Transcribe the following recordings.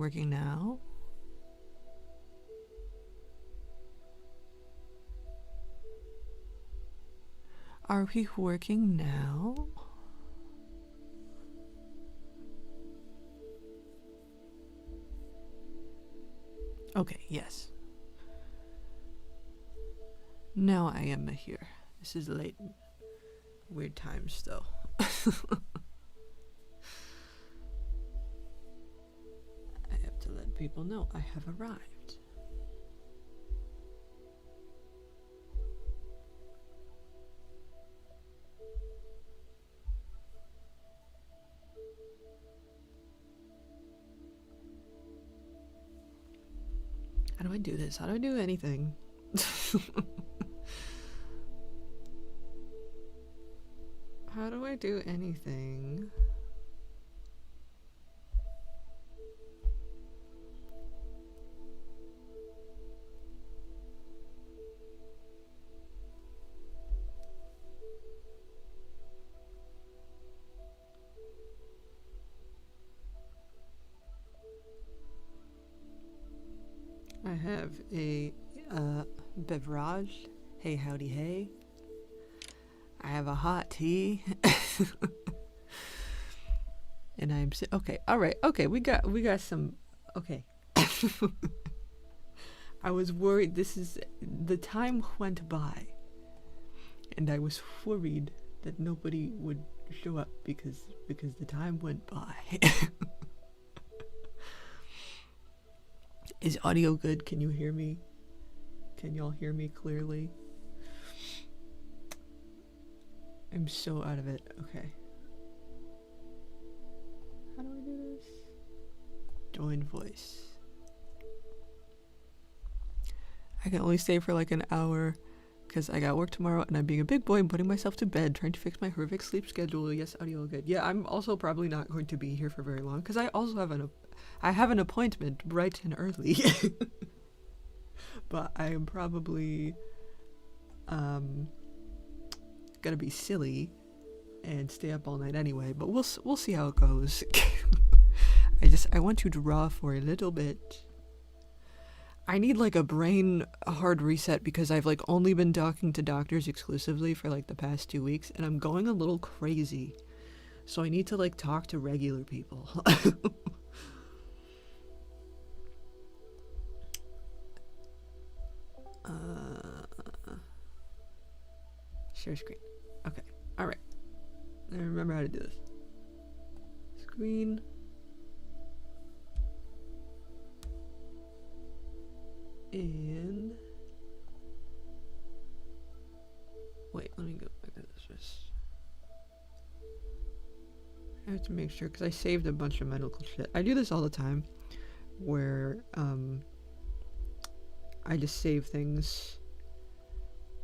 working now? Are we working now? Okay, yes. Now I am here. This is late. Weird times, though. I have to let people know I have arrived. How do I do this? How do I do anything? How do I do anything? I have a beverage. Hey, howdy, hey. I have a hot tea. And I'm okay. All right. Okay, we got some. Okay. I was worried. The time went by, and I was worried that nobody would show up because the time went by. Is audio good? Can you hear me? Can y'all hear me clearly? I'm so out of it. Okay. How do I do this? Join voice. I can only stay for like an hour because I got work tomorrow and I'm being a big boy and putting myself to bed, trying to fix my horrific sleep schedule. Yes, audio good. Yeah, I'm also probably not going to be here for very long because I also have an appointment bright and early. But I am probably gonna be silly and stay up all night anyway, but we'll see how it goes. I want to draw for a little bit. I need like a brain hard reset because I've like only been talking to doctors exclusively for like the past 2 weeks and I'm going a little crazy. So I need to like talk to regular people. Share screen. Okay. All right. I remember how to do this. Screen. And wait, let me go back to this. I have to make sure because I saved a bunch of medical shit. I do this all the time where I just save things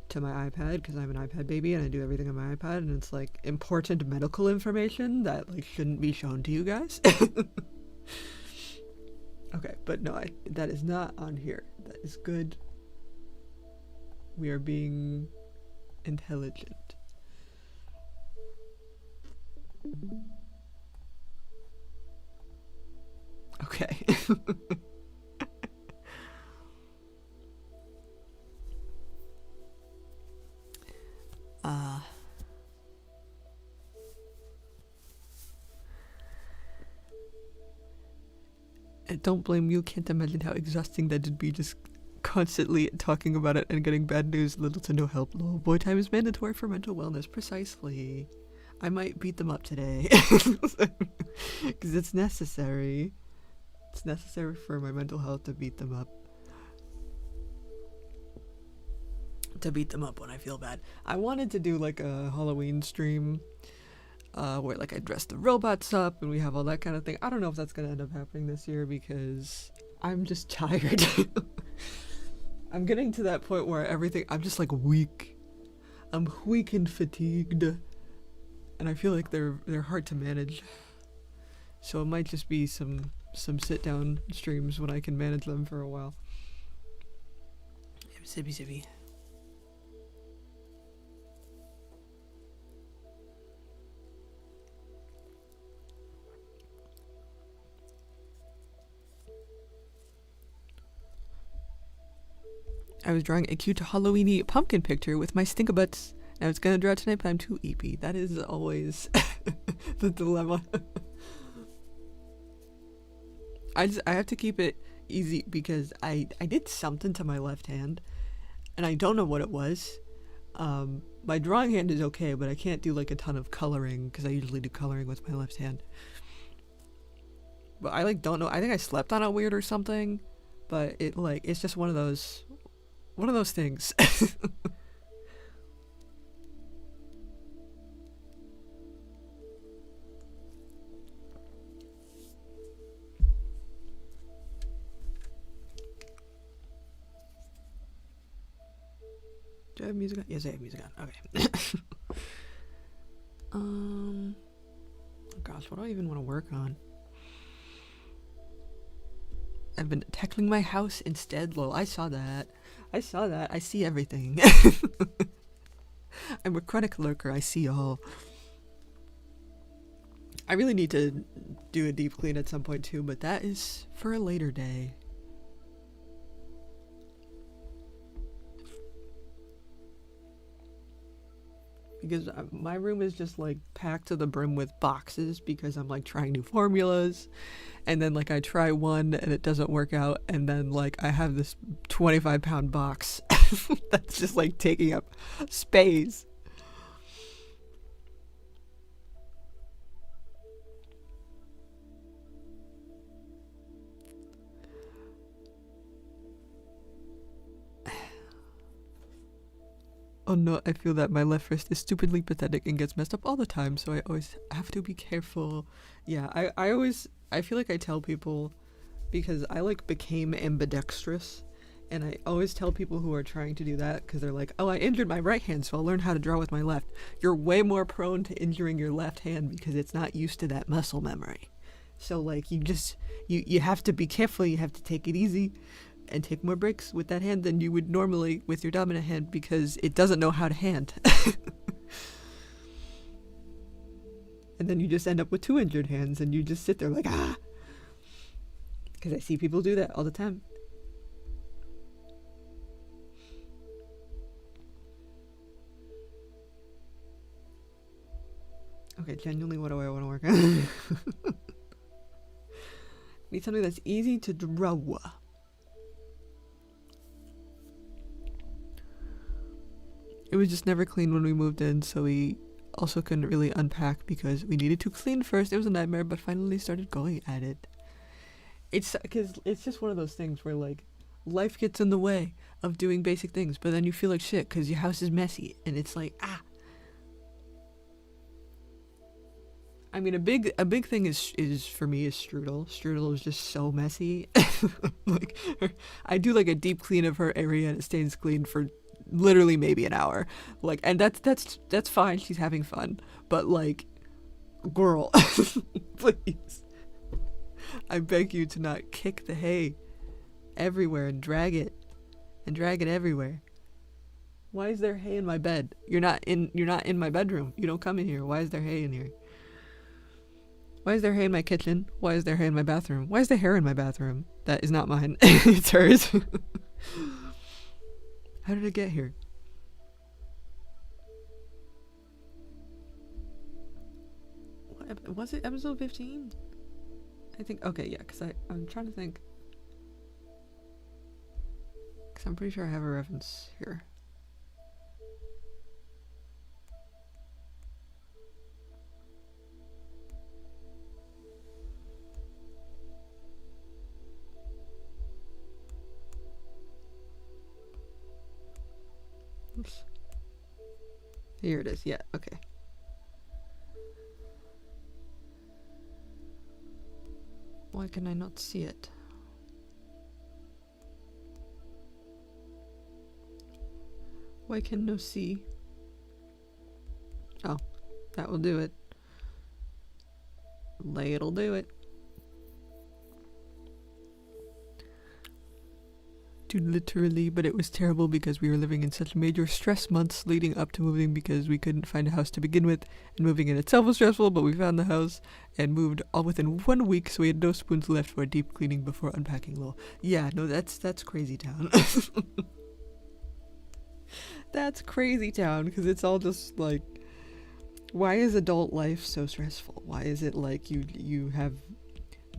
to my iPad because I'm an iPad baby and I do everything on my iPad and it's like important medical information that like shouldn't be shown to you guys. Okay, but no, that is not on here. That is good. We are being intelligent. Okay. I don't blame you. Can't imagine how exhausting that'd be, just constantly talking about it and getting bad news, little to no help. Lol, boy time is mandatory for mental wellness. Precisely. I might beat them up today. Because it's necessary. It's necessary for my mental health to beat them up. To beat them up when I feel bad. I wanted to do like a Halloween stream where like I dress the robots up and we have all that kind of thing. I don't know if that's gonna end up happening this year because I'm just tired. I'm getting to that point where I'm just like weak. I'm weak and fatigued, and I feel like they're hard to manage. So it might just be some sit down streams when I can manage them for a while. Zippy. I was drawing a cute Halloweeny pumpkin picture with my stinkabutts. I was gonna draw it tonight, but I'm too eepy. That is always the dilemma. I have to keep it easy because I did something to my left hand, and I don't know what it was. My drawing hand is okay, but I can't do like a ton of coloring because I usually do coloring with my left hand. But I like don't know. I think I slept on it weird or something. But it's just one of those things. Do I have music on? Yes, I have music on. Okay. Oh gosh, what do I even want to work on? I've been tackling my house instead. Lol, I saw that. I see everything. I'm a chronic lurker. I see all. I really need to do a deep clean at some point too, but that is for a later day. Because my room is just like packed to the brim with boxes because I'm like trying new formulas, and then like I try one and it doesn't work out, and then like I have this 25-pound box that's just like taking up space. Oh no, I feel that my left wrist is stupidly pathetic and gets messed up all the time, so I always have to be careful. Yeah, I feel like I tell people, because I like became ambidextrous, and I always tell people who are trying to do that, because they're like, oh, I injured my right hand, so I'll learn how to draw with my left. You're way more prone to injuring your left hand because it's not used to that muscle memory. So like you have to be careful, you have to take it easy. And take more breaks with that hand than you would normally with your dominant hand because it doesn't know how to hand. And then you just end up with 2 injured hands and you just sit there like, ah! Because I see people do that all the time. Okay, genuinely, what do I want to work on? Need something that's easy to draw. It was just never clean when we moved in, so we also couldn't really unpack because we needed to clean first. It was a nightmare, but finally started going at it. It's because it's just one of those things where like life gets in the way of doing basic things, but then you feel like shit because your house is messy, and it's like, ah. I mean, a big thing is for me is Strudel. Strudel is just so messy. Like, I do like a deep clean of her area, and it stays clean for literally maybe an hour. Like, and that's fine. She's having fun, but like, girl, please, I beg you to not kick the hay everywhere and drag it everywhere. Why is there hay in my bed? You're not in my bedroom. You don't come in here. Why is there hay in here? Why is there hay in my kitchen? Why is there hay in my bathroom? Why is there hair in my bathroom? That is not mine. It's hers. How did it get here? What, was it episode 15? I think, okay, yeah, because I'm trying to think. Because I'm pretty sure I have a reference here. Oops. Here it is. Yeah, okay. Why can I not see it? Why can no see? Oh, that will do it. It'll do it. Dude, literally, but it was terrible because we were living in such major stress months leading up to moving because we couldn't find a house to begin with, and moving in itself was stressful, but we found the house and moved all within 1 week, so we had no spoons left for a deep cleaning before unpacking. Lol. Yeah, no, that's crazy town. That's crazy town, because it's all just like, why is adult life so stressful? Why is it like you have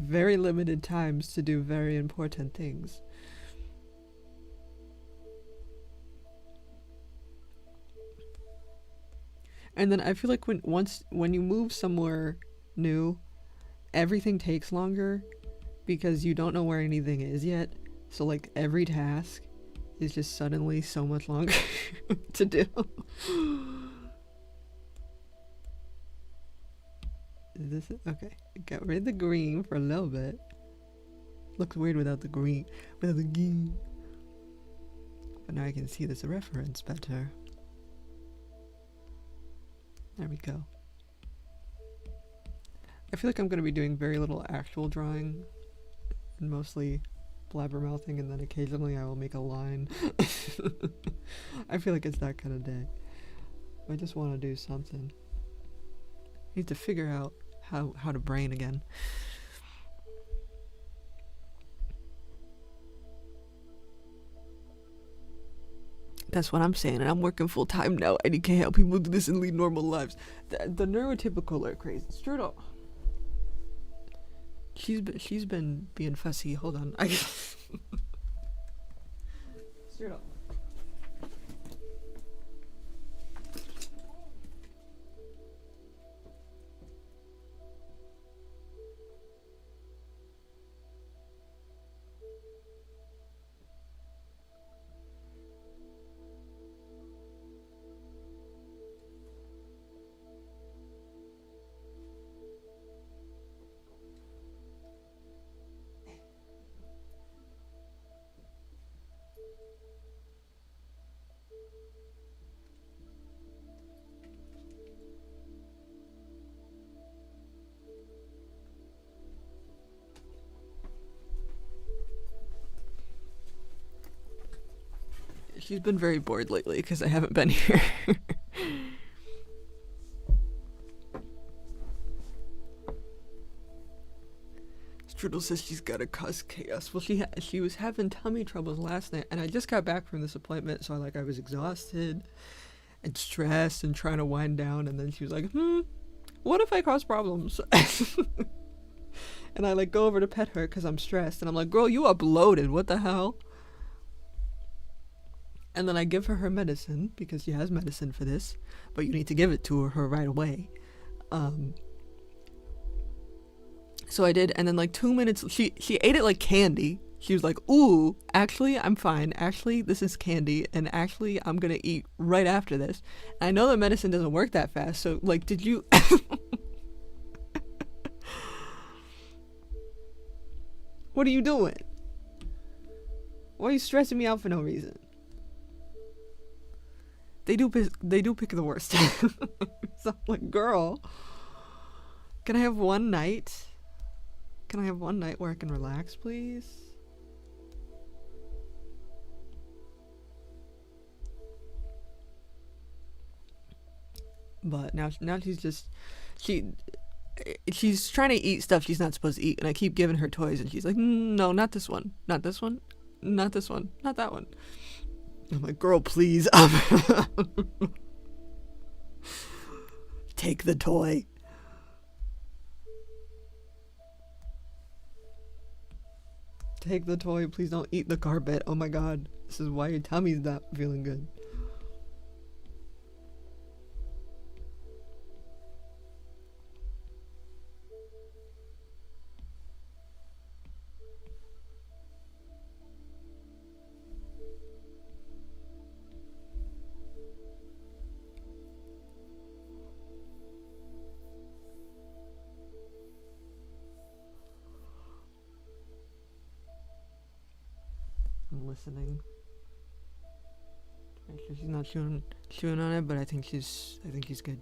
very limited times to do very important things? And then I feel like when you move somewhere new, everything takes longer because you don't know where anything is yet. So like every task is just suddenly so much longer to do. Is this it? Okay. Got rid of the green for a little bit. Looks weird without the green. Without the green. But now I can see this reference better. There we go. I feel like I'm going to be doing very little actual drawing. And mostly blabbermouthing, and then occasionally I will make a line. I feel like it's that kind of day. I just want to do something. I need to figure out how to brain again. That's what I'm saying, and I'm working full time now, and you can't help people do this and lead normal lives. The neurotypical are crazy. Strudel. She's been being fussy. Hold on. Strudel. She's been very bored lately because I haven't been here. Strudel says she's gotta cause chaos. Well, she was having tummy troubles last night, and I just got back from this appointment, so I was exhausted and stressed and trying to wind down, and then she was like, what if I cause problems? And I go over to pet her because I'm stressed, and I'm like, girl, you uploaded, what the hell? And then I give her medicine because she has medicine for this, but you need to give it to her right away. So I did, and then 2 minutes, she ate it like candy. She was like, ooh, actually, I'm fine. Actually, this is candy, and actually, I'm gonna eat right after this. And I know that medicine doesn't work that fast, so, did you... What are you doing? Why are you stressing me out for no reason? They do pick the worst. So I'm like, girl, can I have one night? Can I have one night where I can relax, please? But now she's just she's trying to eat stuff she's not supposed to eat, and I keep giving her toys, and she's like, no, not this one, not this one, not this one, not that one. I'm like, girl, please. Take the toy. Take the toy. Please don't eat the carpet. Oh my god. This is why your tummy's not feeling good. I'm listening. Make sure she's not chewing on it, but I think he's good.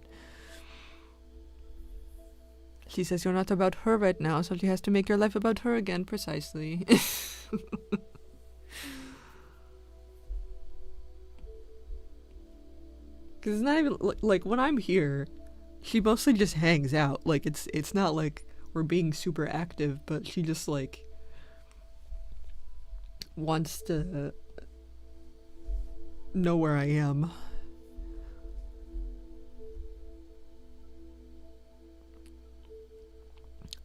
She says you're not about her right now, so she has to make your life about her again, precisely. Because it's not even when I'm here, she mostly just hangs out. It's not like we're being super active, but she just wants to know where I am.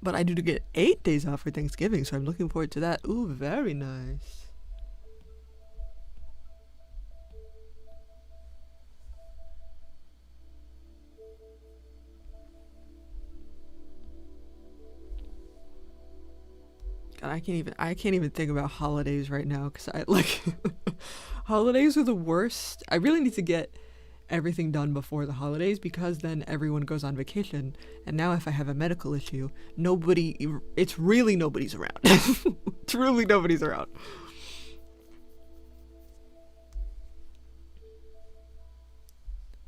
But I do get 8 days off for Thanksgiving, so I'm looking forward to that. Ooh, very nice. God, I can't even think about holidays right now because I like holidays are the worst. I really need to get everything done before the holidays because then everyone goes on vacation. And now if I have a medical issue, it's really nobody's around. It's really nobody's around.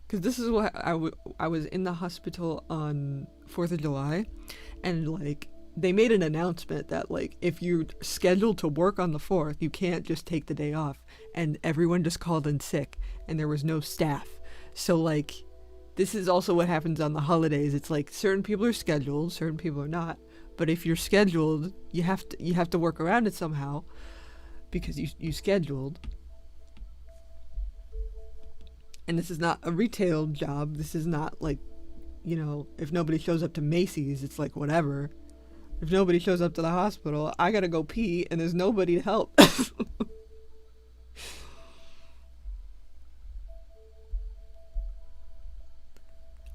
Because this is what I was in the hospital on 4th of July, and like they made an announcement that like if you're scheduled to work on the 4th, you can't just take the day off, and everyone just called in sick and there was no staff. So like this is also what happens on the holidays. It's like certain people are scheduled, certain people are not. But if you're scheduled, you have to work around it somehow because you scheduled. And this is not a retail job. This is not like, if nobody shows up to Macy's, it's like whatever. If nobody shows up to the hospital, I gotta go pee and there's nobody to help.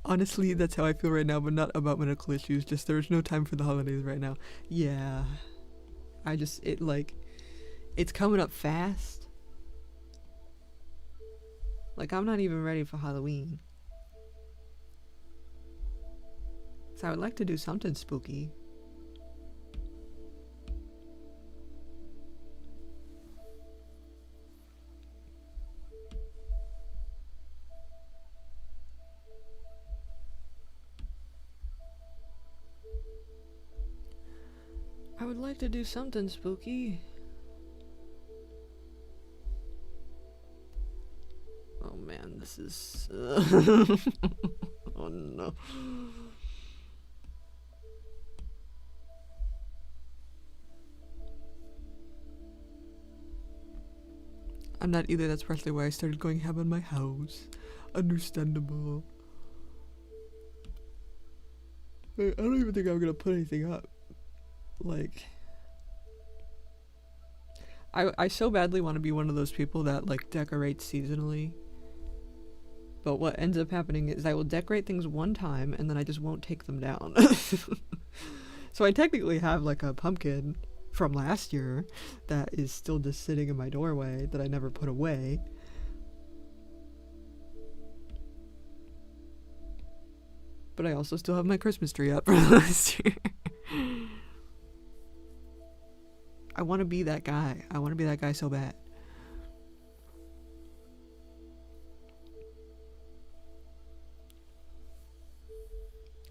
Honestly, that's how I feel right now, but not about medical issues. Just there's no time for the holidays right now. Yeah. It's coming up fast. Like, I'm not even ready for Halloween. So I would like to do something spooky. I would like to do something spooky. Oh man, this is... oh no. I'm not either, that's partially why I started going ham on my house. Understandable. I don't even think I'm gonna put anything up. Like... I so badly want to be one of those people that like decorates seasonally. But what ends up happening is I will decorate things one time and then I just won't take them down. So I technically have like a pumpkin from last year that is still just sitting in my doorway that I never put away. But I also still have my Christmas tree up from last year. I want to be that guy. I want to be that guy so bad.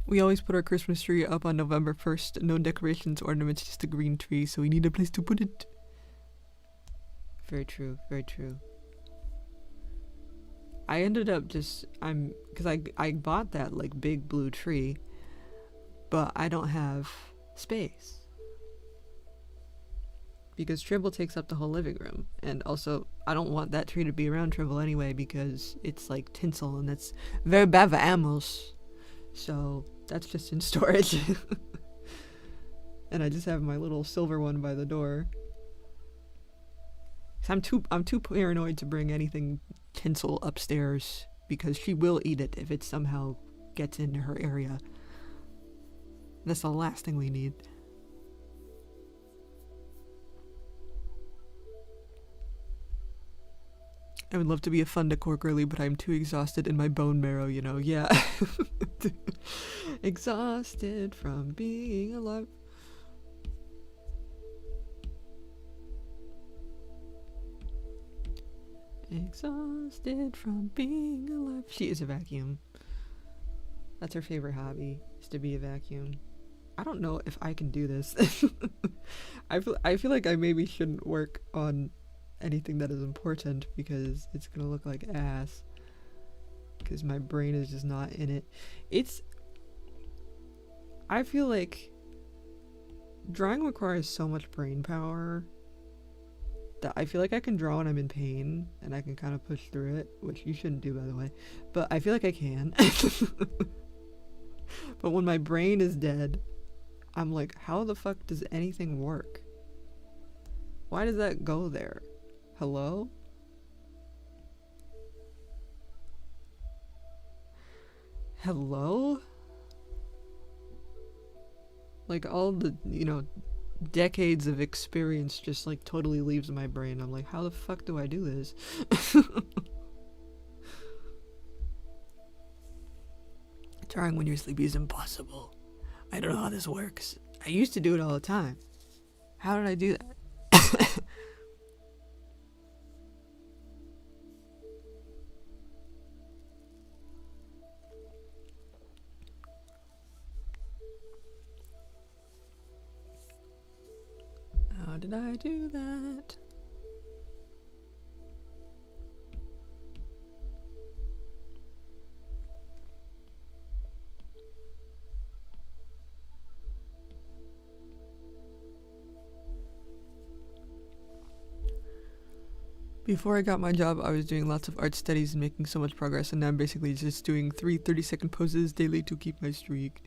We always put our Christmas tree up on November 1st. No decorations, ornaments, just a green tree, so we need a place to put it. Very true, very true. I ended up because I bought that like big blue tree, but I don't have space. Because Tribble takes up the whole living room. And also, I don't want that tree to be around Tribble anyway because it's like tinsel and that's very bad for animals. So that's just in storage. And I just have my little silver one by the door. I'm too paranoid to bring anything tinsel upstairs because she will eat it if it somehow gets into her area. That's the last thing we need. I would love to be a fun decor girly, but I'm too exhausted in my bone marrow, yeah. Exhausted from being alive. Exhausted from being alive. She is a vacuum. That's her favorite hobby, is to be a vacuum. I don't know if I can do this. I feel like I maybe shouldn't work on anything that is important because it's gonna look like ass because my brain is just not in it. I feel like drawing requires so much brain power that I feel like I can draw when I'm in pain and I can kind of push through it, which you shouldn't do, by the way, but I feel like I can. But when my brain is dead, I'm like, how the fuck does anything work? Why does that go there? Hello? Hello? Like, all the, decades of experience just, like, totally leaves my brain. I'm like, how the fuck do I do this? Drawing when you're sleepy is impossible. I don't know how this works. I used to do it all the time. How did I do that? How did I do that? Before I got my job, I was doing lots of art studies and making so much progress, and now I'm basically just doing 3 30-second poses daily to keep my streak.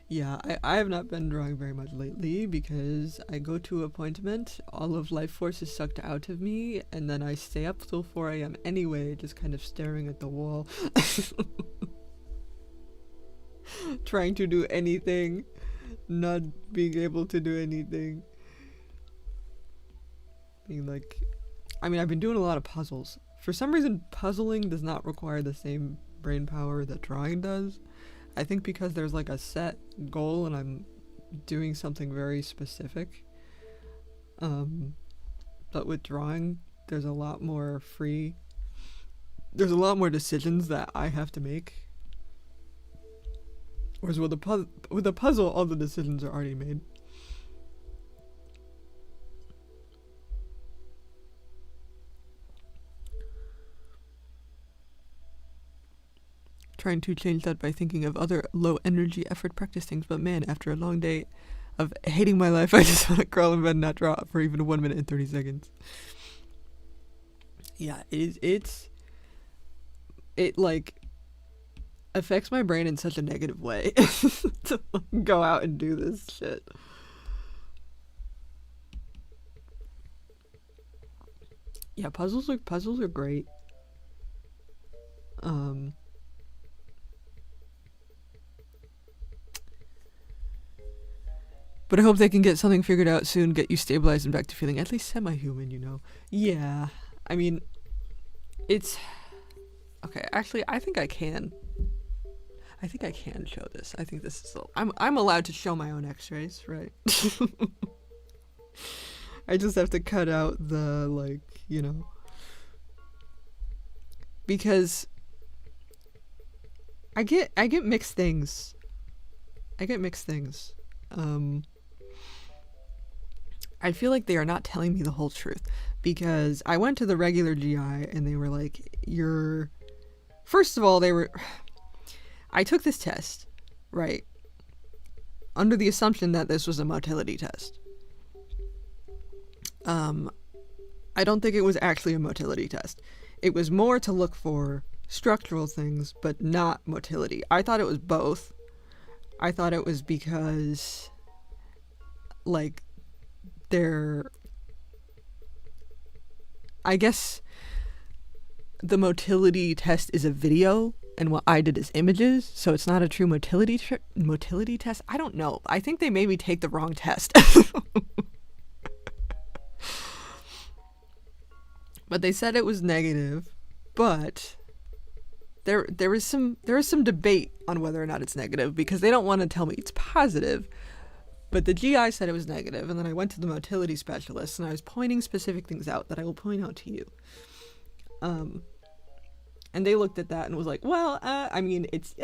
Yeah, I have not been drawing very much lately because I go to appointment, all of life force is sucked out of me, and then I stay up till 4 a.m. anyway, just kind of staring at the wall. Trying to do anything, not being able to do anything. Being like, I mean, I've been doing a lot of puzzles. For some reason, puzzling does not require the same brain power that drawing does. I think because there's like a set goal and I'm doing something very specific. But with drawing, there's a lot more there's a lot more decisions that I have to make. Whereas with a puzzle, all the decisions are already made. Trying to change that by thinking of other low energy effort practice things, but man, after a long day of hating my life, I just want to crawl in bed and not draw for even 1 minute and 30 seconds. Yeah, it like affects my brain in such a negative way to go out and do this shit. Yeah, puzzles are great. But I hope they can get something figured out soon, get you stabilized and back to feeling at least semi-human, you know? Yeah, I mean, it's... Okay, actually, I think I can show this. I think this is... I'm allowed to show my own x-rays, right? I just have to cut out the, like, you know... Because... I get mixed things. I feel like they are not telling me the whole truth, because I went to the regular GI and they were like, first of all, I took this test, right, under the assumption that this was a motility test. I don't think it was actually a motility test. It was more to look for structural things, but not motility. I thought it was both. I thought it was because, like, I guess the motility test is a video and what I did is images, so it's not a true motility test. I don't know. I think they made me take the wrong test. But they said it was negative, but there is some debate on whether or not it's negative, because they don't want to tell me it's positive. But the GI said it was negative, and then I went to the motility specialist, and I was pointing specific things out that I will point out to you. And they looked at that and was like, well, I mean, it's,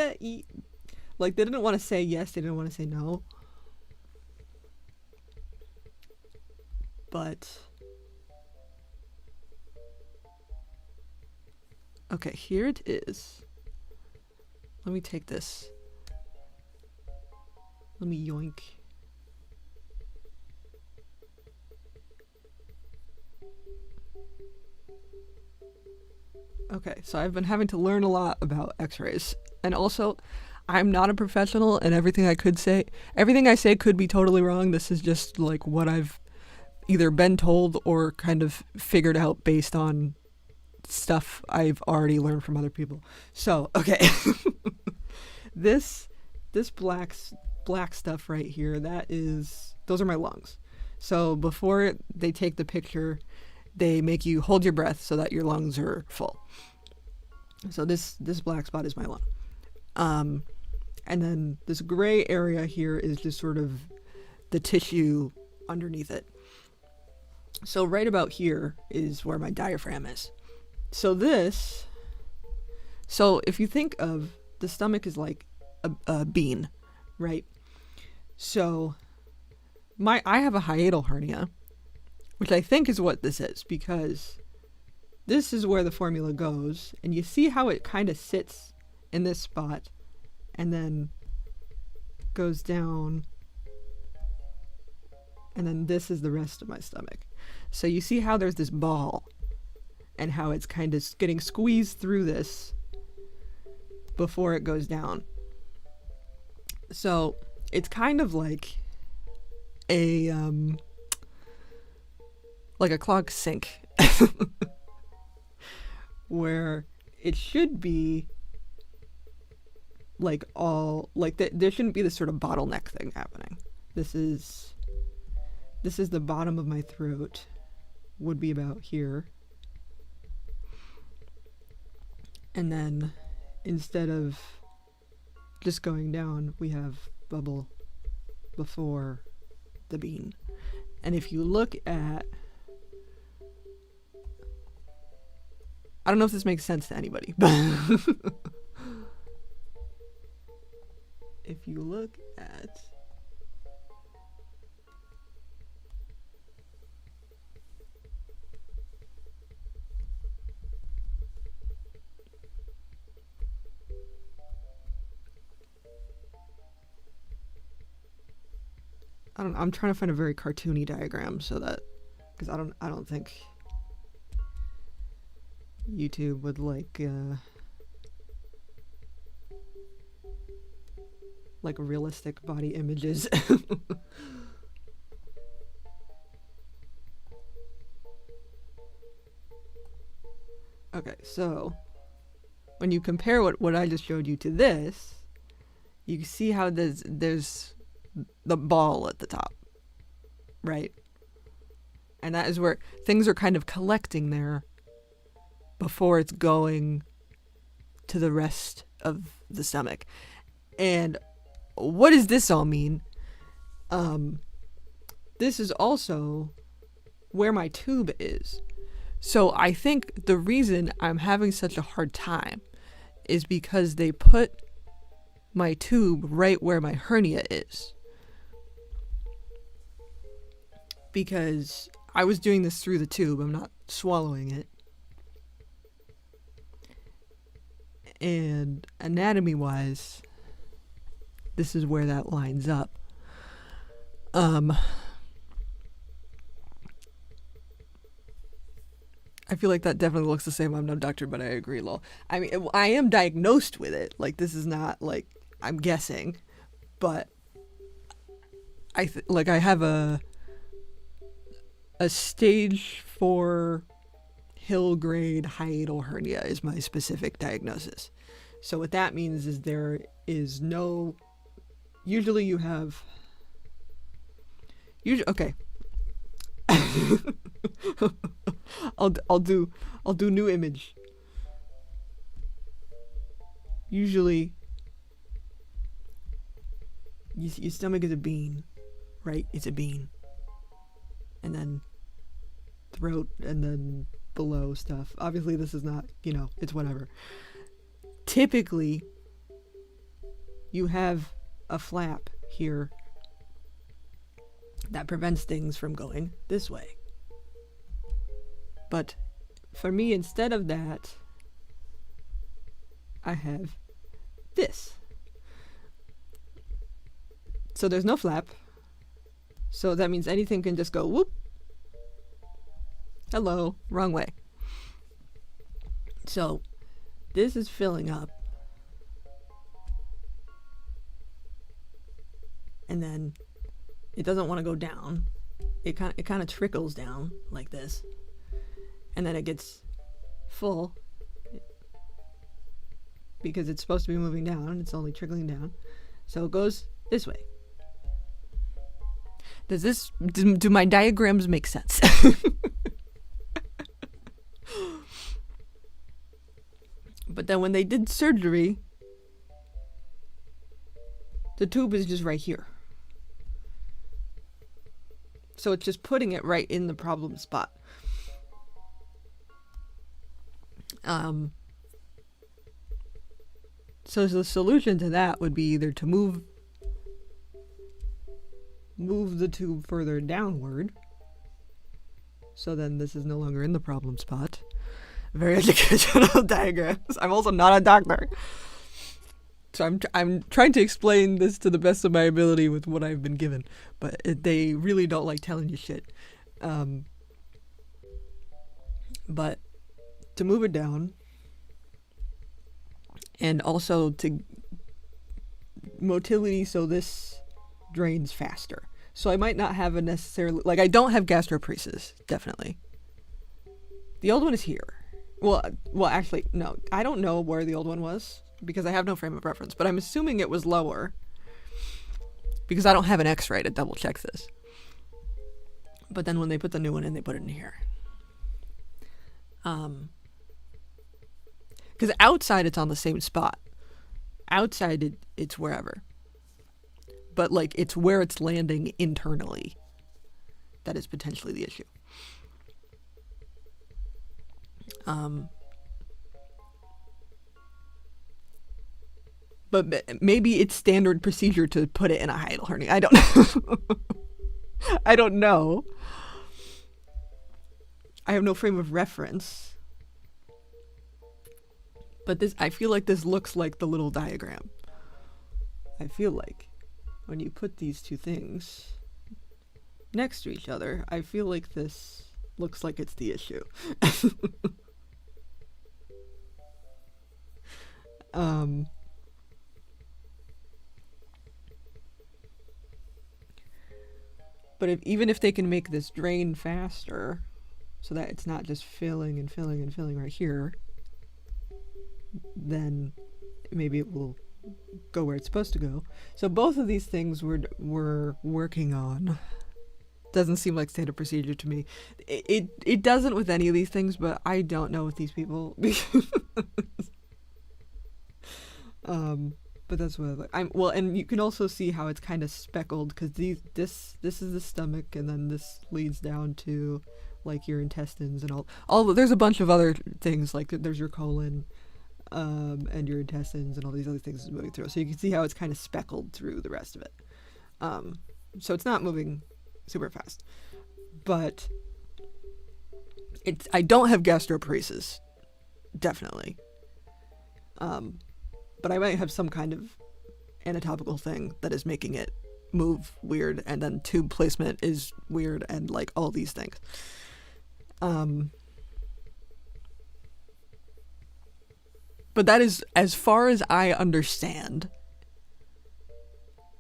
like, they didn't want to say yes, they didn't want to say no. But, okay, here it is. Let me take this. Let me yoink. Okay, so I've been having to learn a lot about x-rays. And also, I'm not a professional, and everything I say could be totally wrong. This is just like what I've either been told or kind of figured out based on stuff I've already learned from other people. So, okay. this black stuff right here, those are my lungs. So before they take the picture, they make you hold your breath so that your lungs are full. So this black spot is my lung. And then this gray area here is just sort of the tissue underneath it. So right about here is where my diaphragm is. So if you think of the stomach is like a bean, right? So I have a hiatal hernia, which I think is what this is, because this is where the formula goes, and you see how it kind of sits in this spot and then goes down, and then this is the rest of my stomach. So you see how there's this ball and how it's kind of getting squeezed through this before it goes down. So it's kind of like a clogged sink where it should be like there shouldn't be this sort of bottleneck thing happening. This is the bottom of my throat, would be about here. And then instead of just going down, we have bubble before the bean. And if you look at, I don't know if this makes sense to anybody, but if you look at I'm trying to find a very cartoony diagram so that, because I don't think YouTube would like realistic body images. Okay, so when you compare what I just showed you to this, you see how there's the ball at the top, right? And that is where things are kind of collecting there before it's going to the rest of the stomach. And what does this all mean? This is also where my tube is. So I think the reason I'm having such a hard time is because they put my tube right where my hernia is. Because I was doing this through the tube, I'm not swallowing it. And anatomy-wise, this is where that lines up. I feel like that definitely looks the same. I'm no doctor, but I agree, lol. I mean, I am diagnosed with it. Like, this is not, like, I'm guessing. But I have a stage 4 Hill grade hiatal hernia is my specific diagnosis. So what that means is there is no, usually you have, okay. I'll do new image. Usually your stomach is a bean, right? It's a bean. And then throat, and then below stuff. Obviously this is not, it's whatever. Typically you have a flap here that prevents things from going this way. But for me, instead of that, I have this. So there's no flap. So that means anything can just go whoop. Hello, wrong way. So this is filling up, and then it doesn't want to go down. It kind of trickles down like this, and then it gets full because it's supposed to be moving down. It's only trickling down, so it goes this way. Do my diagrams make sense? But then when they did surgery, the tube is just right here. So it's just putting it right in the problem spot. So the solution to that would be either to move the tube further downward, so then this is no longer in the problem spot. Very educational diagrams. I'm also not a doctor, so I'm trying to explain this to the best of my ability with what I've been given, but they really don't like telling you shit. But to move it down, and also to motility, so this drains faster. So I might not have a necessarily, like, I don't have gastroparesis, definitely. The old one is here. Well, actually, no, I don't know where the old one was because I have no frame of reference, but I'm assuming it was lower because I don't have an x-ray to double check this. But then when they put the new one in, they put it in here. Because outside it's on the same spot. Outside it's wherever. But like it's where it's landing internally that is potentially the issue. But maybe it's standard procedure to put it in a hiatal hernia. I don't know. I don't know. I have no frame of reference. But I feel like this looks like the little diagram. I feel like when you put these two things next to each other, I feel like this looks like it's the issue. But even if they can make this drain faster, so that it's not just filling and filling and filling right here, then maybe it will go where it's supposed to go. So both of these things we're working on. Doesn't seem like standard procedure to me. It doesn't with any of these things, but I don't know with these people. But that's what and you can also see how it's kind of speckled because this is the stomach, and then this leads down to like your intestines and all. There's a bunch of other things, like there's your colon, and your intestines and all these other things moving through. So you can see how it's kind of speckled through the rest of it. So it's not moving super fast, but I don't have gastroparesis, definitely. But I might have some kind of anatomical thing that is making it move weird, and then tube placement is weird, and like all these things. But that is as far as I understand,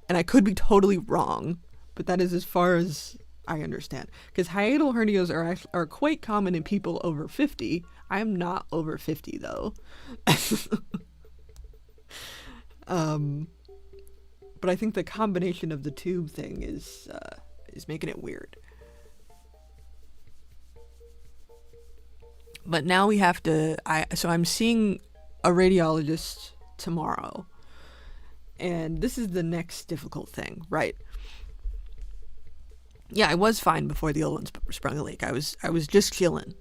and I could be totally wrong, but that is as far as I understand. Because hiatal hernias are quite common in people over 50. I'm not over 50 though. But I think the combination of the tube thing is making it weird. But now we have to. So I'm seeing a radiologist tomorrow, and this is the next difficult thing, right? Yeah, I was fine before the old one sprung a leak. I was just chilling.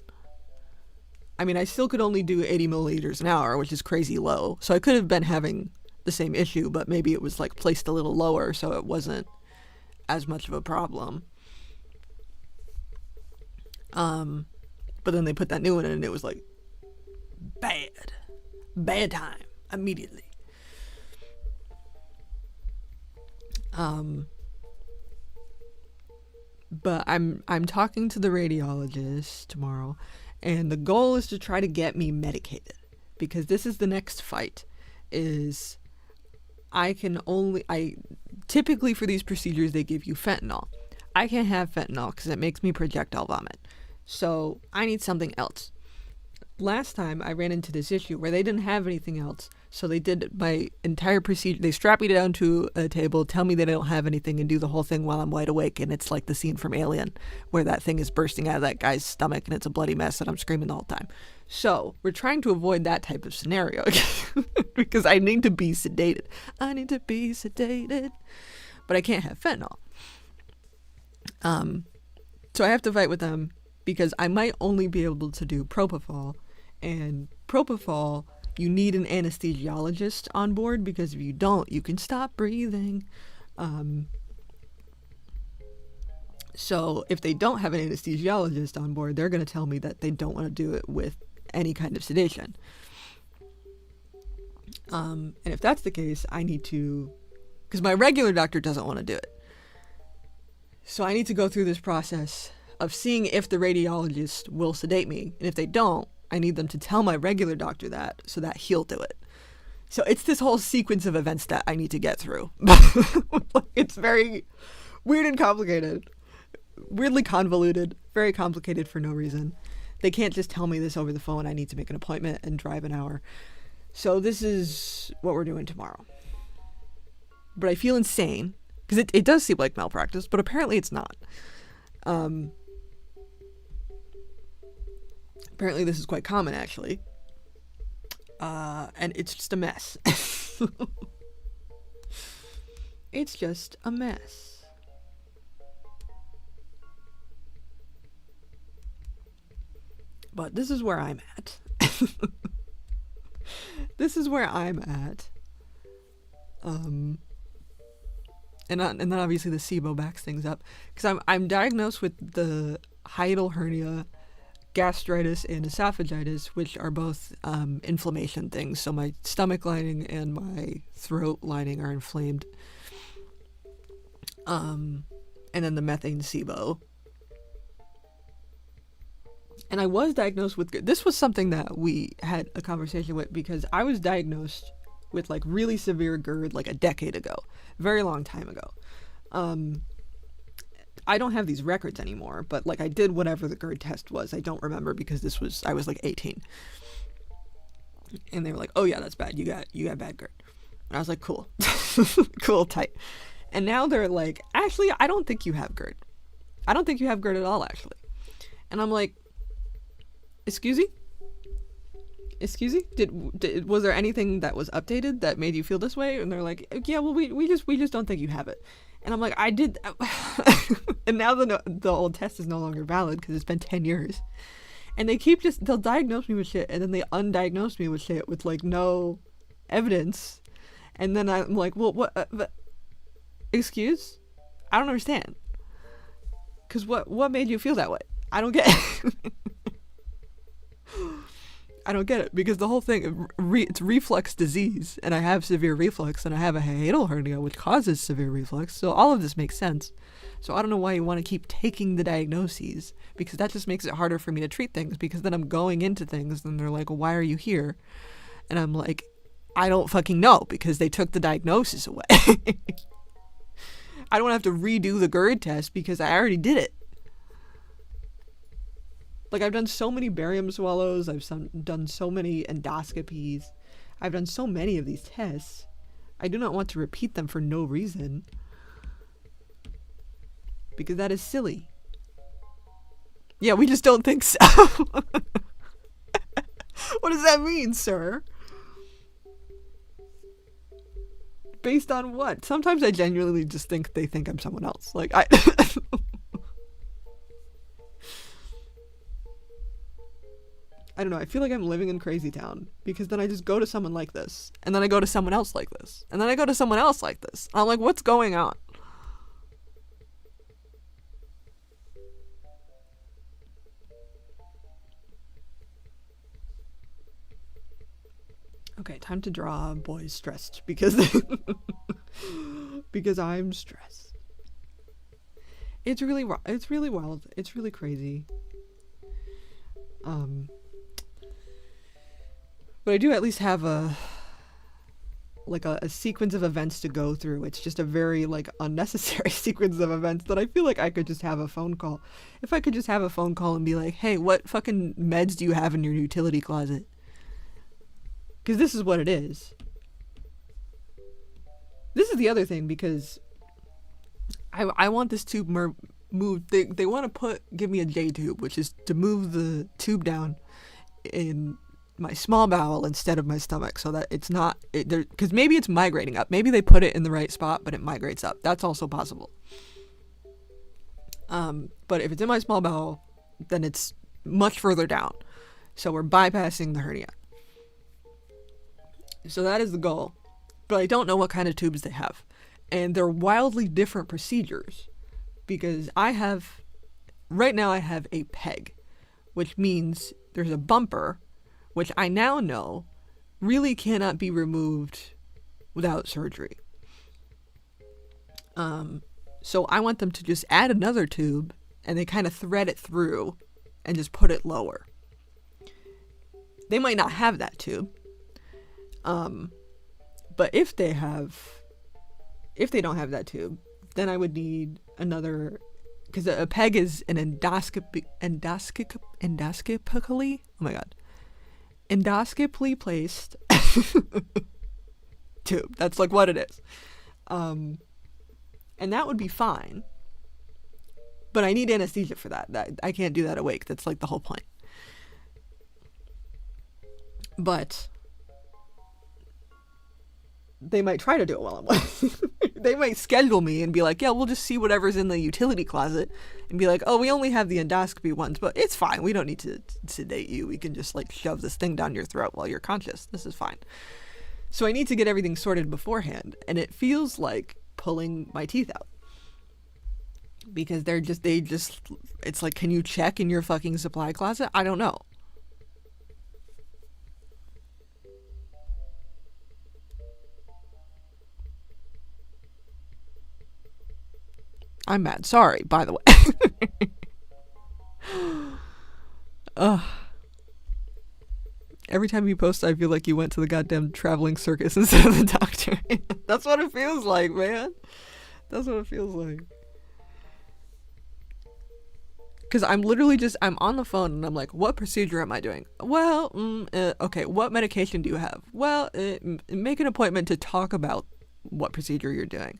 I mean, I still could only do 80 milliliters an hour, which is crazy low. So I could have been having the same issue, but maybe it was like placed a little lower, so it wasn't as much of a problem. But then they put that new one in, and it was like bad time immediately. But I'm talking to the radiologist tomorrow, And the goal is to try to get me medicated, because this is the next fight. Is I typically for these procedures they give you fentanyl. I can't have fentanyl because it makes me projectile vomit. So I need something else. Last time I ran into this issue where they didn't have anything else, so they did my entire procedure. They strap me down to a table, tell me they don't have anything, and do the whole thing while I'm wide awake, and it's like the scene from Alien where that thing is bursting out of that guy's stomach and it's a bloody mess and I'm screaming the whole time. So we're trying to avoid that type of scenario because I need to be sedated. I need to be sedated, but I can't have fentanyl. So I have to fight with them because I might only be able to do propofol, and propofol, you need an anesthesiologist on board, because if you don't, you can stop breathing. So if they don't have an anesthesiologist on board, they're going to tell me that they don't want to do it with any kind of sedation. And if that's the case, I need to, because my regular doctor doesn't want to do it. So I need to go through this process of seeing if the radiologist will sedate me. And if they don't, I need them to tell my regular doctor that, so that he'll do it. So it's this whole sequence of events that I need to get through. It's very weird and complicated. Weirdly convoluted. Very complicated for no reason. They can't just tell me this over the phone. I need to make an appointment and drive an hour. So this is what we're doing tomorrow. But I feel insane, because it does seem like malpractice, but apparently it's not. Apparently this is quite common, actually. And it's just a mess. It's just a mess. But this is where I'm at. This is where I'm at. And then obviously the SIBO backs things up, because I'm diagnosed with the hiatal hernia, gastritis, and esophagitis, which are both inflammation things. So my stomach lining and my throat lining are inflamed. And then the methane SIBO. And I was diagnosed with, this was something that we had a conversation with, because I was diagnosed with like really severe GERD like a decade ago, very long time ago. I don't have these records anymore, but like I did whatever the GERD test was. I don't remember, because I was like 18. And they were like, "Oh yeah, that's bad. You got bad GERD." And I was like, "Cool." Cool, tight. And now they're like, "Actually, I don't think you have GERD. I don't think you have GERD at all, actually." And I'm like, "Excuse me? Excuse me? Was there anything that was updated that made you feel this way?" And they're like, "Yeah, well, we just don't think you have it." And I'm like, "I did." And now the old test is no longer valid, because it's been 10 years. And they keep they'll diagnose me with shit, and then they undiagnose me with shit with like no evidence. And then I'm like, "Well, what? Excuse? I don't understand. Because what made you feel that way? I don't get it." I don't get it, because the whole thing, it's reflux disease, and I have severe reflux, and I have a hiatal hernia, which causes severe reflux, so all of this makes sense. So I don't know why you want to keep taking the diagnoses, because that just makes it harder for me to treat things, because then I'm going into things, and they're like, "Well, why are you here?" And I'm like, "I don't fucking know, because they took the diagnosis away." I don't have to redo the GERD test, because I already did it. Like, I've done so many barium swallows, I've done so many endoscopies, I've done so many of these tests. I do not want to repeat them for no reason, because that is silly. Yeah, we just don't think so. What does that mean, sir? Based on what? Sometimes I genuinely just think they think I'm someone else. Like, I don't know, I feel like I'm living in Crazy Town, because then I just go to someone like this, and then I go to someone else like this, and then I go to someone else like this. I'm like, what's going on? Okay, time to draw boys stressed, because because I'm stressed. It's really wild. It's really crazy. Um, but I do at least have a sequence of events to go through. It's just a very like unnecessary sequence of events that I feel like I could just have a phone call. If I could just have a phone call and be like, hey, what fucking meds do you have in your utility closet? Because this is what it is. This is the other thing, because I want this tube moved. They want to give me a J tube, which is to move the tube down in my small bowel instead of my stomach, so that it's not because maybe it's migrating up. Maybe they put it in the right spot, but it migrates up. That's also possible. But if it's in my small bowel, then it's much further down. So we're bypassing the hernia. So that is the goal. But I don't know what kind of tubes they have. And they're wildly different procedures. Because right now I have a PEG, which means there's a bumper, which I now know really cannot be removed without surgery. So I want them to just add another tube, and they kind of thread it through and just put it lower. They might not have that tube. But if they don't have that tube, then I would need another, because a PEG is an endoscopically, oh my god, endoscopically placed tube. That's like what it is. And that would be fine. But I need anesthesia for that. I can't do that awake. That's like the whole point. But they might try to do it while I'm awake. They might schedule me and be like, yeah, we'll just see whatever's in the utility closet, and be like, oh, we only have the endoscopy ones, but it's fine. We don't need to sedate you. We can just like shove this thing down your throat while you're conscious. This is fine. So I need to get everything sorted beforehand, and it feels like pulling my teeth out. Because it's like, can you check in your fucking supply closet? I don't know. I'm mad. Sorry, by the way. Every time you post, I feel like you went to the goddamn traveling circus instead of the doctor. That's what it feels like, man. That's what it feels like. Because I'm literally I'm on the phone and I'm like, what procedure am I doing? Well, okay, what medication do you have? Well, make an appointment to talk about what procedure you're doing.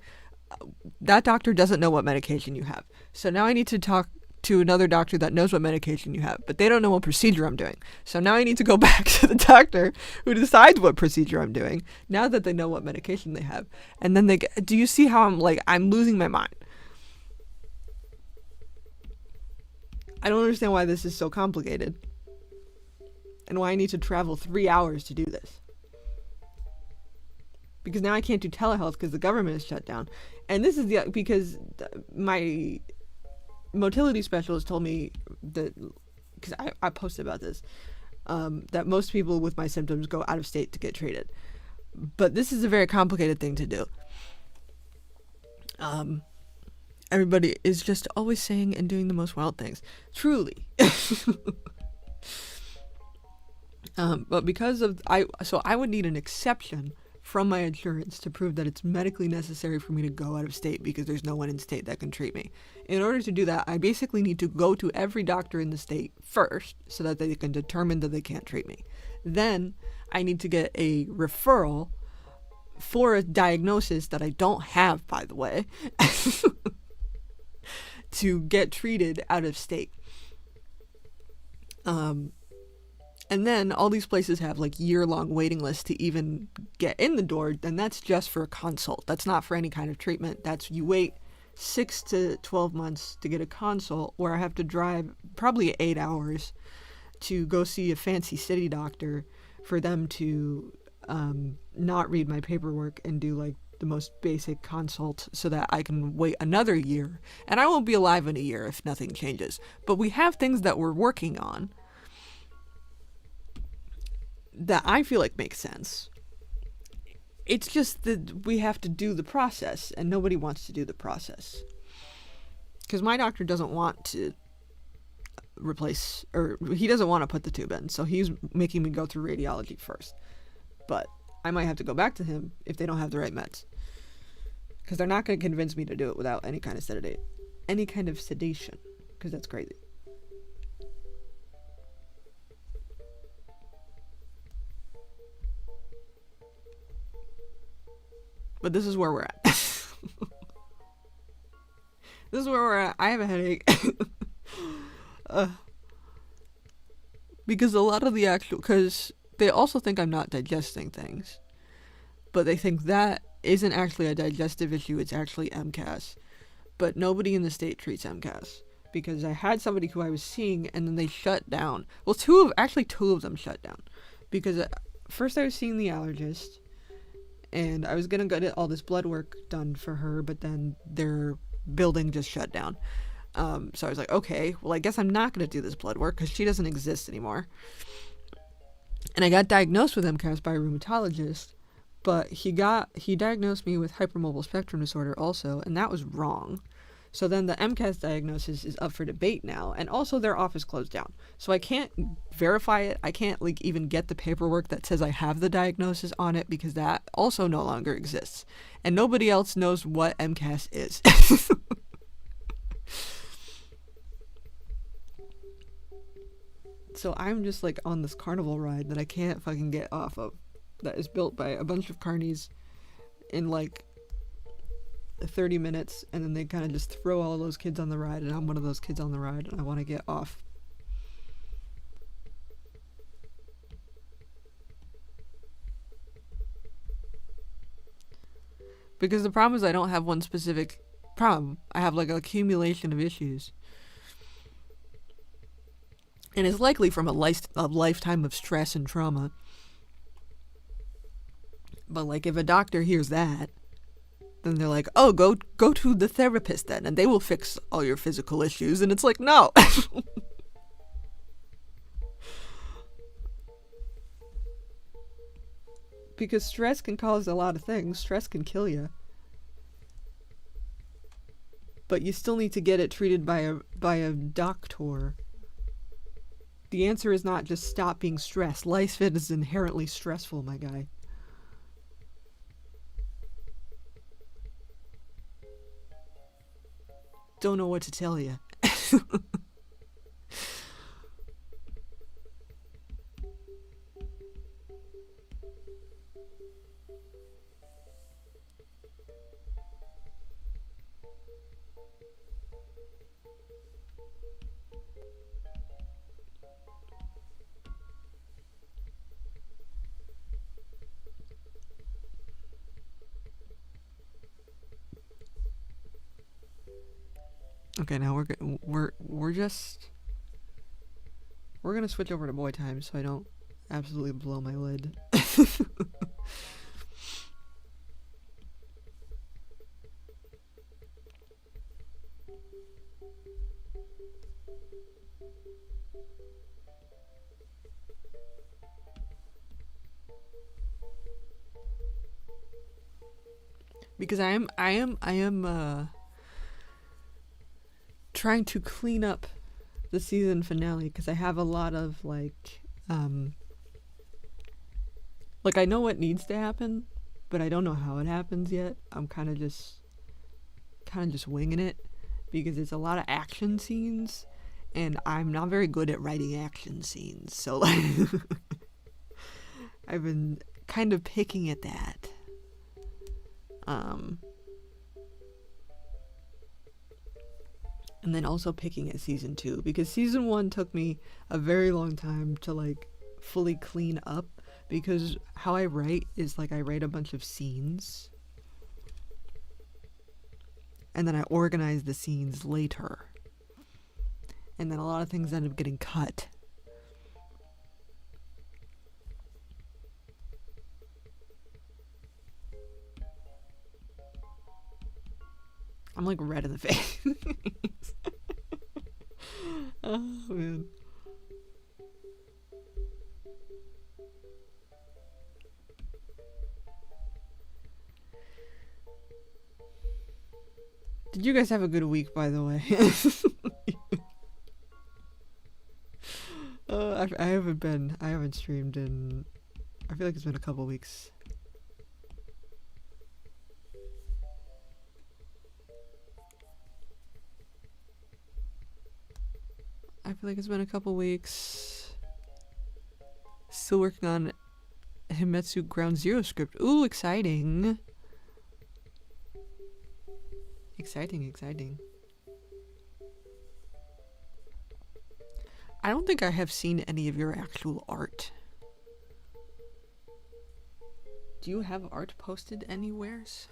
That doctor doesn't know what medication you have. So now I need to talk to another doctor that knows what medication you have, but they don't know what procedure I'm doing. So now I need to go back to the doctor who decides what procedure I'm doing, now that they know what medication they have. And then do you see how I'm losing my mind? I don't understand why this is so complicated. And why I need to travel 3 hours to do this. Because now I can't do telehealth because the government is shut down. And this is because my motility specialist told me that, because I posted about this, that most people with my symptoms go out of state to get treated. But this is a very complicated thing to do. Everybody is just always saying and doing the most wild things. Truly. But because of, I would need an exception from my insurance to prove that it's medically necessary for me to go out of state because there's no one in state that can treat me. In order to do that, I basically need to go to every doctor in the state first so that they can determine that they can't treat me. Then I need to get a referral for a diagnosis that I don't have, by the way, to get treated out of state. And then all these places have like year-long waiting lists to even get in the door, and that's just for a consult. That's not for any kind of treatment. You wait 6 to 12 months to get a consult, where I have to drive probably 8 hours to go see a fancy city doctor for them to not read my paperwork and do like the most basic consult so that I can wait another year. And I won't be alive in a year if nothing changes. But we have things that we're working on that I feel like makes sense. It's just that we have to do the process, and nobody wants to do the process. Because my doctor doesn't want to replace, or he doesn't want to put the tube in, so he's making me go through radiology first. But I might have to go back to him if they don't have the right meds, because they're not going to convince me to do it without any kind of sedation, because that's crazy. But this is where we're at. This is where we're at. I have a headache. Because a lot of the actual... Because they also think I'm not digesting things. But they think that isn't actually a digestive issue. It's actually MCAS. But nobody in the state treats MCAS. Because I had somebody who I was seeing and then they shut down. Well, two of them shut down. Because first I was seeing the allergist. And I was going to get all this blood work done for her, but then their building just shut down. So I was like, okay, well, I guess I'm not going to do this blood work because she doesn't exist anymore. And I got diagnosed with MCAS by a rheumatologist, but he diagnosed me with hypermobile spectrum disorder also, and that was wrong. So then the MCAS diagnosis is up for debate now, and also their office closed down. So I can't verify it. I can't even get the paperwork that says I have the diagnosis on it, because that also no longer exists. And nobody else knows what MCAS is. So I'm just like on this carnival ride that I can't fucking get off of, that is built by a bunch of carnies in like 30 minutes, and then they kind of just throw all those kids on the ride, and I'm one of those kids on the ride, and I want to get off. Because the problem is I don't have one specific problem. I have like an accumulation of issues. And it's likely from a lifetime of stress and trauma. But like if a doctor hears that, then they're like, oh, go to the therapist then, and they will fix all your physical issues. And it's like, no. Because stress can cause a lot of things. Stress can kill you. But you still need to get it treated by a doctor. The answer is not just stop being stressed. Life is inherently stressful, my guy. Don't know what to tell you. Okay, now we're gonna switch over to boy time so I don't absolutely blow my lid. Because I am trying to clean up the season finale, because I have a lot of like I know what needs to happen, but I don't know how it happens yet. I'm kind of just winging it, because it's a lot of action scenes, and I'm not very good at writing action scenes. So like I've been kind of picking at that. And then also picking at season 2, because season 1 took me a very long time to like fully clean up, because how I write is like I write a bunch of scenes and then I organize the scenes later, and then a lot of things end up getting cut. I'm like red in the face. Oh man. Did you guys have a good week, by the way? I haven't streamed in, I feel like it's been a couple weeks. I feel like it's been a couple weeks. Still working on Himetsu Ground Zero script. Ooh, exciting. Exciting. I don't think I have seen any of your actual art. Do you have art posted anywheres?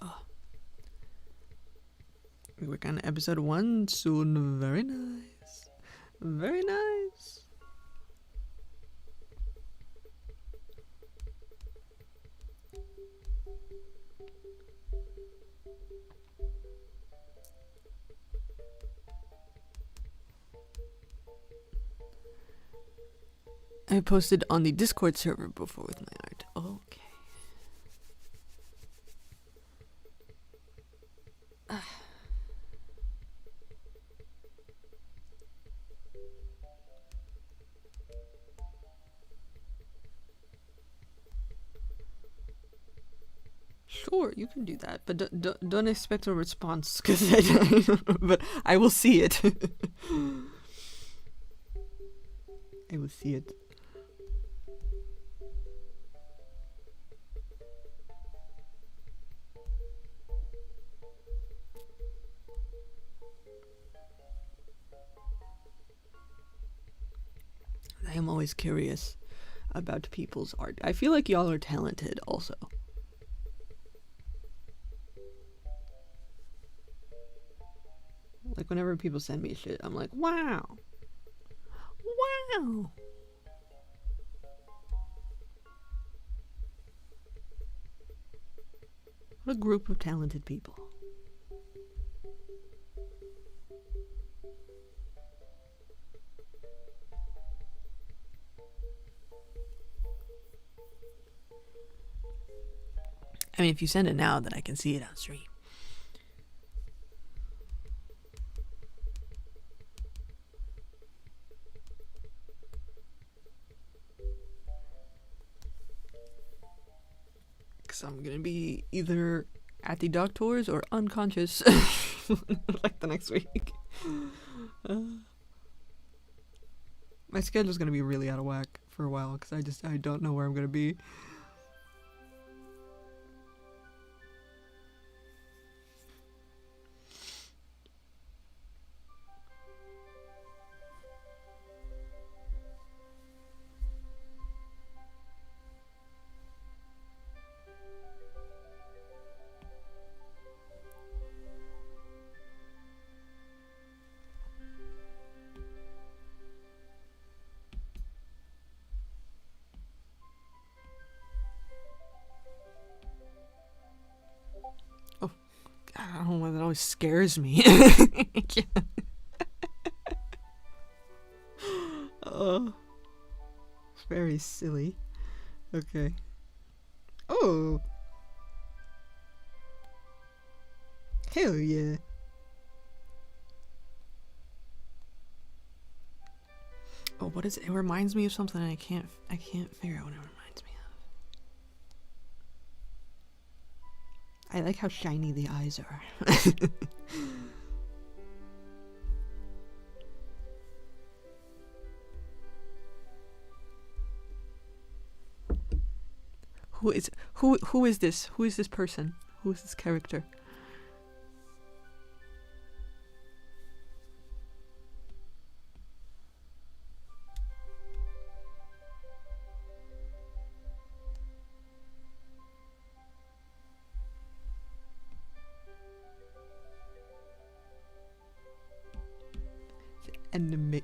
Oh. We work on episode 1 soon. Very nice. Very nice. I posted on the Discord server before with my art. Okay. Sure, you can do that, but don't expect a response, because but I will see it. I will see it. I am always curious about people's art. I feel like y'all are talented also. Like whenever people send me shit, I'm like, wow. Wow. What a group of talented people. I mean, if you send it now, then I can see it on stream. Because I'm going to be either at the dog tours or unconscious like the next week. My schedule's going to be really out of whack for a while because I don't know where I'm going to be. I don't know why that always scares me. Oh, it's very silly. Okay. Oh. Hell yeah. Oh, what is it? It reminds me of something I can't figure out what it reminds me of. I like how shiny the eyes are. Who is this? Who is this person? Who is this character? Enemy.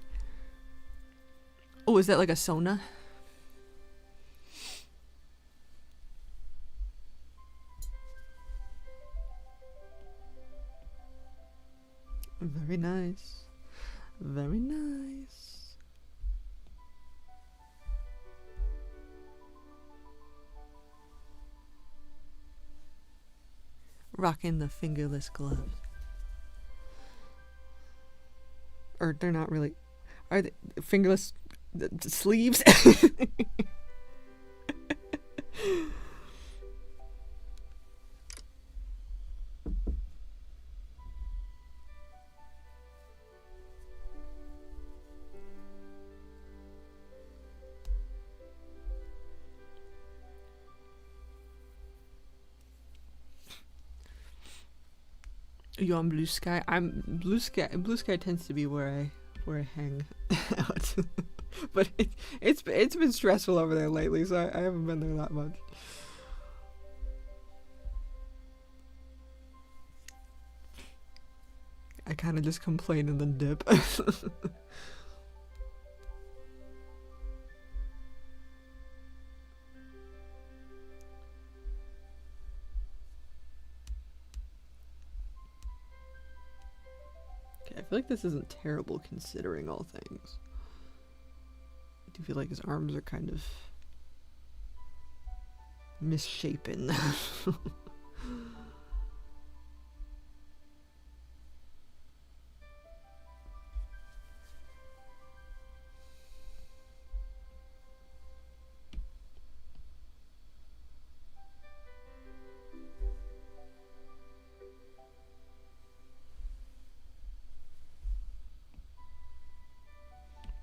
Oh, is that like a Sona? Very nice. Very nice. Rocking the fingerless gloves. Or they're not really. Are they fingerless sleeves? You on Blue Sky? I'm Blue Sky. Blue Sky tends to be where I hang out. But it's been stressful over there lately, so I haven't been there that much. I kind of just complain and then dip. I feel like this isn't terrible considering all things. I do feel like his arms are kind of misshapen.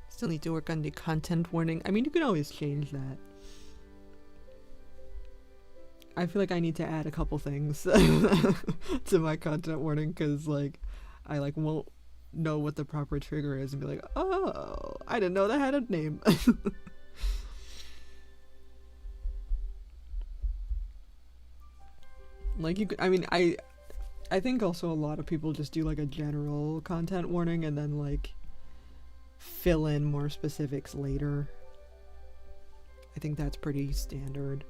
Still need to work on the content warning. I mean, you can always change that. I feel like I need to add a couple things to my content warning because, like, I like won't know what the proper trigger is and be like, oh, I didn't know that had a name. Like you could, I mean, I think also a lot of people just do like a general content warning and then like fill in more specifics later. I think that's pretty standard.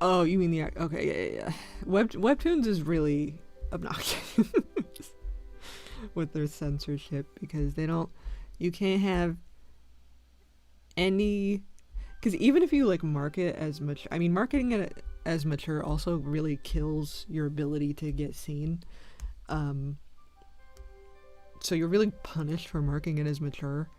Oh, you mean the okay, yeah. Webtoons is really obnoxious with their censorship because you can't have any, because even if you like market as much, I mean, marketing it as mature also really kills your ability to get seen. So you're really punished for marketing it as mature.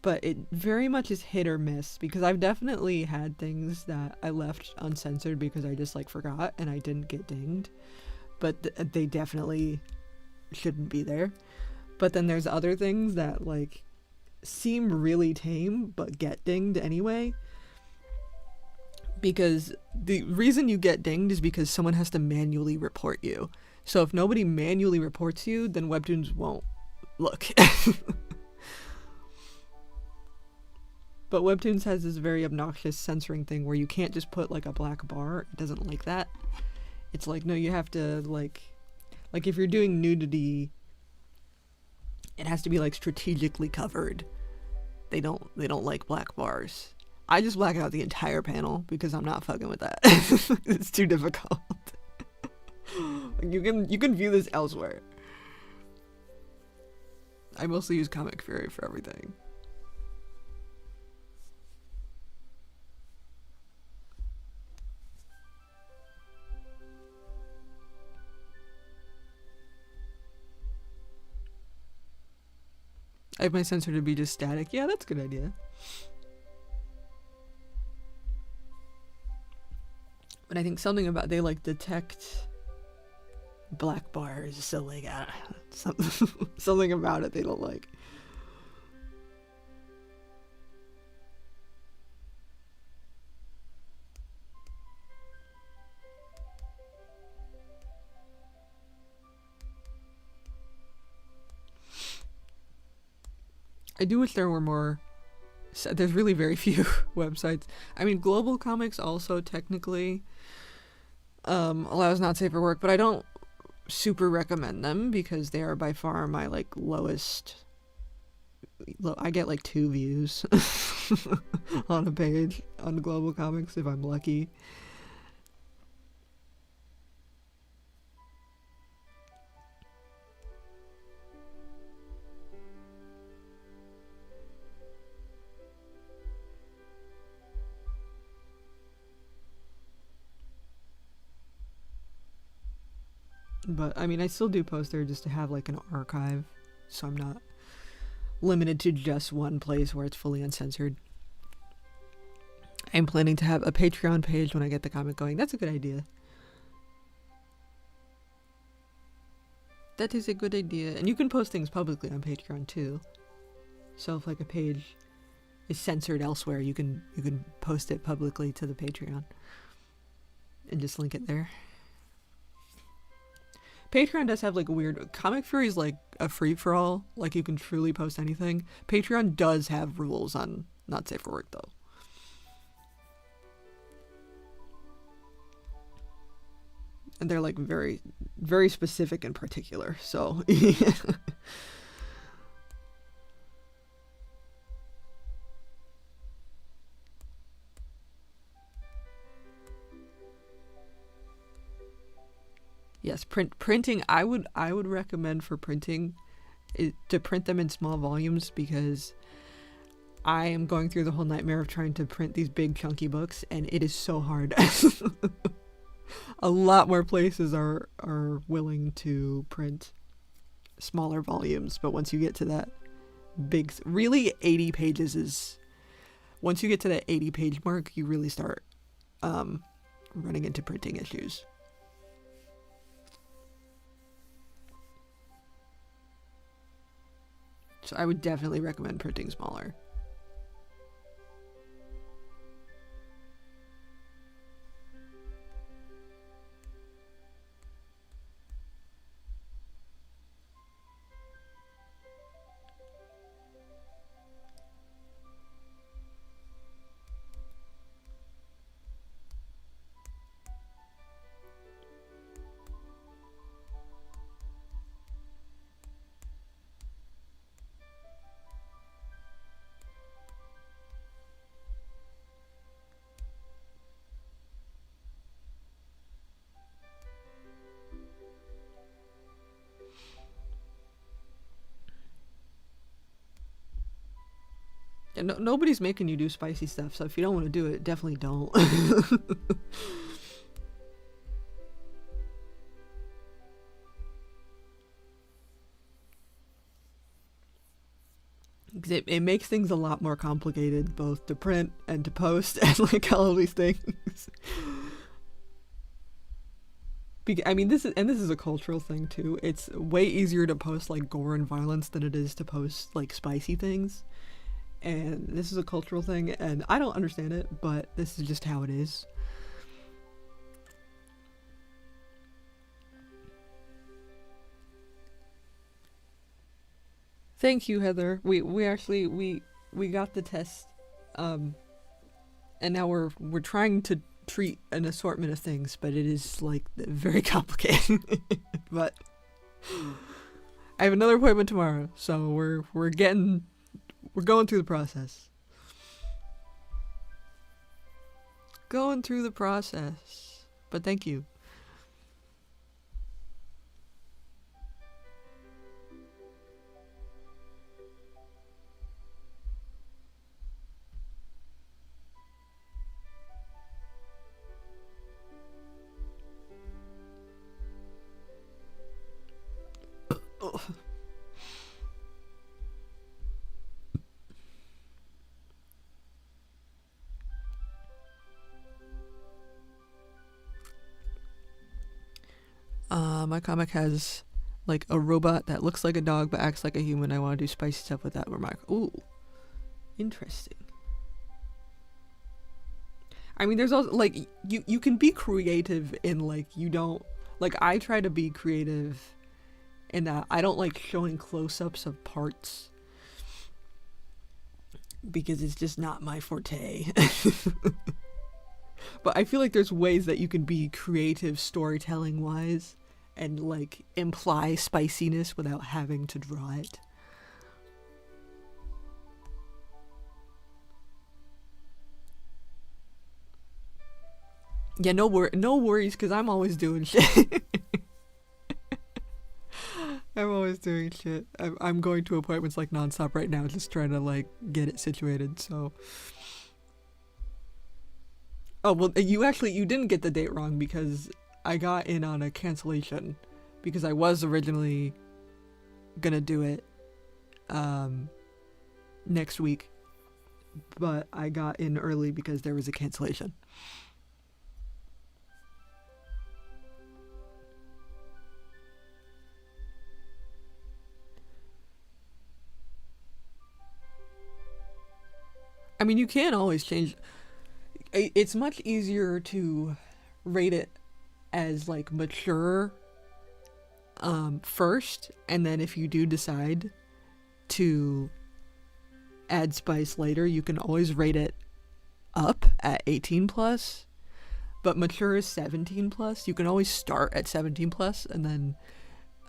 But it very much is hit or miss because I've definitely had things that I left uncensored because I just like forgot and I didn't get dinged. But they definitely shouldn't be there. But then there's other things that like seem really tame but get dinged anyway. Because the reason you get dinged is because someone has to manually report you. So if nobody manually reports you, then Webtoons won't look. But Webtoons has this very obnoxious censoring thing where you can't just put like a black bar. It doesn't like that. It's like, no, you have to like if you're doing nudity, it has to be like strategically covered. They don't like black bars. I just black out the entire panel because I'm not fucking with that. It's too difficult. You can view this elsewhere. I mostly use Comic Fury for everything. I have my sensor to be just static. Yeah, that's a good idea. But I think something about they like detect black bars, so like something about it they don't like. I do wish there were more. There's really very few websites. I mean, Global Comics also technically allows not safe for work, but I don't super recommend them because they are by far my like lowest. I get like 2 views on a page on Global Comics if I'm lucky. But I mean, I still do post there just to have like an archive, so I'm not limited to just one place where it's fully uncensored. I'm planning to have a Patreon page when I get the comic going. That's a good idea. That is a good idea. And you can post things publicly on Patreon too. So if like a page is censored elsewhere, you can post it publicly to the Patreon and just link it there. Patreon does have like a weird Comic Fury is like a free for all, like you can truly post anything. Patreon does have rules on not safe for work though. And they're like very, very specific and particular. So yes, printing. I would recommend for printing to print them in small volumes because I am going through the whole nightmare of trying to print these big chunky books, and it is so hard. A lot more places are willing to print smaller volumes, but once you get to that big, really 80 pages is. Once you get to that 80 page mark, you really start running into printing issues. So I would definitely recommend printing smaller. Yeah, nobody's making you do spicy stuff, so if you don't want to do it, definitely don't. Because it makes things a lot more complicated, both to print and to post, and like all these things. I mean, this is a cultural thing too. It's way easier to post like gore and violence than it is to post like spicy things. And this is a cultural thing, and I don't understand it, but this is just how it is. Thank you, Heather. We actually we got the test, and now we're trying to treat an assortment of things, but it is like very complicated. But I have another appointment tomorrow, so we're going through the process. Going through the process. But thank you. My comic has like a robot that looks like a dog but acts like a human. I want to do spicy stuff with that remark. Ooh, interesting. I mean, there's also like you can be creative in like you don't like I try to be creative in that I don't like showing close-ups of parts. because it's just not my forte. But I feel like there's ways that you can be creative storytelling wise and like imply spiciness without having to draw it. Yeah, no worries, because I'm always doing shit. I'm always doing shit. I'm going to appointments like nonstop right now, just trying to like get it situated. So, oh well, you didn't get the date wrong, because I got in on a cancellation because I was originally gonna do it next week, but I got in early because there was a cancellation. I mean, you can always change. It's much easier to rate it as like mature first, and then if you do decide to add spice later, you can always rate it up at 18 plus. But mature is 17 plus. You can always start at 17 plus and then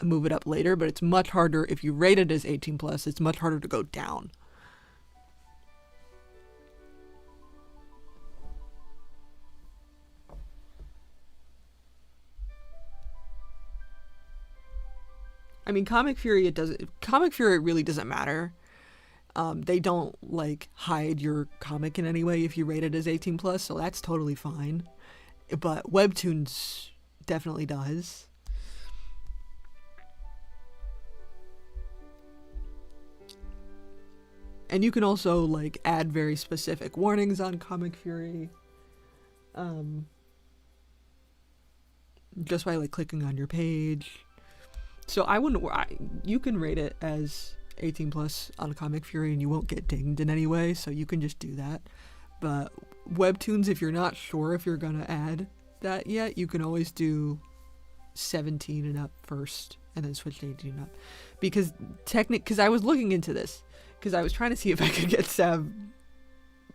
move it up later, but it's much harder if you rate it as 18 plus. It's much harder to go down. I mean, Comic Fury, it really doesn't matter. They don't like hide your comic in any way if you rate it as 18 plus, so that's totally fine. But Webtoons definitely does. And you can also like add very specific warnings on Comic Fury. Just by like clicking on your page. So you can rate it as 18 plus on Comic Fury and you won't get dinged in any way, so you can just do that. But Webtoons, if you're not sure if you're gonna add that yet, you can always do 17 and up first and then switch to 18 and up. Because I was looking into this, because I was trying to see if I could get Sav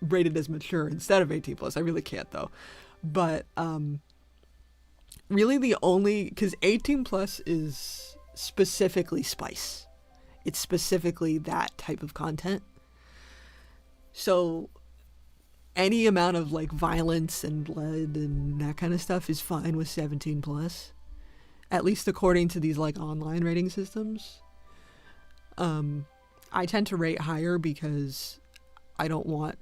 rated as mature instead of 18 plus. I really can't though. But really because 18 plus is specifically spice. It's specifically that type of content. So any amount of like violence and blood and that kind of stuff is fine with 17 plus. At least according to these like online rating systems. I tend to rate higher because I don't want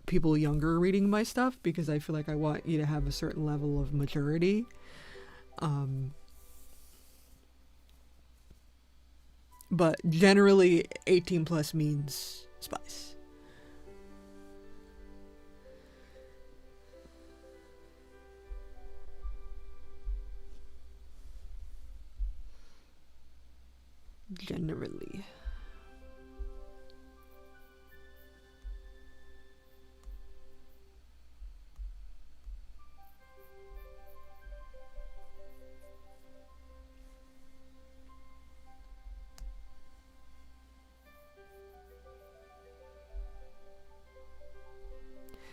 people younger reading my stuff, because I feel like I want you to have a certain level of maturity. But generally 18 plus means spice. Generally.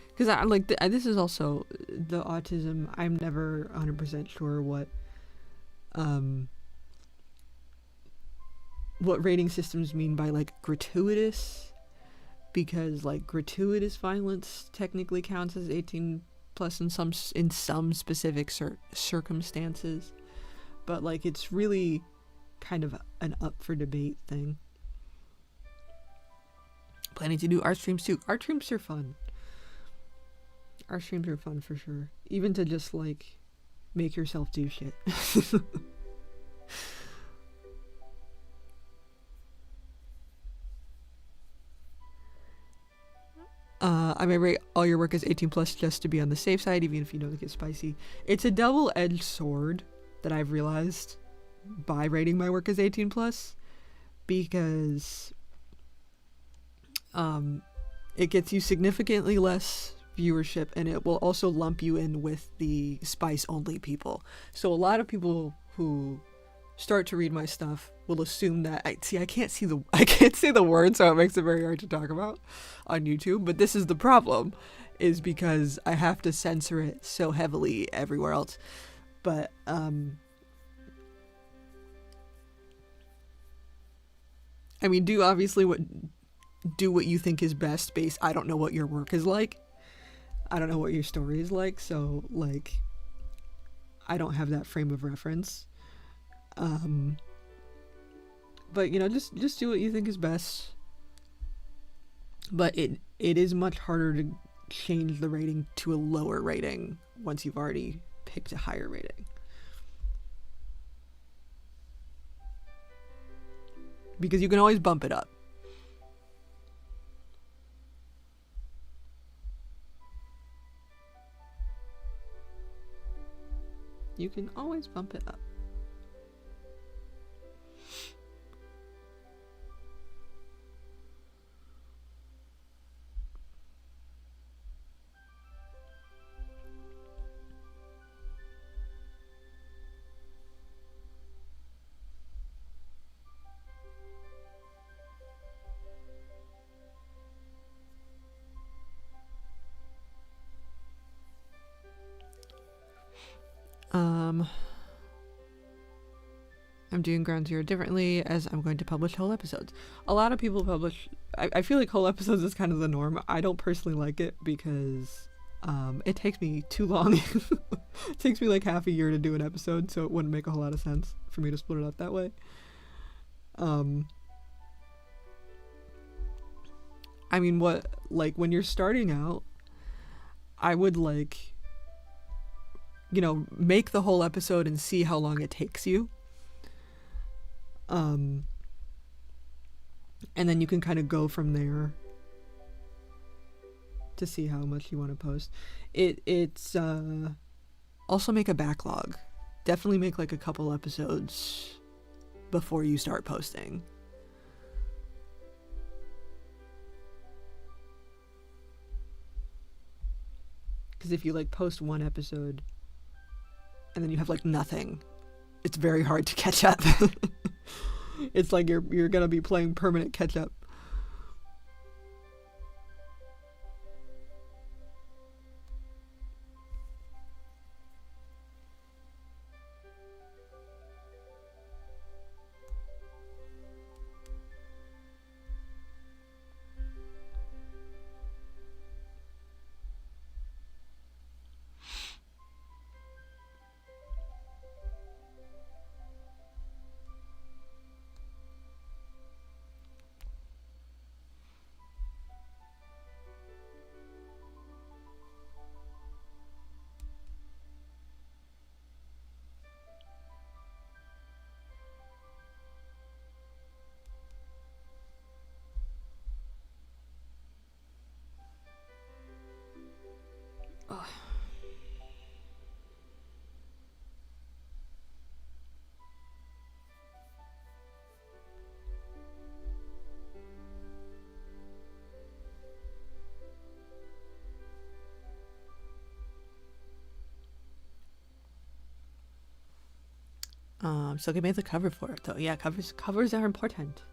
Because I like this is also the autism. I'm never 100% sure what rating systems mean by like gratuitous, because like gratuitous violence technically counts as 18 plus in some specific circumstances, but like it's really kind of an up for debate thing. Planning to do art streams too. Art streams are fun. Art streams are fun for sure. Even to just like make yourself do shit. I may rate all your work as 18 plus just to be on the safe side, even if you don't get spicy. It's a double-edged sword that I've realized by rating my work as 18 plus, because it gets you significantly less viewership, and it will also lump you in with the spice only people. So a lot of people who start to read my stuff will assume that I can't see the words, so it makes it very hard to talk about on YouTube. But this is the problem, is because I have to censor it so heavily everywhere else. But I mean, do what you think is best. I don't know what your work is like. I don't know what your story is like, so like I don't have that frame of reference. But just do what you think is best. But it is much harder to change the rating to a lower rating once you've already picked a higher rating. Because you can always bump it up. You can always bump it up. I'm doing Ground Zero differently, as I'm going to publish whole episodes. A lot of people publish... I feel like whole episodes is kind of the norm. I don't personally like it because it takes me too long. It takes me like half a year to do an episode, so it wouldn't make a whole lot of sense for me to split it up that way. I mean, when you're starting out, I would make the whole episode and see how long it takes you. And then you can kind of go from there to see how much you want to post. It's also make a backlog. Definitely make like a couple episodes before you start posting. Because if you like post one episode and then you have like nothing, it's very hard to catch up. It's like you're gonna be playing permanent catch up. So they made the cover for it though. Yeah, covers are important.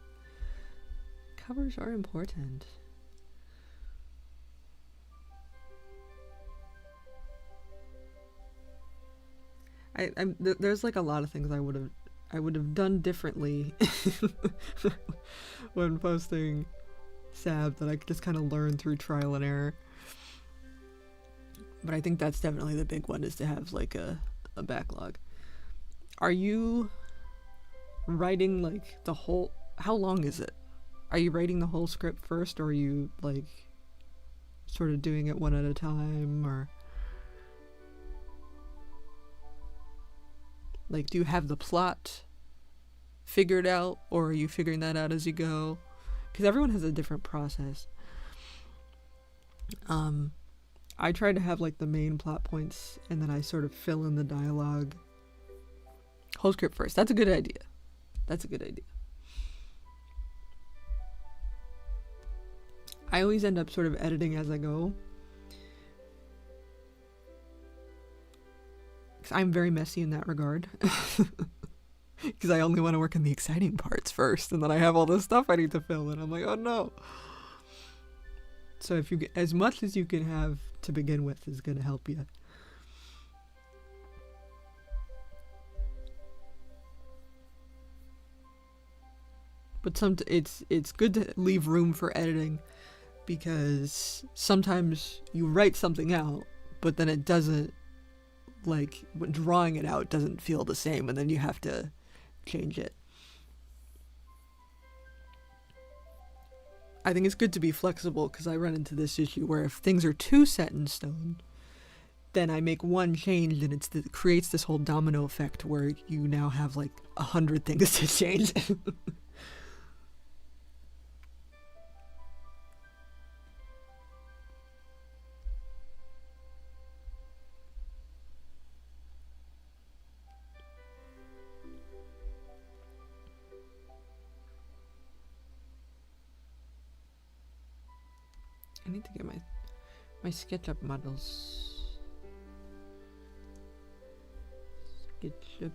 Covers are important. There's like a lot of things I would have done differently when posting Sab that I just kind of learned through trial and error. But I think that's definitely the big one, is to have like a backlog. Are you writing like the whole... How long is it? Are you writing the whole script first, or are you like sort of doing it one at a time, or like do you have the plot figured out, or are you figuring that out as you go? Because everyone has a different process. I try to have like the main plot points, and then I sort of fill in the dialogue. Whole script first. That's a good idea. I always end up sort of editing as I go. Because I'm very messy in that regard. because I only want to work on the exciting parts first, and then I have all this stuff I need to fill, and I'm like, oh no. So if you get as much as you can have to begin with is going to help you. But it's good to leave room for editing, because sometimes you write something out, but then it doesn't, like, when drawing it out doesn't feel the same, and then you have to change it. I think it's good to be flexible, because I run into this issue where if things are too set in stone, then I make one change and it creates this whole domino effect where you now have like 100 things to change. I need to get my SketchUp models. SketchUp.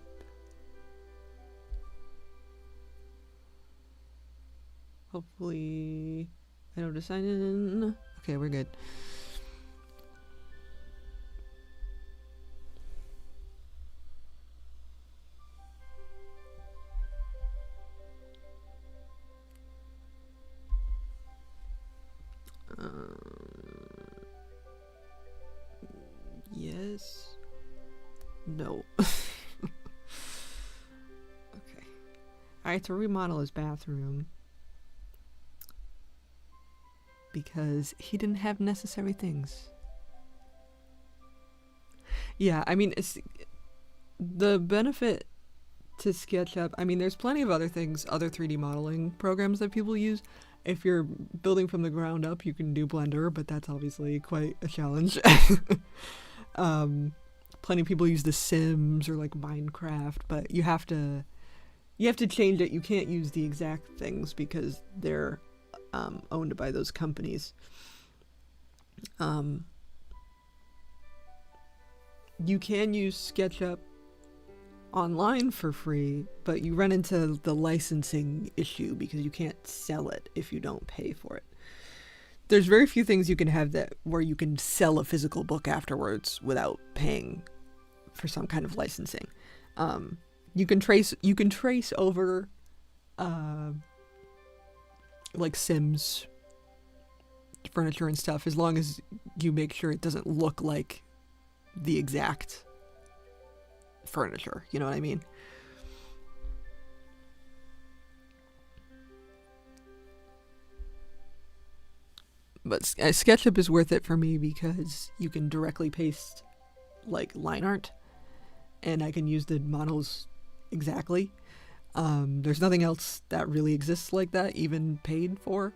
Hopefully I don't have to sign in. Okay, we're good. Yes. No. Okay. I had to remodel his bathroom because he didn't have necessary things. Yeah, I mean, it's the benefit to SketchUp. I mean, there's plenty of other things, other 3D modeling programs that people use. If you're building from the ground up, you can do Blender, but that's obviously quite a challenge. Plenty of people use The Sims or like Minecraft, but you have to change it. You can't use the exact things because they're owned by those companies. You can use SketchUp online for free, but you run into the licensing issue because you can't sell it if you don't pay for it. There's very few things you can have that where you can sell a physical book afterwards without paying for some kind of licensing. You can trace over like Sims furniture and stuff, as long as you make sure it doesn't look like the exact furniture, you know what I mean? But SketchUp is worth it for me because you can directly paste like line art, and I can use the models exactly. There's nothing else that really exists like that, even paid for.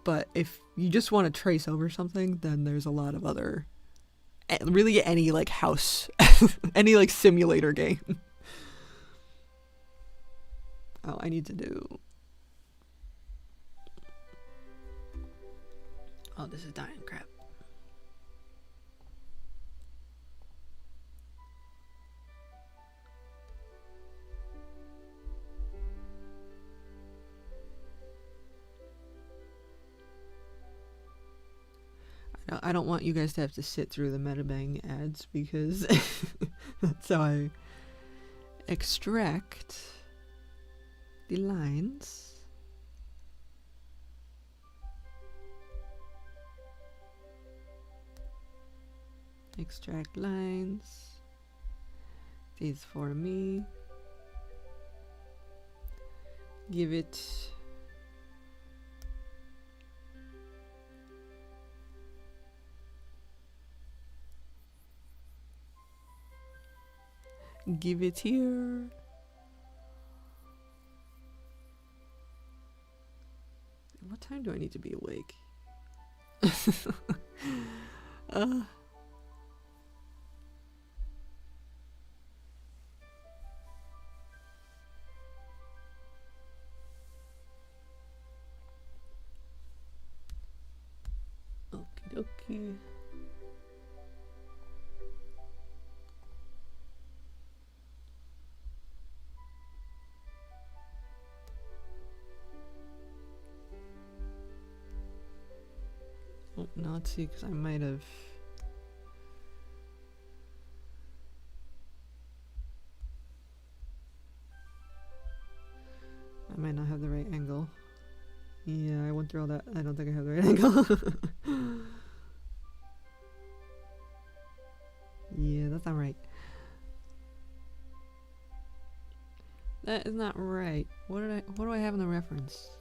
But if you just want to trace over something, then there's a lot of other, really any like house, any like simulator game. Oh, I need to do. Oh, this is dying crap. I don't want you guys to have to sit through the MetaBang ads because that's how I extract the lines. Extract lines. These for me. Give it here. What time do I need to be awake? Okie dokie. let's see, because I might have... I might not have the right angle. Yeah, I went through all that. I don't think I have the right angle. Yeah, that's not right. That is not right. What do I have in the reference?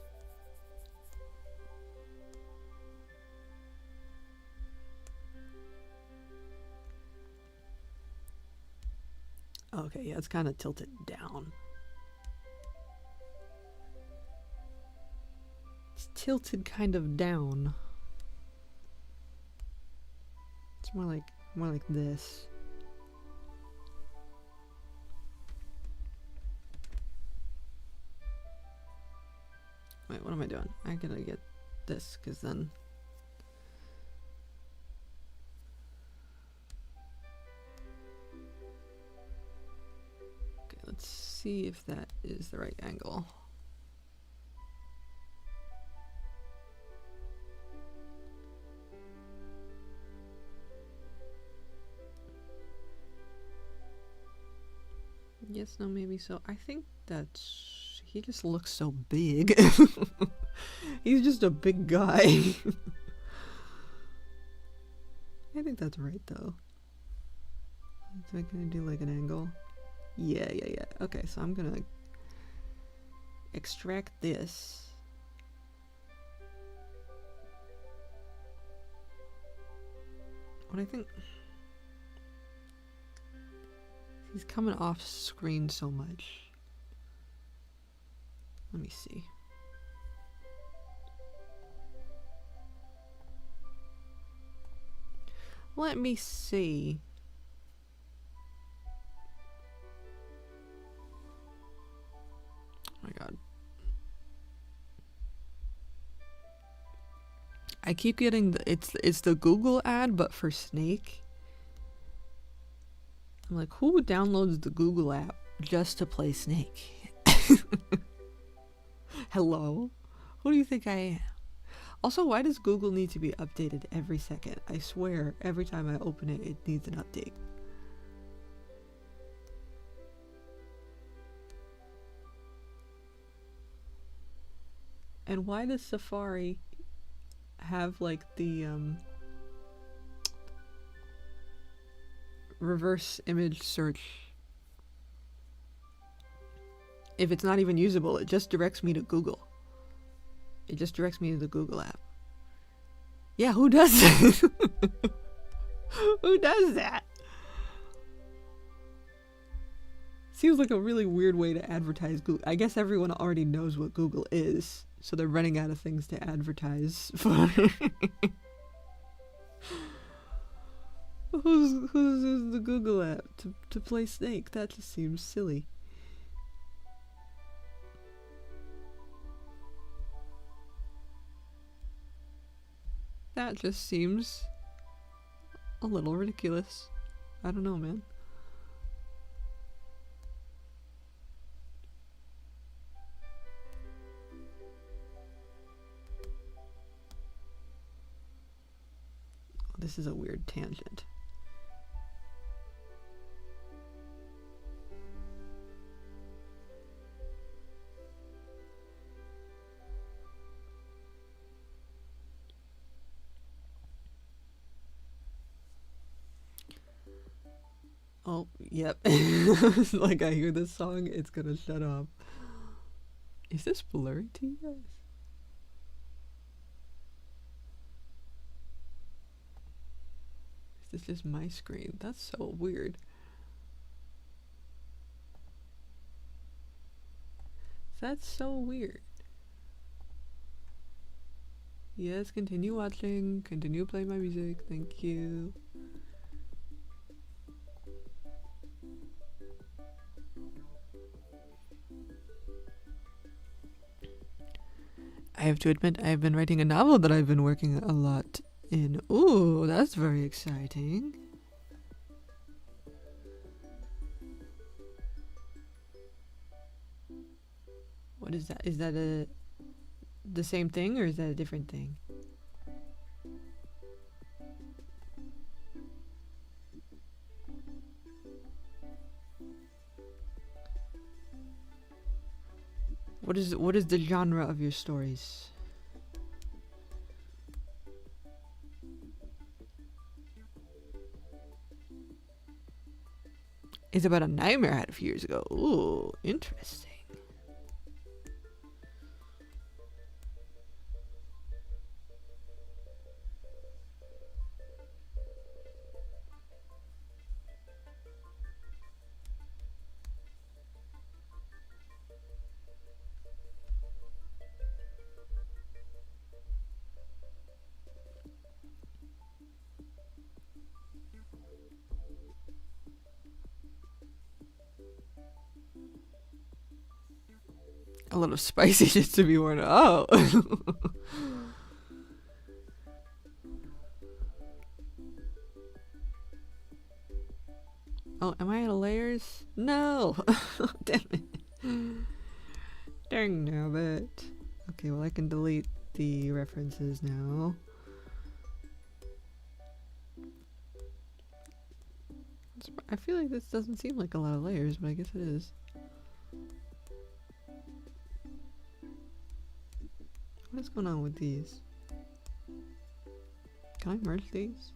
Okay, yeah, it's kind of tilted down. It's tilted kind of down. It's more like this. Wait, what am I doing? I gotta get this, because then... Okay, let's see if that is the right angle. Yes, no, maybe so. I think that's... He just looks so big. He's just a big guy. I think that's right, though. Is that gonna do like an angle? Yeah. Okay, so I'm gonna extract this. What I think... He's coming off screen so much. Let me see. Let me see. Oh my god. I keep getting it's the Google ad, but for Snake. I'm like, who downloads the Google app just to play Snake? Hello? Who do you think I am? Also, why does Google need to be updated every second? I swear, every time I open it, it needs an update. And why does Safari have like the reverse image search? If it's not even usable, it just directs me to Google. It just directs me to the Google app. Yeah, who does that? Who does that? Seems like a really weird way to advertise Google. I guess everyone already knows what Google is, so they're running out of things to advertise for. Who's using the Google app to play Snake? That just seems silly. That just seems a little ridiculous. I don't know, man. This is a weird tangent. Oh, yep. Like, I hear this song, it's gonna shut off. Is this blurry to you guys? Is this just my screen? That's so weird. That's so weird. Yes, continue watching. Continue playing my music. Thank you. I have to admit, I've been writing a novel that I've been working a lot in. Ooh, that's very exciting. What is that? Is that the same thing, or is that a different thing? What is the genre of your stories? It's about a nightmare I had a few years ago. Ooh, interesting. A lot of spicy shit to be worn. Oh. Oh, am I out of layers? No. Damn it. Dang nabbit. Okay, well I can delete the references now. I feel like this doesn't seem like a lot of layers, but I guess it is. What is going on with these? Can I merge these?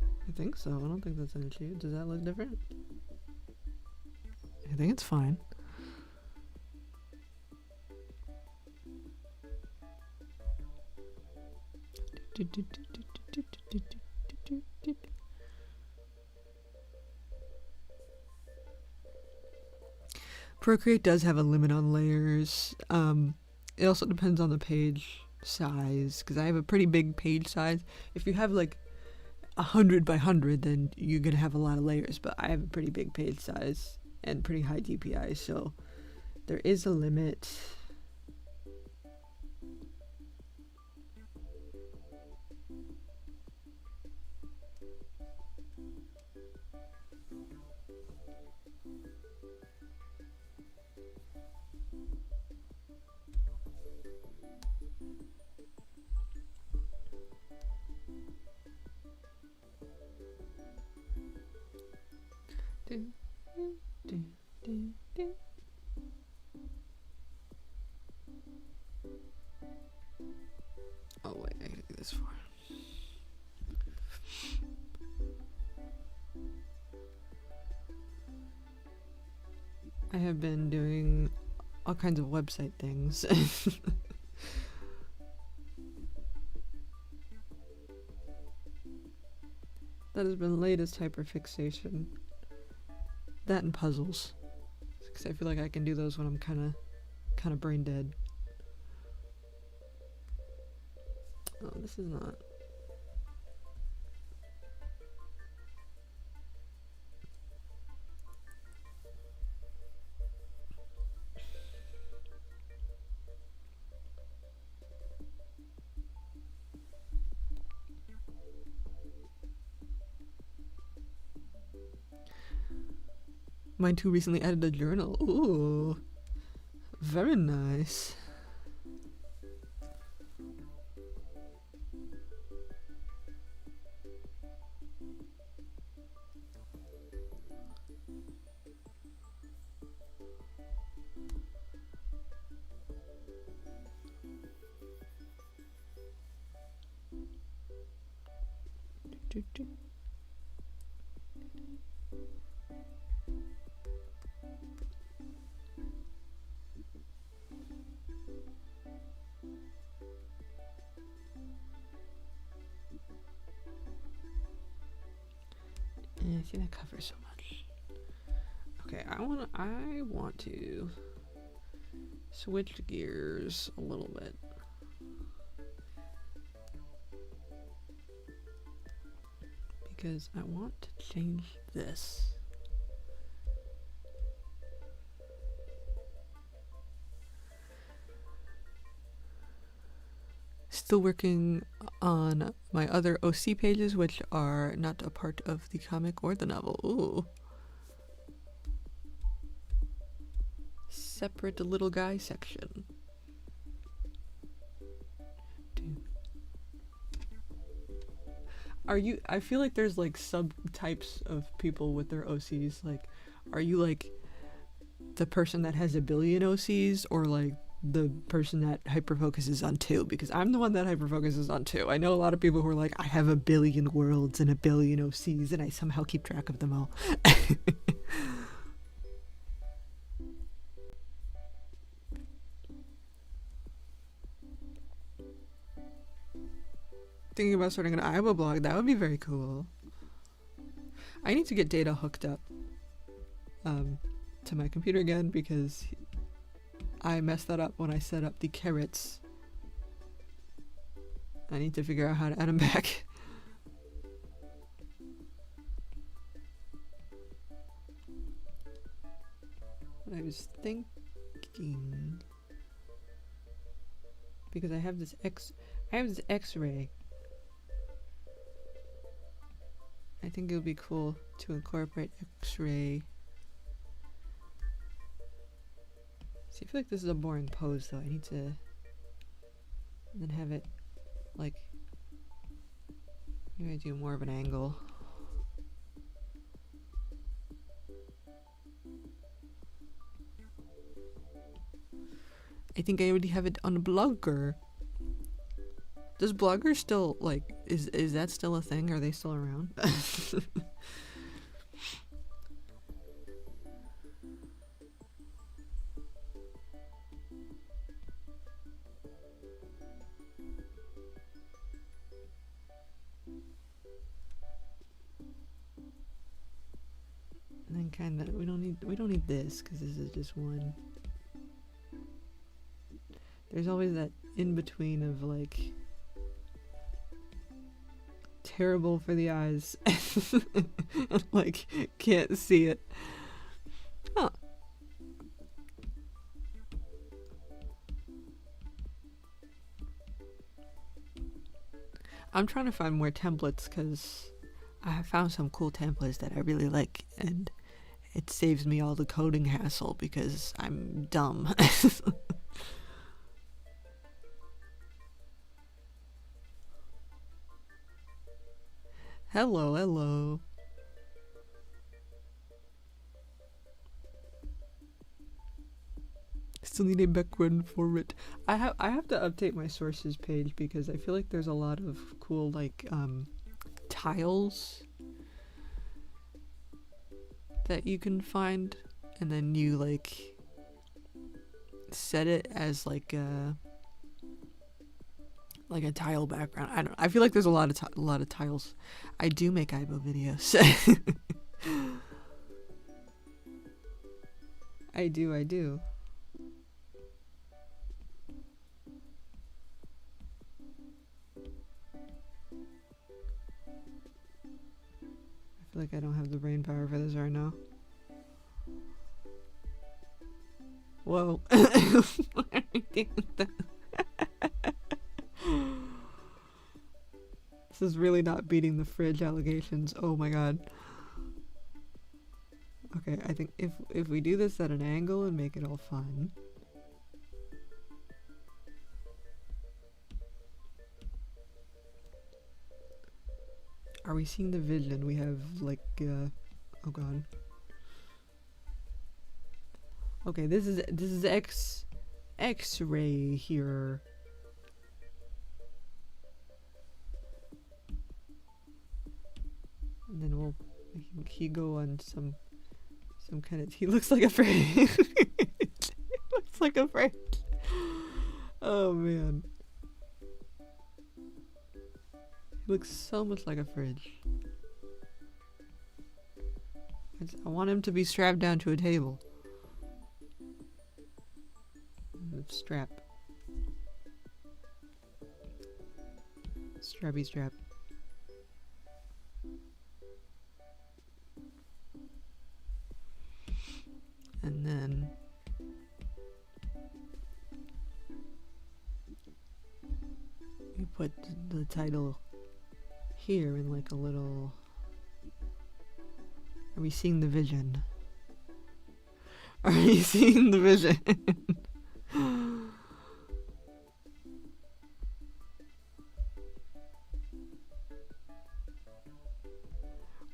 I think so. I don't think that's an issue. Does that look different? I think it's fine. Procreate does have a limit on layers. It also depends on the page size, because I have a pretty big page size. If you have like 100 by 100, then you're gonna have a lot of layers, but I have a pretty big page size and pretty high DPI, so there is a limit. Oh wait, I gotta do this for. I have been doing all kinds of website things. That has been latest hyperfixation. That and puzzles. Because I feel like I can do those when I'm kind of brain dead. Oh, this is not. Mine too recently added a journal. Ooh. Very nice. I see that covers so much. Okay, I want to switch gears a little bit. Because I want to change this. Still working on my other OC pages, which are not a part of the comic or the novel. Ooh. Separate little guy section. I feel like there's like subtypes of people with their OCs. Like, Are you like the person that has a billion OCs, or like the person that hyperfocuses on two? Because I'm the one that hyperfocuses on two. I know a lot of people who are like, I have a billion worlds and a billion OCs and I somehow keep track of them all. Thinking about starting an Aibo blog, that would be very cool. I need to get Data hooked up to my computer again, because I messed that up when I set up the carrots. I need to figure out how to add them back. I was thinking, because I have this X-ray. I think it would be cool to incorporate X-ray. See, I feel like this is a boring pose though. I need to then have it like, maybe I do more of an angle. I think I already have it on Blogger. Does Blogger still, like, is that still a thing? Are they still around? And then kind of, we don't need this, because this is just one. There's always that in between of like terrible for the eyes and like can't see it. Huh. I'm trying to find more templates, because I have found some cool templates that I really like, and it saves me all the coding hassle because I'm dumb. Hello, hello. Still need a background for it. I have to update my sources page, because I feel like there's a lot of cool like tiles that you can find, and then you like set it as like a tile background. I don't know. I feel like there's a lot of tiles. I do make Aibo videos. I do. I feel like I don't have the brain power for this right now. Whoa. What are you doing with that? This is really not beating the fridge allegations. Oh my god. Okay, I think if we do this at an angle and make it all fun. Are we seeing the vision? We have like oh god. Okay, this is X-ray here. And then we'll he go on some kind of, he looks like a fridge. He looks like a fridge. Oh man. He looks so much like a fridge. I want him to be strapped down to a table. Strap. Strappy strap. And then we put the title here in like a little. Are we seeing the vision? Are we seeing the vision?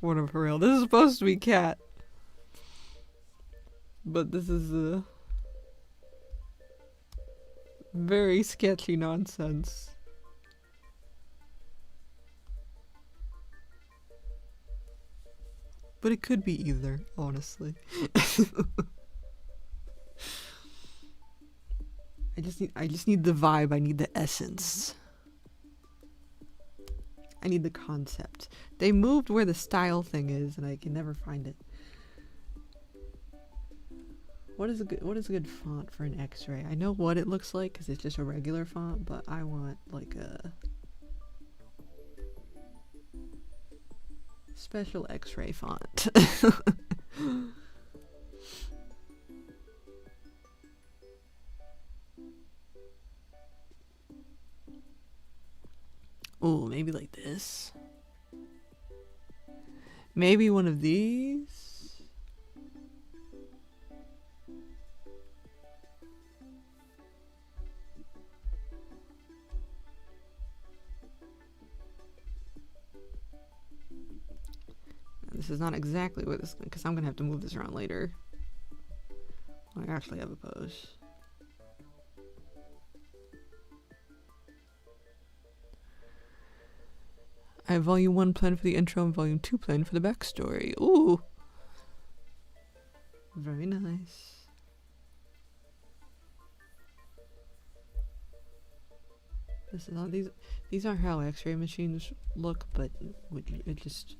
What a for real. This is supposed to be cat. but this is very sketchy nonsense. But it could be either, honestly. I just need the vibe, I need the essence. I need the concept. They moved where the style thing is and I can never find it. What is a good font for an X-ray? I know what it looks like because it's just a regular font, but I want like a special X-ray font. Oh, maybe like this. Maybe one of these. This is not exactly what this, because I'm gonna have to move this around later. I actually have a pose. I have volume 1 planned for the intro and volume 2 planned for the backstory. Ooh. Very nice. This is all, these aren't how X-ray machines look, but it just,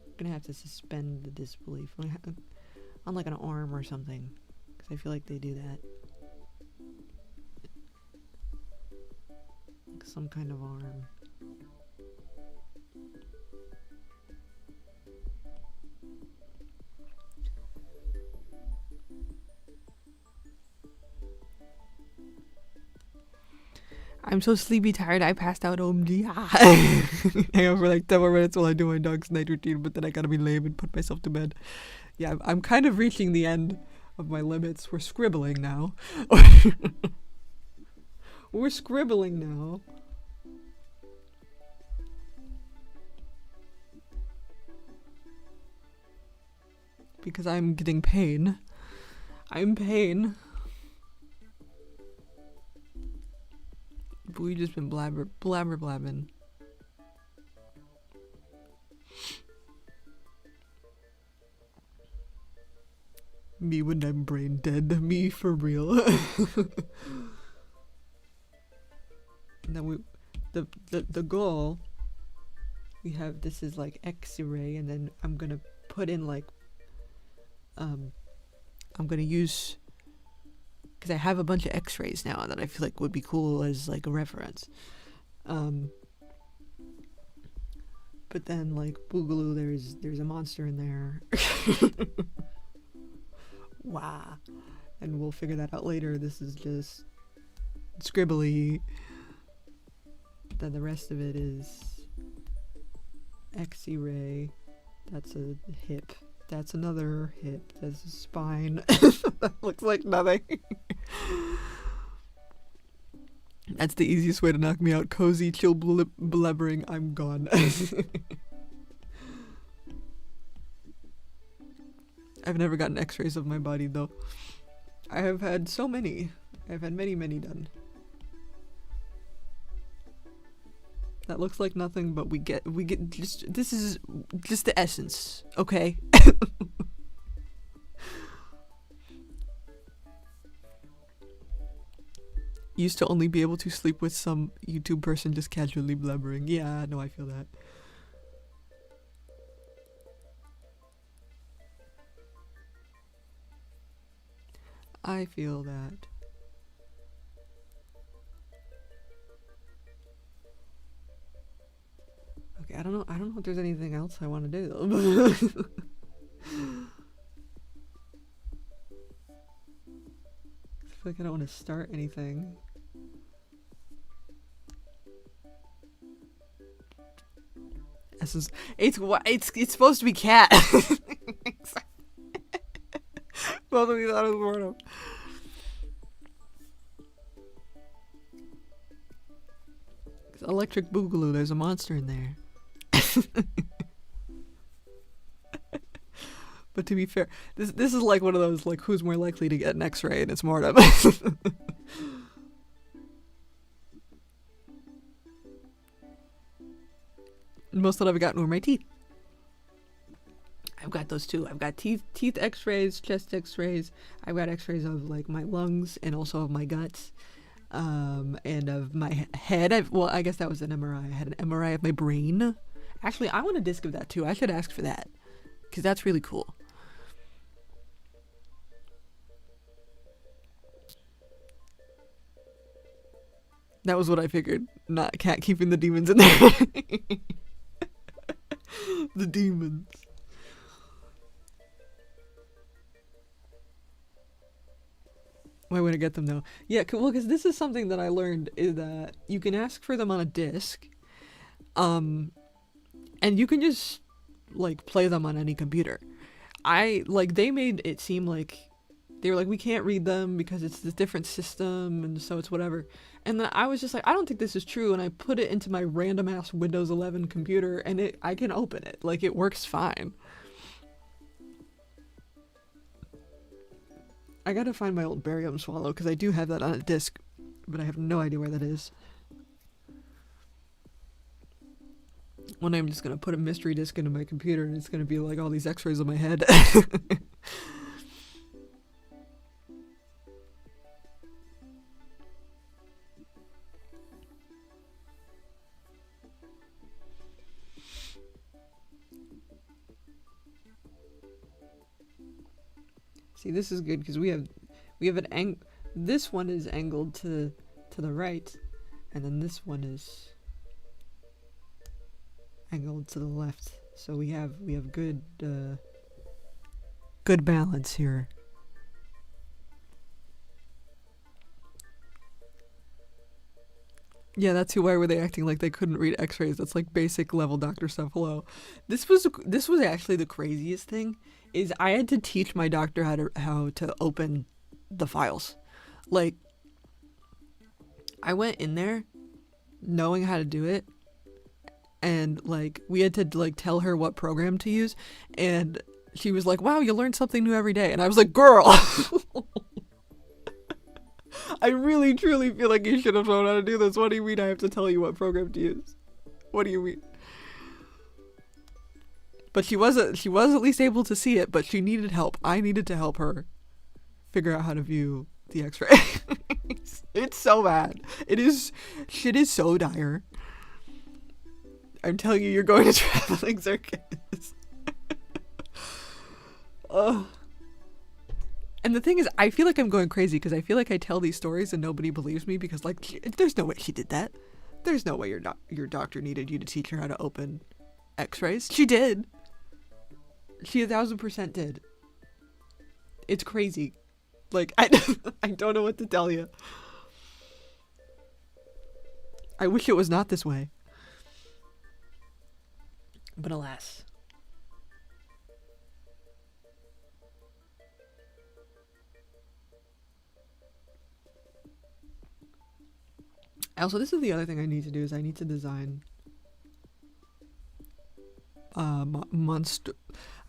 I'm gonna have to suspend the disbelief on like an arm or something, because I feel like they do that. Like some kind of arm. I'm so sleepy tired, I passed out, OMG. Hang on for like 10 more minutes while I do my dog's night routine, but then I gotta be lame and put myself to bed. Yeah, I'm kind of reaching the end of my limits. We're scribbling now. We're scribbling now. Because I'm getting pain. I'm pain. But we just been blabbing. Me when I'm brain dead. Me for real. Now the goal, we have, this is like X-ray, and then I'm gonna put in like, I'm gonna use, because I have a bunch of X-rays now that I feel like would be cool as like a reference. But then like Boogaloo, there's a monster in there. Wow. And we'll figure that out later. This is just scribbly. Then the rest of it is X-ray. That's a hip. That's another hip. That's a spine. That looks like nothing. That's the easiest way to knock me out. Cozy, chill, blubbering. I'm gone. I've never gotten X-rays of my body though. I have had so many. I've had many done. That looks like nothing, but we get just, this is just the essence, okay? Used to only be able to sleep with some YouTube person just casually blubbering. Yeah, no, I feel that. I feel that. Okay, I don't know if there's anything else I want to do though. I feel like I don't want to start anything. It's supposed to be cat. Both of these out of the boredom. Electric Boogaloo, there's a monster in there. But to be fair, this is like one of those like who's more likely to get an X-ray, and it's Mortem. Most that I've gotten were my teeth. I've got those too. I've got teeth X-rays, chest X-rays. I've got X-rays of like my lungs and also of my guts, and of my head. I guess that was an MRI. I had an MRI of my brain. Actually, I want a disc of that too. I should ask for that because that's really cool. That was what I figured. Not cat keeping the demons in there. The demons. Why would I get them though? Yeah, well, because this is something that I learned is that you can ask for them on a disc, and you can just like play them on any computer. They made it seem like they were like, we can't read them because it's this different system and so it's whatever. And then I was just like, I don't think this is true, and I put it into my random ass Windows 11 computer and I can open it. Like it works fine. I gotta find my old barium swallow because I do have that on a disc, but I have no idea where that is. One day I'm just gonna put a mystery disc into my computer and it's gonna be like all these X-rays on my head. See, this is good because we have an this one is angled to the right, and then this one is angled to the left. So we have good good balance here. Yeah, that's why were they acting like they couldn't read X-rays? That's like basic level doctor stuff. Hello, this was actually the craziest thing. Is I had to teach my doctor how to open the files. Like, I went in there knowing how to do it, and like we had to like tell her what program to use, and she was like, "Wow, you learn something new every day," and I was like, "Girl." I really truly feel like you should have known how to do this. What do you mean I have to tell you what program to use? What do you mean? But she was at least able to see it, but she needed help. I needed to help her figure out how to view the X-ray. It's so bad. Shit is so dire. I'm telling you, you're going to traveling circus. Ugh. And the thing is, I feel like I'm going crazy because I feel like I tell these stories and nobody believes me because, like, there's no way she did that. There's no way your doctor needed you to teach her how to open X-rays. She did. She 1000% did. It's crazy. Like, I don't know what to tell you. I wish it was not this way. But alas. Also, this is the other thing I need to do is I need to design monster.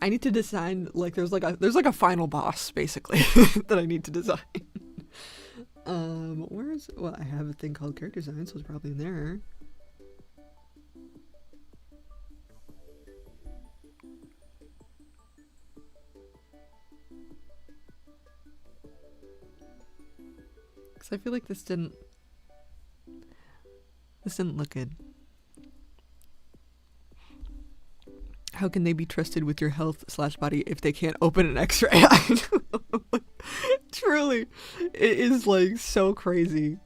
I need to design like there's like a final boss basically that I need to design. I have a thing called character design, so it's probably in there. Cause I feel like this didn't look good. How can they be trusted with your health/body if they can't open an X-ray? Truly, it is like so crazy.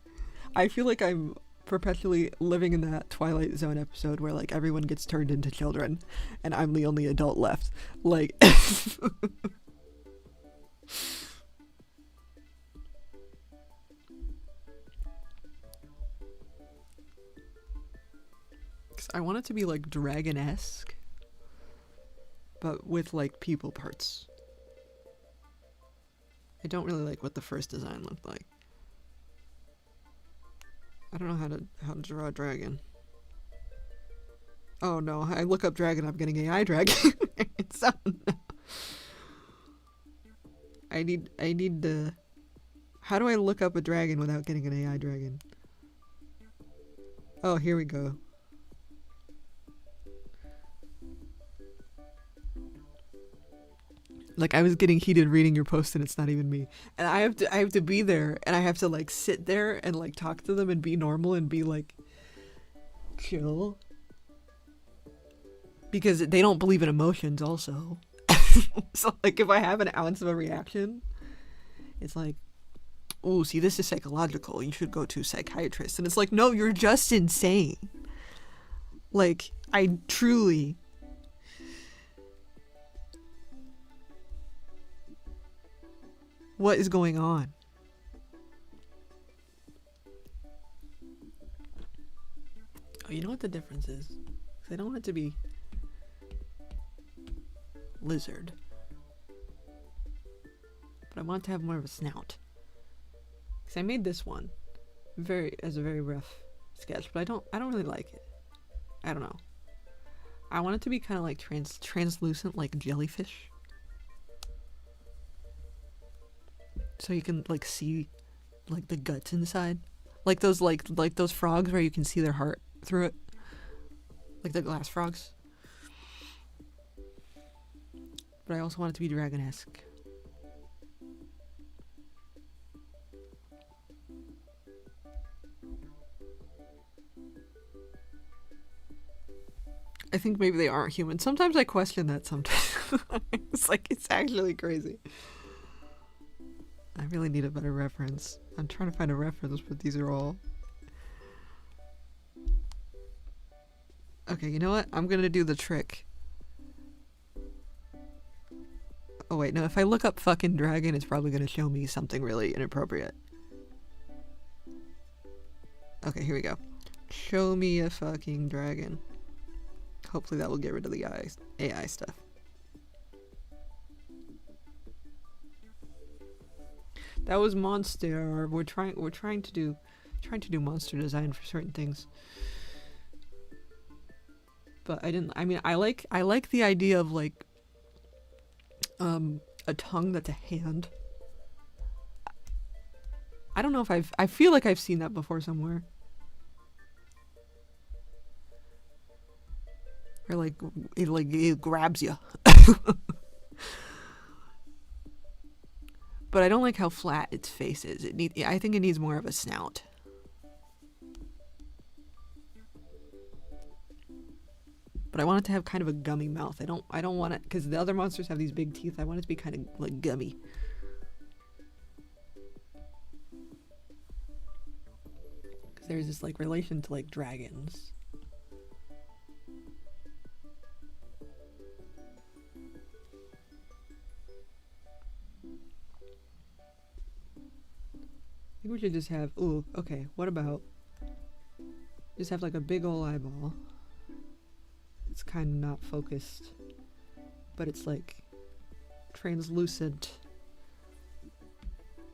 I feel like I'm perpetually living in that Twilight Zone episode where like everyone gets turned into children and I'm the only adult left. Like I want it to be like dragon-esque, but with like people parts. I don't really like what the first design looked like. I don't know how to draw a dragon. Oh no, I look up dragon, I'm getting AI dragon. So, no. I need the. How do I look up a dragon without getting an AI dragon? Oh, here we go. Like, I was getting heated reading your post and it's not even me. And I have to be there, and I have to like sit there and like talk to them and be normal and be like chill. Because they don't believe in emotions also. So like if I have an ounce of a reaction, it's like, oh, see, this is psychological. You should go to a psychiatrist. And it's like, no, you're just insane. Like, I truly... What is going on? Oh, you know what the difference is? 'Cause I don't want it to be lizard. But I want it to have more of a snout. Because I made this one as a very rough sketch, but I don't really like it. I don't know. I want it to be kind of like translucent, like jellyfish. So you can like see like the guts inside. Like those those frogs where you can see their heart through it. Like the glass frogs. But I also want it to be dragon-esque. I think maybe they aren't human. Sometimes I question that sometimes. It's like, it's actually crazy. I really need a better reference. I'm trying to find a reference, but these are all... Okay, you know what? I'm gonna do the trick. Oh wait, no, if I look up fucking dragon, it's probably gonna show me something really inappropriate. Okay, here we go. Show me a fucking dragon. Hopefully that will get rid of the AI stuff. That was monster. We're trying to do monster design for certain things. But I like the idea of like a tongue that's a hand. I don't know if I feel like I've seen that before somewhere. Or like it grabs you. But I don't like how flat its face is. I think it needs more of a snout. But I want it to have kind of a gummy mouth. I don't want it, because the other monsters have these big teeth. I want it to be kind of like gummy. Because there's this like relation to like dragons. I think we should just have, ooh, okay, what about just have like a big ol' eyeball. It's kind of not focused, but it's like translucent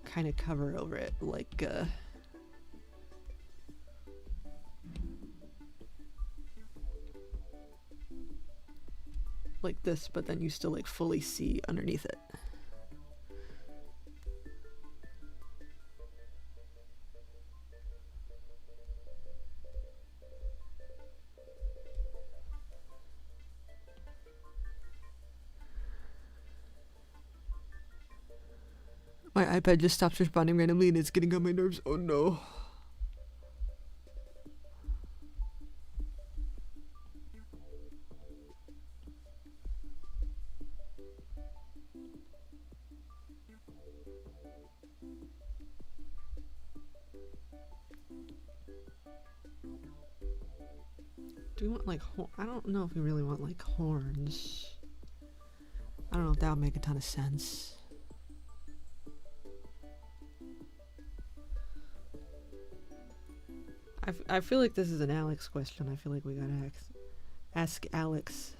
kind of cover over it, like this, but then you still like fully see underneath it. My iPad just stops responding randomly and it's getting on my nerves. Oh no. Do we want like I don't know if we really want like horns. I don't know if that would make a ton of sense. I feel like this is an Alex question. I feel like we gotta ask Alex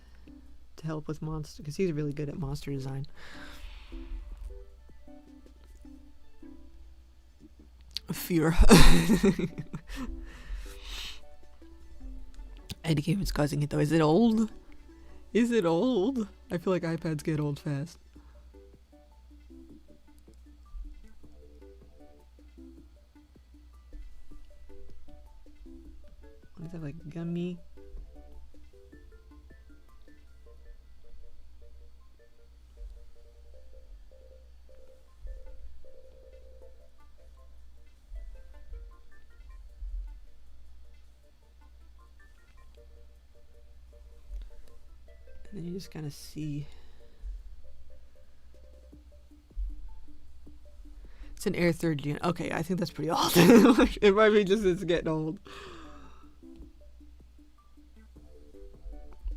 to help with monster, because he's really good at monster design. Fear. Any game is causing it though. Is it old? Is it old? I feel like iPads get old fast. What is that, like gummy? And then you just kind of see. It's an Air 3rd unit. Okay, I think that's pretty old. It might be just it's getting old.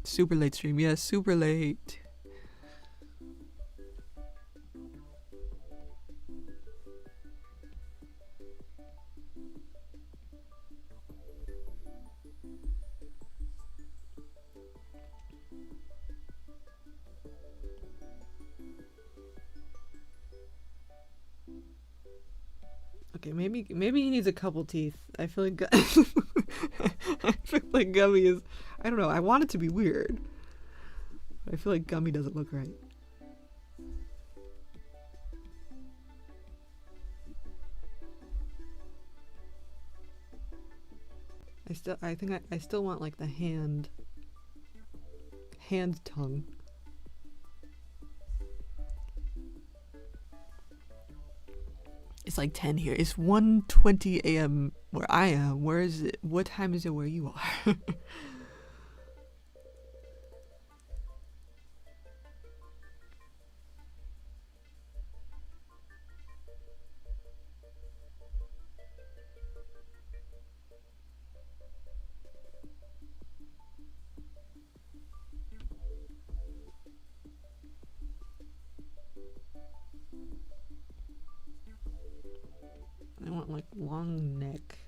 Super late stream. Yes, super late. Okay, maybe he needs a couple teeth. I feel like I feel like Gummy is. I don't know. I want it to be weird. But I feel like Gummy doesn't look right. I still want like the hand tongue. It's like 10 here. It's 1:20 a.m. where I am. Where is it? What time is it where you are? I want like long neck.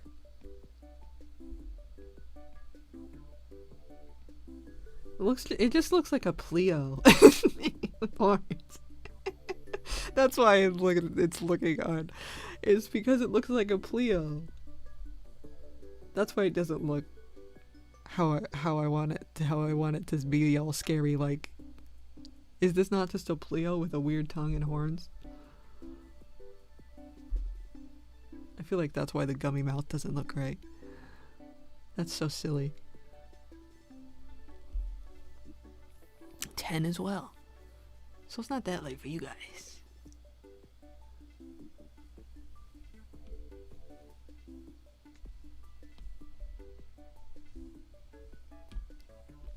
It just looks like a Pleo with horns. That's why it's looking odd. It's because it looks like a Pleo. That's why it doesn't look how I want it to be all scary. Like, is this not just a Pleo with a weird tongue and horns? I feel like that's why the gummy mouth doesn't look right. That's so silly. 10 as well. So it's not that late for you guys.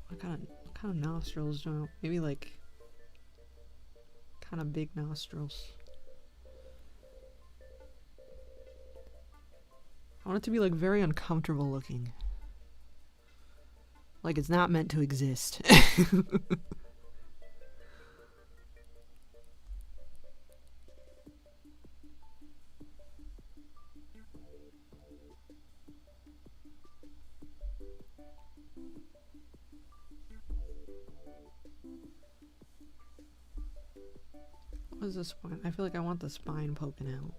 What kind of nostrils do I want? Maybe like kind of big nostrils. I want it to be like very uncomfortable looking. Like it's not meant to exist. What is the spine? I feel like I want the spine poking out.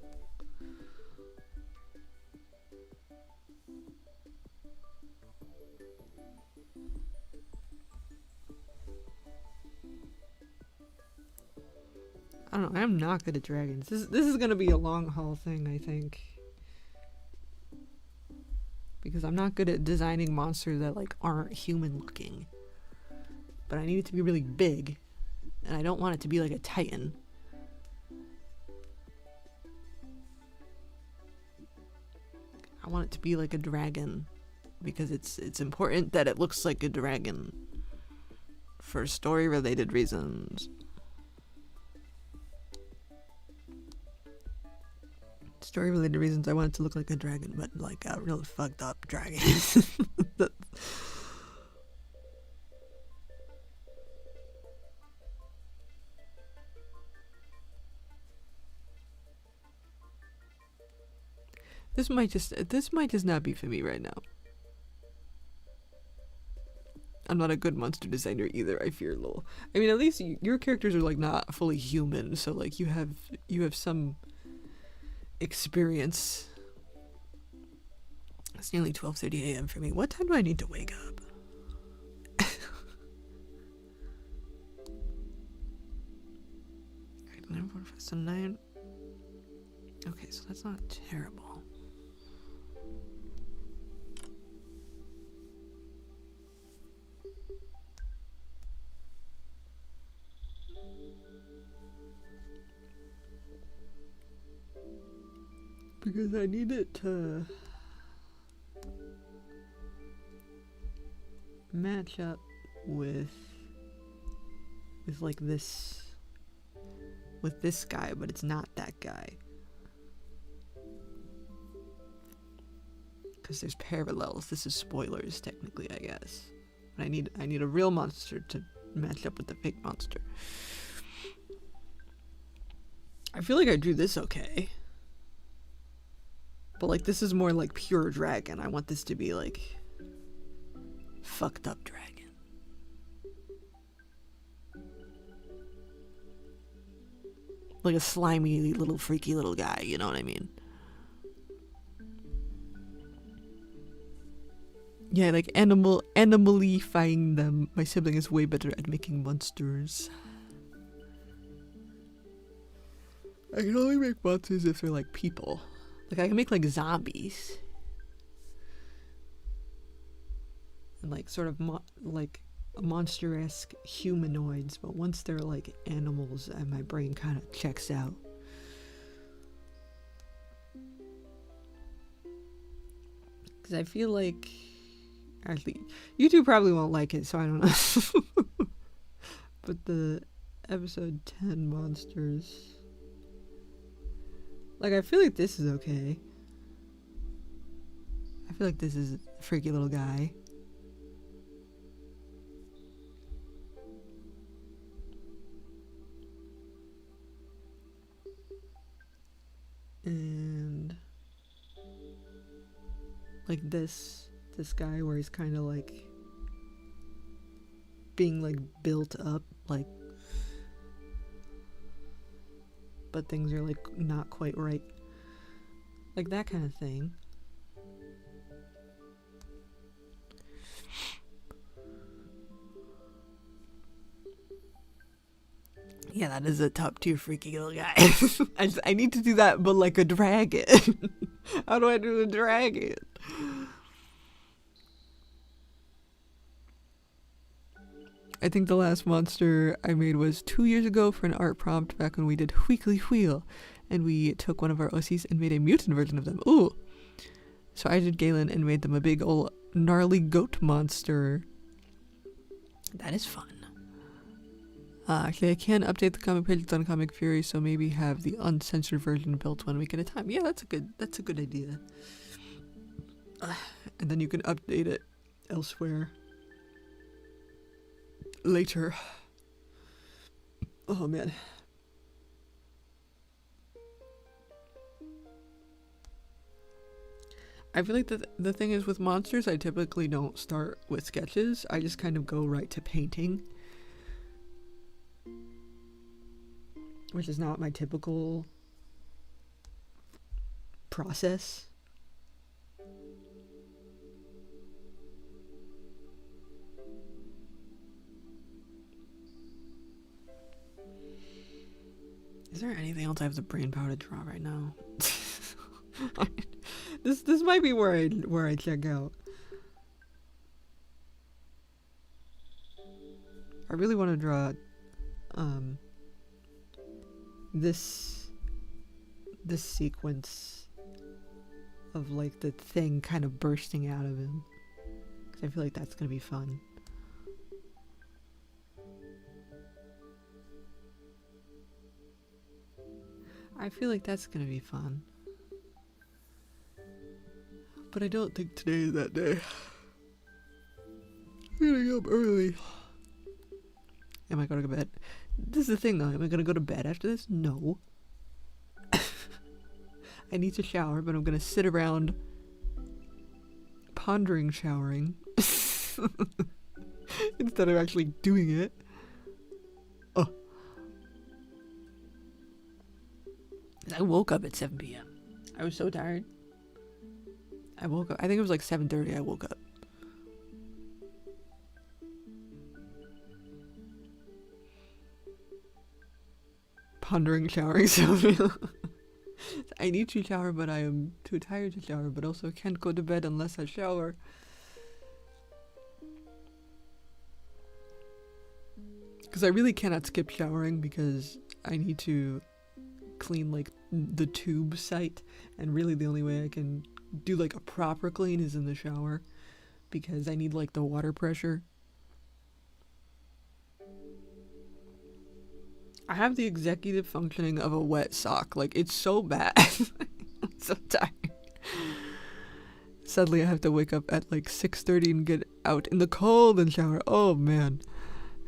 I don't know. I'm not good at dragons. This is gonna be a long haul thing, I think, because I'm not good at designing monsters that like aren't human looking. But I need it to be really big, and I don't want it to be like a titan. I want it to be like a dragon, because it's important that it looks like a dragon for story-related reasons. Story-related reasons, I want it to look like a dragon, but like a real fucked up dragon. This might just not be for me right now. I'm not a good monster designer either, I fear, lol. I mean, at least your characters are like not fully human, so like you have some experience. It's nearly 12:30 a.m. for me. What time do I need to wake up? Alright, 9:45 to 9. Okay, so that's not terrible. Because I need it to match up with like this, with this guy, but it's not that guy. Because there's parallels. This is spoilers, technically, I guess. But I need a real monster to match up with the fake monster. I feel like I drew this okay. But like this is more like pure dragon. I want this to be like fucked up dragon. Like a slimy little freaky little guy, you know what I mean? Yeah, like animalifying them. My sibling is way better at making monsters. I can only make monsters if they're like people. Like I can make like zombies. And like sort of like monster-esque humanoids, but once they're like animals, my brain kind of checks out. Because I feel like, actually, you two probably won't like it, so I don't know. But the episode 10 monsters, like I feel like this is okay. I feel like this is a freaky little guy. And like this guy where he's kind of like being like built up, like, but things are like not quite right, like that kind of thing. Yeah, that is a top tier freaky little guy. I need to do that, but like a dragon. How do I do a dragon? I think the last monster I made was 2 years ago for an art prompt back when we did Weekly Wheel. And we took one of our OCs and made a mutant version of them. Ooh! So I did Galen and made them a big old gnarly goat monster. That is fun. Actually, I can update the comic pages on Comic Fury, so maybe have the uncensored version built 1 week at a time. Yeah, that's a good idea. And then you can update it elsewhere later. Oh man. I feel like the thing is with monsters, I typically don't start with sketches. I just kind of go right to painting. Which is not my typical process. Is there anything else I have the brain power to draw right now? This might be where I check out. I really want to draw this sequence of like the thing kind of bursting out of him, because I feel like that's gonna be fun. I feel like that's gonna be fun, but I don't think today is that day. I'm getting up early. Am I gonna go to bed? This is the thing though, am I gonna go to bed after this? No. I need to shower, but I'm gonna sit around pondering showering instead of actually doing it. Oh. I woke up at 7 p.m. I was so tired. I woke up, I think it was like 7:30 I woke up. Pondering showering, so I need to shower, but I am too tired to shower, but also can't go to bed unless I shower. Because I really cannot skip showering because I need to clean like the tube site, and really the only way I can do like a proper clean is in the shower because I need like the water pressure. I have the executive functioning of a wet sock. Like, it's so bad. I'm so tired. Sadly, I have to wake up at like 6:30 and get out in the cold and shower. Oh man,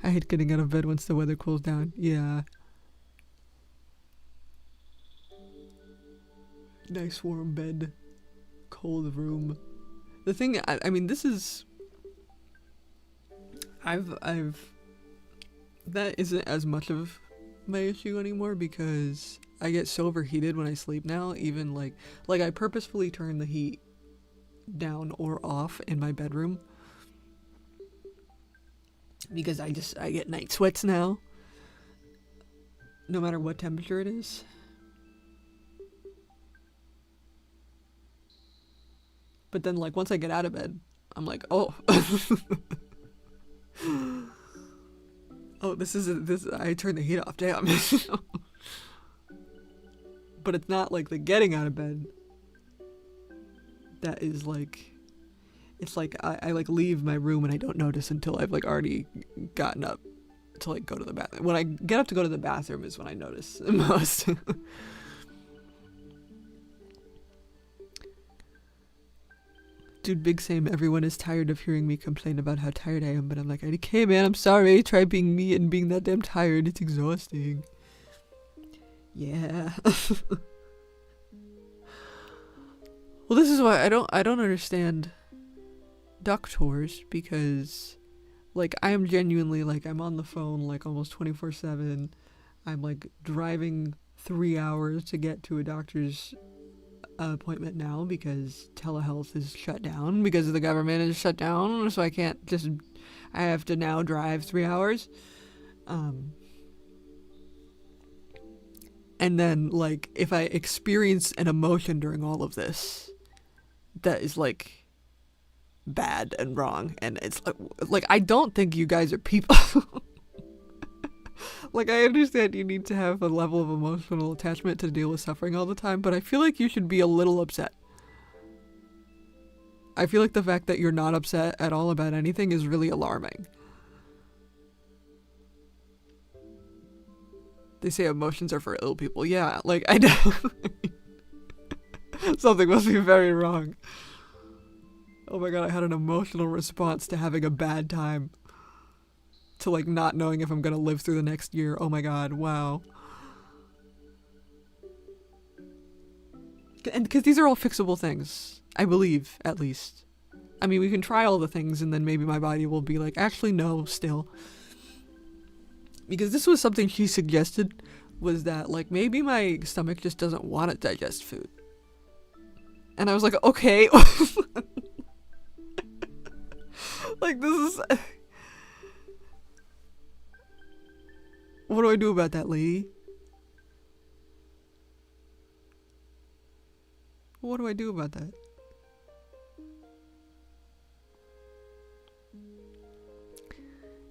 I hate getting out of bed once the weather cools down. Yeah. Nice warm bed, cold room. The thing, I mean, this is, I've, that isn't as much of my issue anymore because I get so overheated when I sleep now. Even like I purposefully turn the heat down or off in my bedroom because I get night sweats now, no matter what temperature it is. But then, like, once I get out of bed, I'm like, oh. Oh, this, I turned the heat off, damn. But it's not, like, the getting out of bed that is, like, it's like, I like, leave my room and I don't notice until I've, like, already gotten up to, like, go to the bathroom. When I get up to go to the bathroom is when I notice the most. Dude, big same. Everyone is tired of hearing me complain about how tired I am, but I'm like, okay, man, I'm sorry. Try being me and being that damn tired. It's exhausting. Yeah. Well, this is why I don't understand doctors, because, like, I am genuinely, like, I'm on the phone, like, almost 24/7. I'm, like, driving 3 hours to get to a doctor's appointment now because telehealth is shut down because the government is shut down, so I have to now drive 3 hours. And then, like, if I experience an emotion during all of this that is, like, bad and wrong, and it's like I don't think you guys are people. Like, I understand you need to have a level of emotional attachment to deal with suffering all the time, but I feel like you should be a little upset. I feel like the fact that you're not upset at all about anything is really alarming. They say emotions are for ill people. Yeah, like, I know. Something must be very wrong. Oh my god, I had an emotional response to having a bad time. To, like, not knowing if I'm gonna live through the next year. Oh my god, wow. And because these are all fixable things. I believe, at least. I mean, we can try all the things and then maybe my body will be like, actually, no, still. Because this was something she suggested, was that, like, maybe my stomach just doesn't want to digest food. And I was like, okay. Like, this is... What do I do about that, lady? What do I do about that?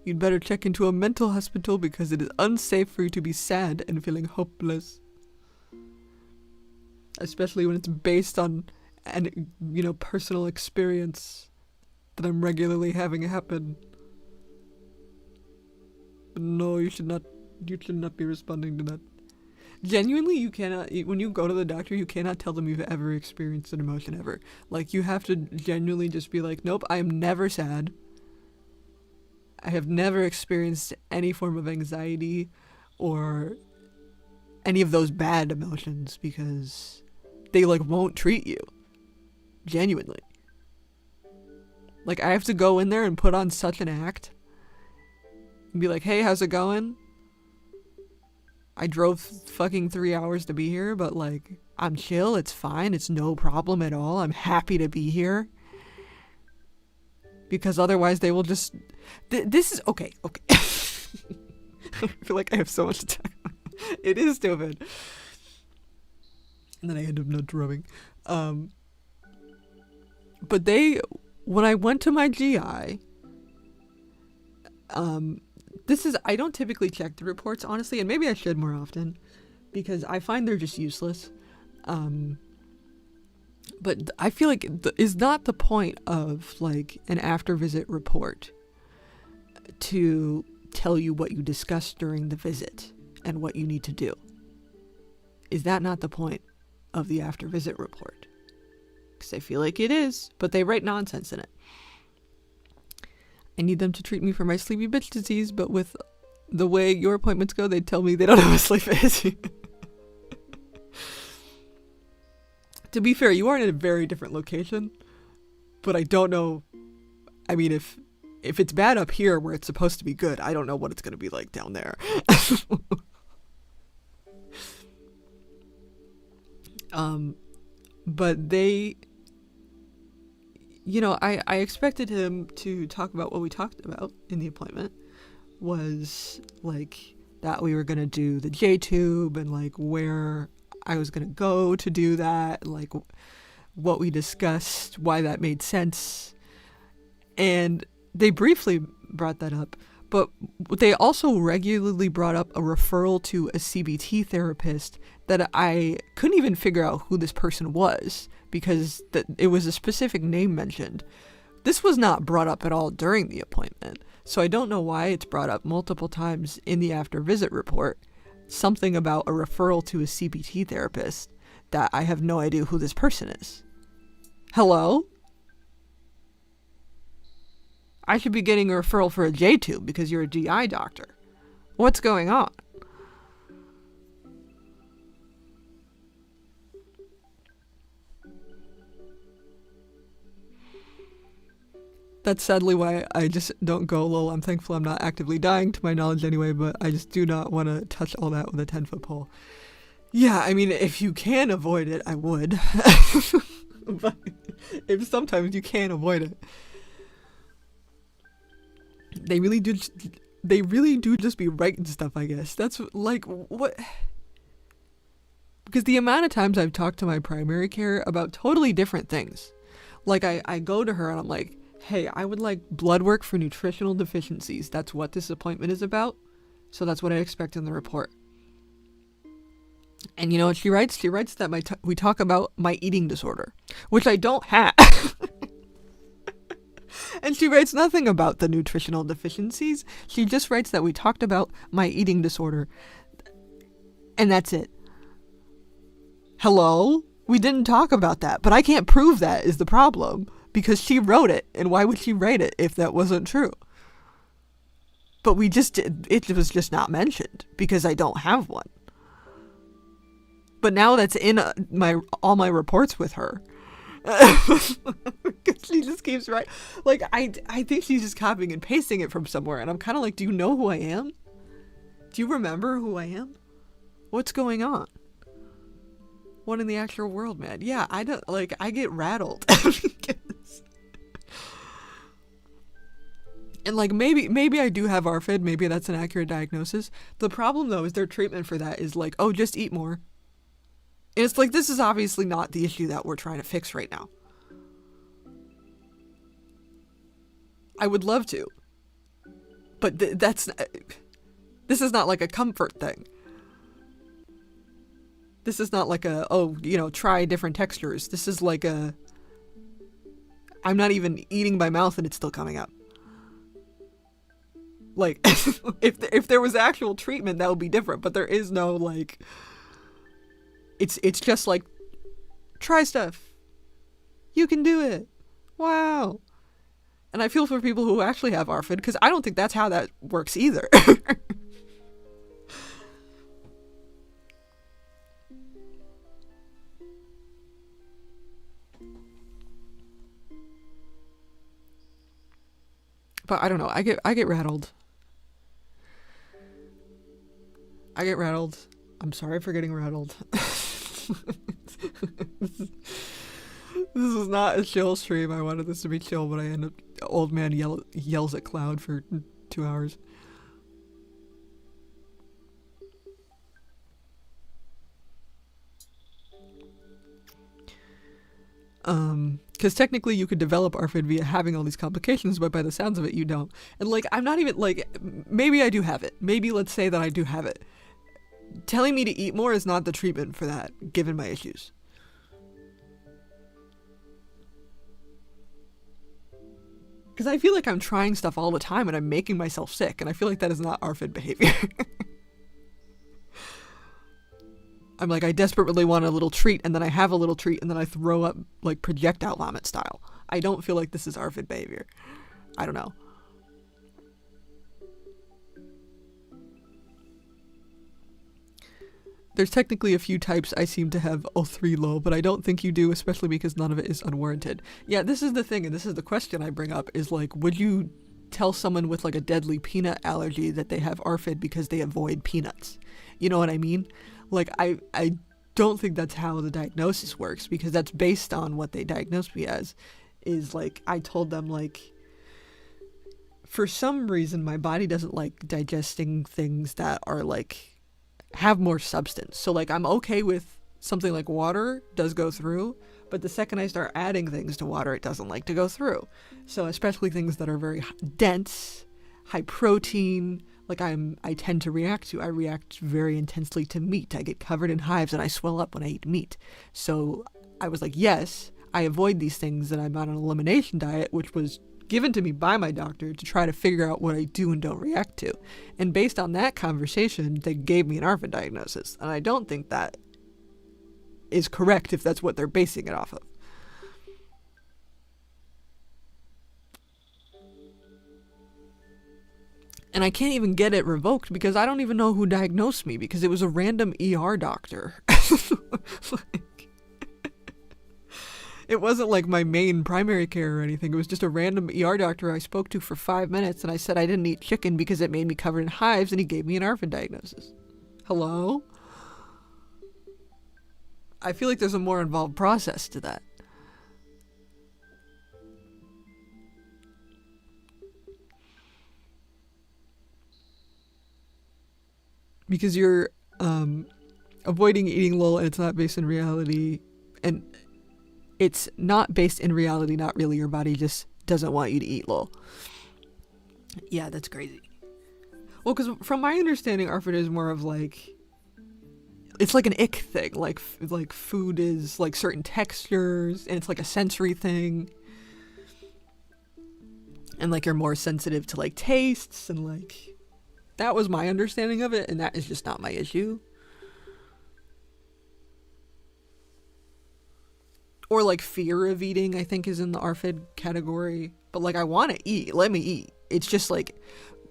You'd better check into a mental hospital because it is unsafe for you to be sad and feeling hopeless. Especially when it's based on an, personal experience that I'm regularly having happen. But no, you should not be responding to that. Genuinely, you cannot, when you go to the doctor, you cannot tell them you've ever experienced an emotion ever. Like, you have to genuinely just be like, nope, I am never sad. I have never experienced any form of anxiety or any of those bad emotions because they, like, won't treat you. Genuinely. Like, I have to go in there and put on such an act and be like, hey, how's it going? I drove fucking 3 hours to be here, but, like, I'm chill, it's fine, it's no problem at all, I'm happy to be here. Because otherwise they will just... this is... Okay. I feel like I have so much time. It is stupid. And then I end up not drumming. But when I went to my GI... this is... I don't typically check the reports, honestly, and maybe I should more often. because I find they're just useless. But I feel like is not the point of like an after visit report to tell you what you discussed during the visit and what you need to do? Is that not the point of the after visit report? Because I feel like it is, but they write nonsense in it. I need them to treat me for my sleepy bitch disease, but with the way your appointments go, they tell me they don't have a sleep issue. To be fair, you are in a very different location, but I don't know. I mean, if it's bad up here where it's supposed to be good, I don't know what it's going to be like down there. But they, I expected him to talk about what we talked about in the appointment, was like that we were going to do the J-tube and like where I was going to go to do that, like what we discussed, why that made sense. And they briefly brought that up, but they also regularly brought up a referral to a CBT therapist that I couldn't even figure out who this person was because it was a specific name mentioned. This was not brought up at all during the appointment, so I don't know why it's brought up multiple times in the after visit report. Something about a referral to a CBT therapist that I have no idea who this person is. Hello? I should be getting a referral for a J-tube because you're a GI doctor. What's going on? That's sadly why I just don't go, lol, I'm thankful I'm not actively dying to my knowledge anyway, but I just do not want to touch all that with a 10-foot pole. Yeah, I mean, if you can avoid it, I would. But if sometimes you can't avoid it. They really do just be writing stuff, I guess. That's like, what? Because the amount of times I've talked to my primary care about totally different things. Like, I go to her and I'm like, hey, I would like blood work for nutritional deficiencies. That's what this appointment is about. So that's what I expect in the report. And you know what she writes? She writes that we talk about my eating disorder, which I don't have. And she writes nothing about the nutritional deficiencies. She just writes that we talked about my eating disorder. And that's it. Hello? We didn't talk about that, but I can't prove that is the problem. Because she wrote it, and why would she write it if that wasn't true? But it was just not mentioned, because I don't have one. But now that's in all my reports with her. She just keeps writing. Like, I think she's just copying and pasting it from somewhere, and I'm kind of like, do you know who I am? Do you remember who I am? What's going on? What in the actual world, man? Yeah, I get rattled. And like maybe I do have ARFID, maybe that's an accurate diagnosis. The problem though is their treatment for that is like, oh, just eat more. And it's like, this is obviously not the issue that we're trying to fix right now. I would love to. But this is not like a comfort thing. This is not like try different textures. This is like I'm not even eating by mouth and it's still coming up. Like, if there was actual treatment, that would be different. But there is no, like, it's just like, try stuff. You can do it. Wow. And I feel for people who actually have ARFID, because I don't think that's how that works either. But I don't know. I get rattled. I get rattled. I'm sorry for getting rattled. This is not a chill stream. I wanted this to be chill, but I end up old man yells at cloud for 2 hours. Because technically you could develop ARFID via having all these complications, but by the sounds of it, you don't. And like, I'm not even like, maybe I do have it. Maybe let's say that I do have it. telling me to eat more is not the treatment for that, given my issues. Because I feel like I'm trying stuff all the time and I'm making myself sick, and I feel like that is not ARFID behavior. I'm like, I desperately want a little treat, and then I have a little treat, and then I throw up, like, projectile vomit style. I don't feel like this is ARFID behavior. I don't know. There's technically a few types I seem to have O3 low, but I don't think you do, especially because none of it is unwarranted. Yeah, this is the thing, and this is the question I bring up, is like, would you tell someone with like a deadly peanut allergy that they have ARFID because they avoid peanuts? You know what I mean? Like, I don't think that's how the diagnosis works, because that's based on what they diagnosed me as. Is like, I told them, like, for some reason my body doesn't like digesting things that are like have more substance. So like, I'm okay with something like water does go through, but the second I start adding things to water, it doesn't like to go through. So especially things that are very dense, high protein, like I tend to react to. I react very intensely to meat. I get covered in hives and I swell up when I eat meat. So I was like, yes, I avoid these things, and I'm on an elimination diet, which was given to me by my doctor to try to figure out what I do and don't react to. And based on that conversation, they gave me an ARFID diagnosis. And I don't think that is correct if that's what they're basing it off of. And I can't even get it revoked because I don't even know who diagnosed me, because it was a random ER doctor. It wasn't like my main primary care or anything. It was just a random ER doctor I spoke to for 5 minutes, and I said I didn't eat chicken because it made me covered in hives, and he gave me an ARFID diagnosis. Hello? I feel like there's a more involved process to that. Because you're avoiding eating lol, and it's not based in reality, and it's not based in reality, not really. Your body just doesn't want you to eat lol. Yeah, that's crazy. Well, because from my understanding, ARFID is more of like, it's like an ick thing. Like food is like certain textures, and it's like a sensory thing. And like you're more sensitive to like tastes, and like, that was my understanding of it, and that is just not my issue. Or like fear of eating, I think, is in the ARFID category. But like, I want to eat. Let me eat. It's just like,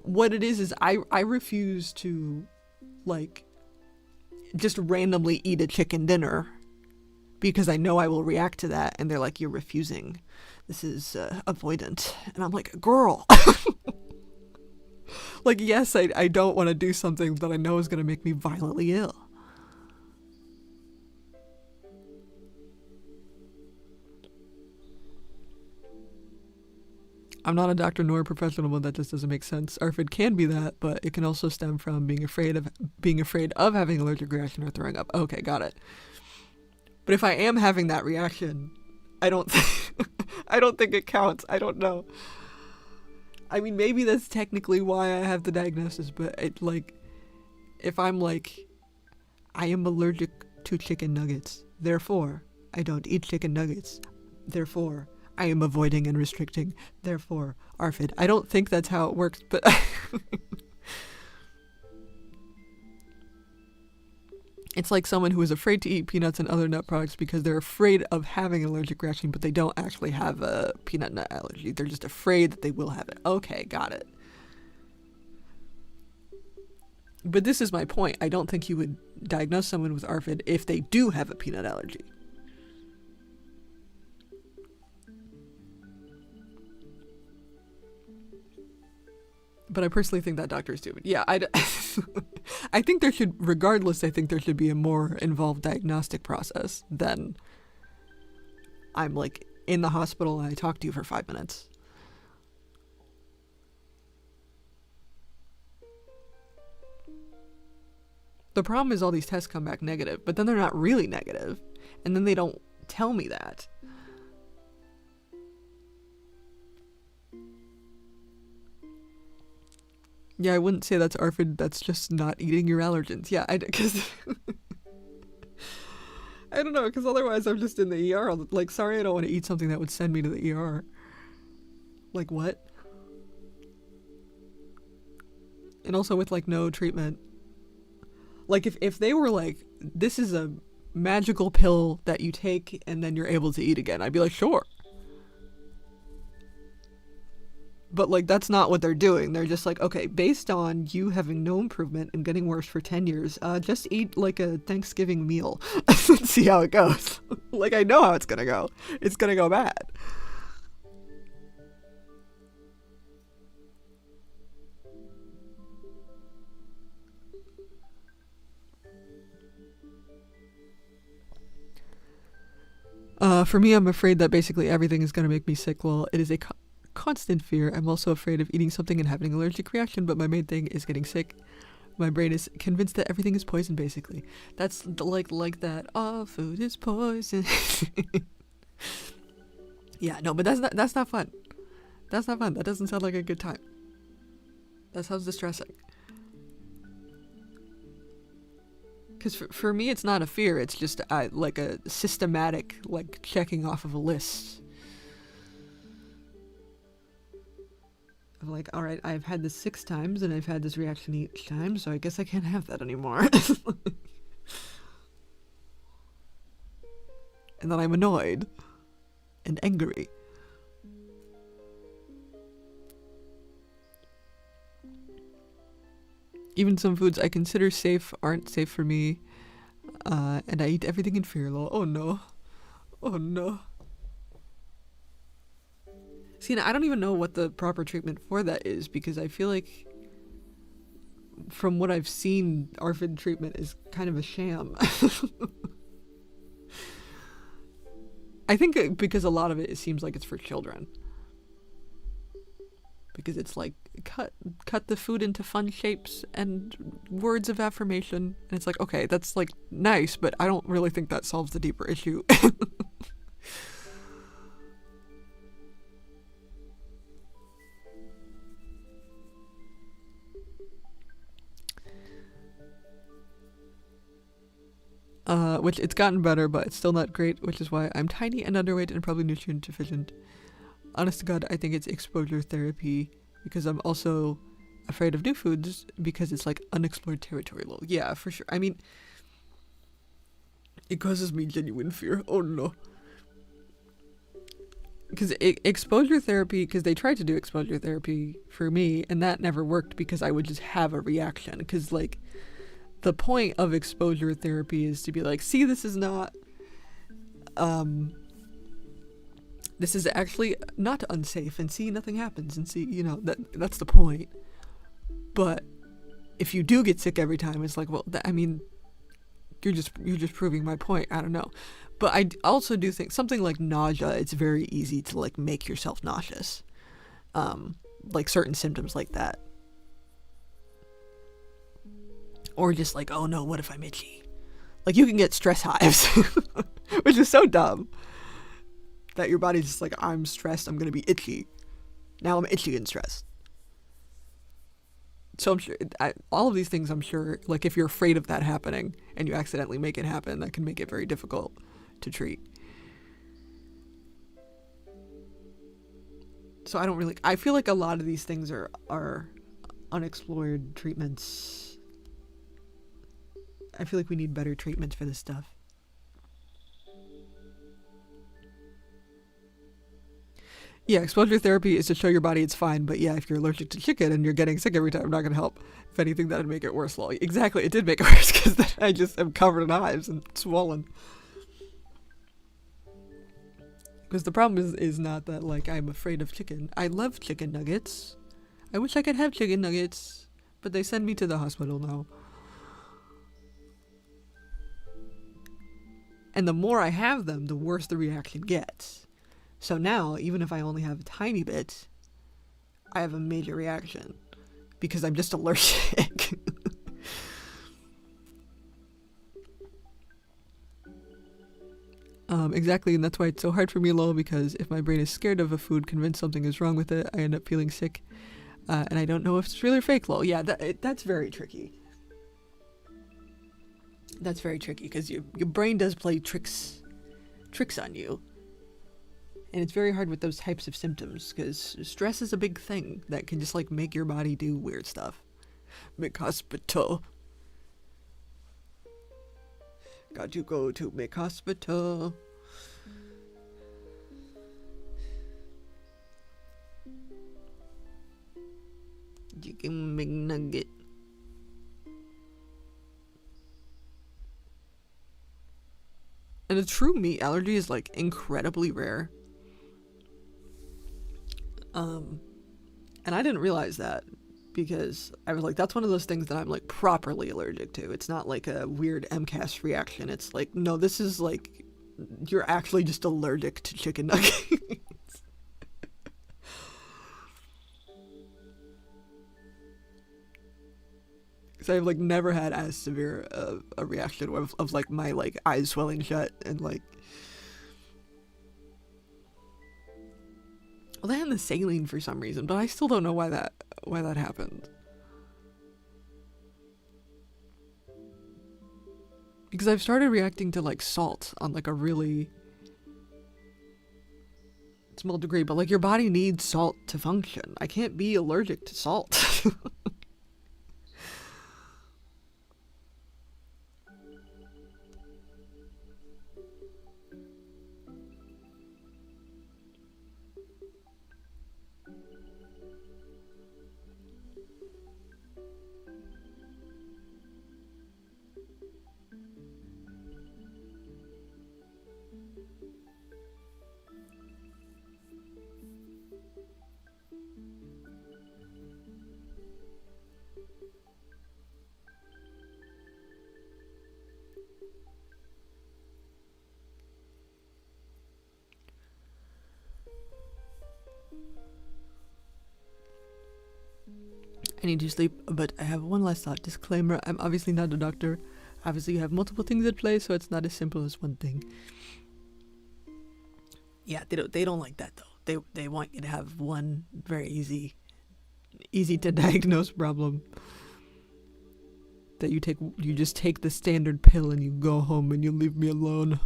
what it is I refuse to like just randomly eat a chicken dinner because I know I will react to that. And they're like, you're refusing. This is avoidant. And I'm like, girl. Like, yes, I don't want to do something that I know is going to make me violently ill. I'm not a doctor nor a professional, but that just doesn't make sense. ARFID can be that, but it can also stem from being afraid of having allergic reaction or throwing up. Okay, got it. But if I am having that reaction, I don't think it counts. I don't know. I mean, maybe that's technically why I have the diagnosis, but it, like, if I'm like, I am allergic to chicken nuggets, therefore I don't eat chicken nuggets, therefore I am avoiding and restricting, therefore ARFID. I don't think that's how it works, but it's like someone who is afraid to eat peanuts and other nut products because they're afraid of having an allergic reaction, but they don't actually have a peanut nut allergy. They're just afraid that they will have it. Okay, got it. But this is my point. I don't think you would diagnose someone with ARFID if they do have a peanut allergy. But I personally think that doctor is stupid. Yeah, I think there should, regardless, I think there should be a more involved diagnostic process than I'm like in the hospital and I talk to you for 5 minutes. The problem is all these tests come back negative, but then they're not really negative, and then they don't tell me that. Yeah, I wouldn't say that's ARFID, that's just not eating your allergens. Yeah, because I don't know, because otherwise I'm just in the ER. Like, sorry, I don't want to eat something that would send me to the ER. Like, what? And also with, like, no treatment. Like, if they were like, this is a magical pill that you take and then you're able to eat again, I'd be like, sure. But, like, that's not what they're doing. They're just like, okay, based on you having no improvement and getting worse for 10 years, just eat, like, a Thanksgiving meal and see how it goes. Like, I know how it's gonna go. It's gonna go bad. For me, I'm afraid that basically everything is gonna make me sick. Well, it is a constant fear. I'm also afraid of eating something and having an allergic reaction, but my main thing is getting sick. My brain is convinced that everything is poison, basically. That's like that, all food is poison. Yeah, no, but that's not fun. That's not fun. That doesn't sound like a good time. That sounds distressing. Because for me, it's not a fear. It's just like a systematic, like, checking off of a list. Of like, all right, I've had this 6 times and I've had this reaction each time, so I guess I can't have that anymore. And then I'm annoyed and angry. Even some foods I consider safe aren't safe for me, and I eat everything in fear. Lol. Oh no. Oh no. See, now I don't even know what the proper treatment for that is, because I feel like from what I've seen, ARFID treatment is kind of a sham. I think because a lot of it seems like it's for children. Because it's like, cut the food into fun shapes and words of affirmation. And it's like, okay, that's like nice, but I don't really think that solves the deeper issue. Which it's gotten better, but it's still not great, which is why I'm tiny and underweight and probably nutrient deficient. Honest to God, I think it's exposure therapy, because I'm also afraid of new foods because it's like unexplored territory. Well, yeah, for sure. I mean, it causes me genuine fear. Oh no. Because exposure therapy, because they tried to do exposure therapy for me, and that never worked because I would just have a reaction. Because, like, the point of exposure therapy is to be like, see, this is not, this is actually not unsafe, and see, nothing happens, and see, you know, that's the point. But if you do get sick every time, it's like, well, I mean, you're just proving my point. I don't know. But I also do think something like nausea, it's very easy to, like, make yourself nauseous. Like certain symptoms like that. Or just like, oh no, what if I'm itchy? Like, you can get stress hives, which is so dumb. That your body's just like, I'm stressed, I'm gonna be itchy. Now I'm itchy and stressed. So I'm sure, all of these things, I'm sure, like, if you're afraid of that happening and you accidentally make it happen, that can make it very difficult to treat. So I feel like a lot of these things are unexplored treatments. I feel like we need better treatments for this stuff. Yeah, exposure therapy is to show your body it's fine, but yeah, if you're allergic to chicken and you're getting sick every time, I'm not gonna help. If anything, that'd make it worse. Well, exactly, it did make it worse, because then I just am covered in hives and swollen. Because the problem is not that, like, I'm afraid of chicken. I love chicken nuggets. I wish I could have chicken nuggets, but they send me to the hospital now. And the more I have them, the worse the reaction gets. So now, even if I only have a tiny bit, I have a major reaction. Because I'm just allergic. Exactly, and that's why it's so hard for me, lol, because if my brain is scared of a food, convinced something is wrong with it, I end up feeling sick. And I don't know if it's real or fake lol. Yeah, that's very tricky. That's very tricky because your brain does play tricks on you. And it's very hard with those types of symptoms because stress is a big thing that can just like make your body do weird stuff. McHospital. Got to go to McHospital. Chicken McNugget. And a true meat allergy is like incredibly rare. And I didn't realize that because I was like, that's one of those things that I'm like properly allergic to. It's not like a weird MCAS reaction. It's like, no, this is like, you're actually just allergic to chicken nuggets. So I've like never had as severe a reaction of like my like eyes swelling shut and like. Well, they had the saline for some reason, but I still don't know why that happened. Because I've started reacting to like salt on like a really small degree, but like your body needs salt to function. I can't be allergic to salt. I need to sleep, but I have one last thought. Disclaimer, I'm obviously not a doctor. Obviously you have multiple things at play, so it's not as simple as one thing. Yeah, they don't like that though. They want you to have one very easy to diagnose problem. That you just take the standard pill and you go home and you leave me alone.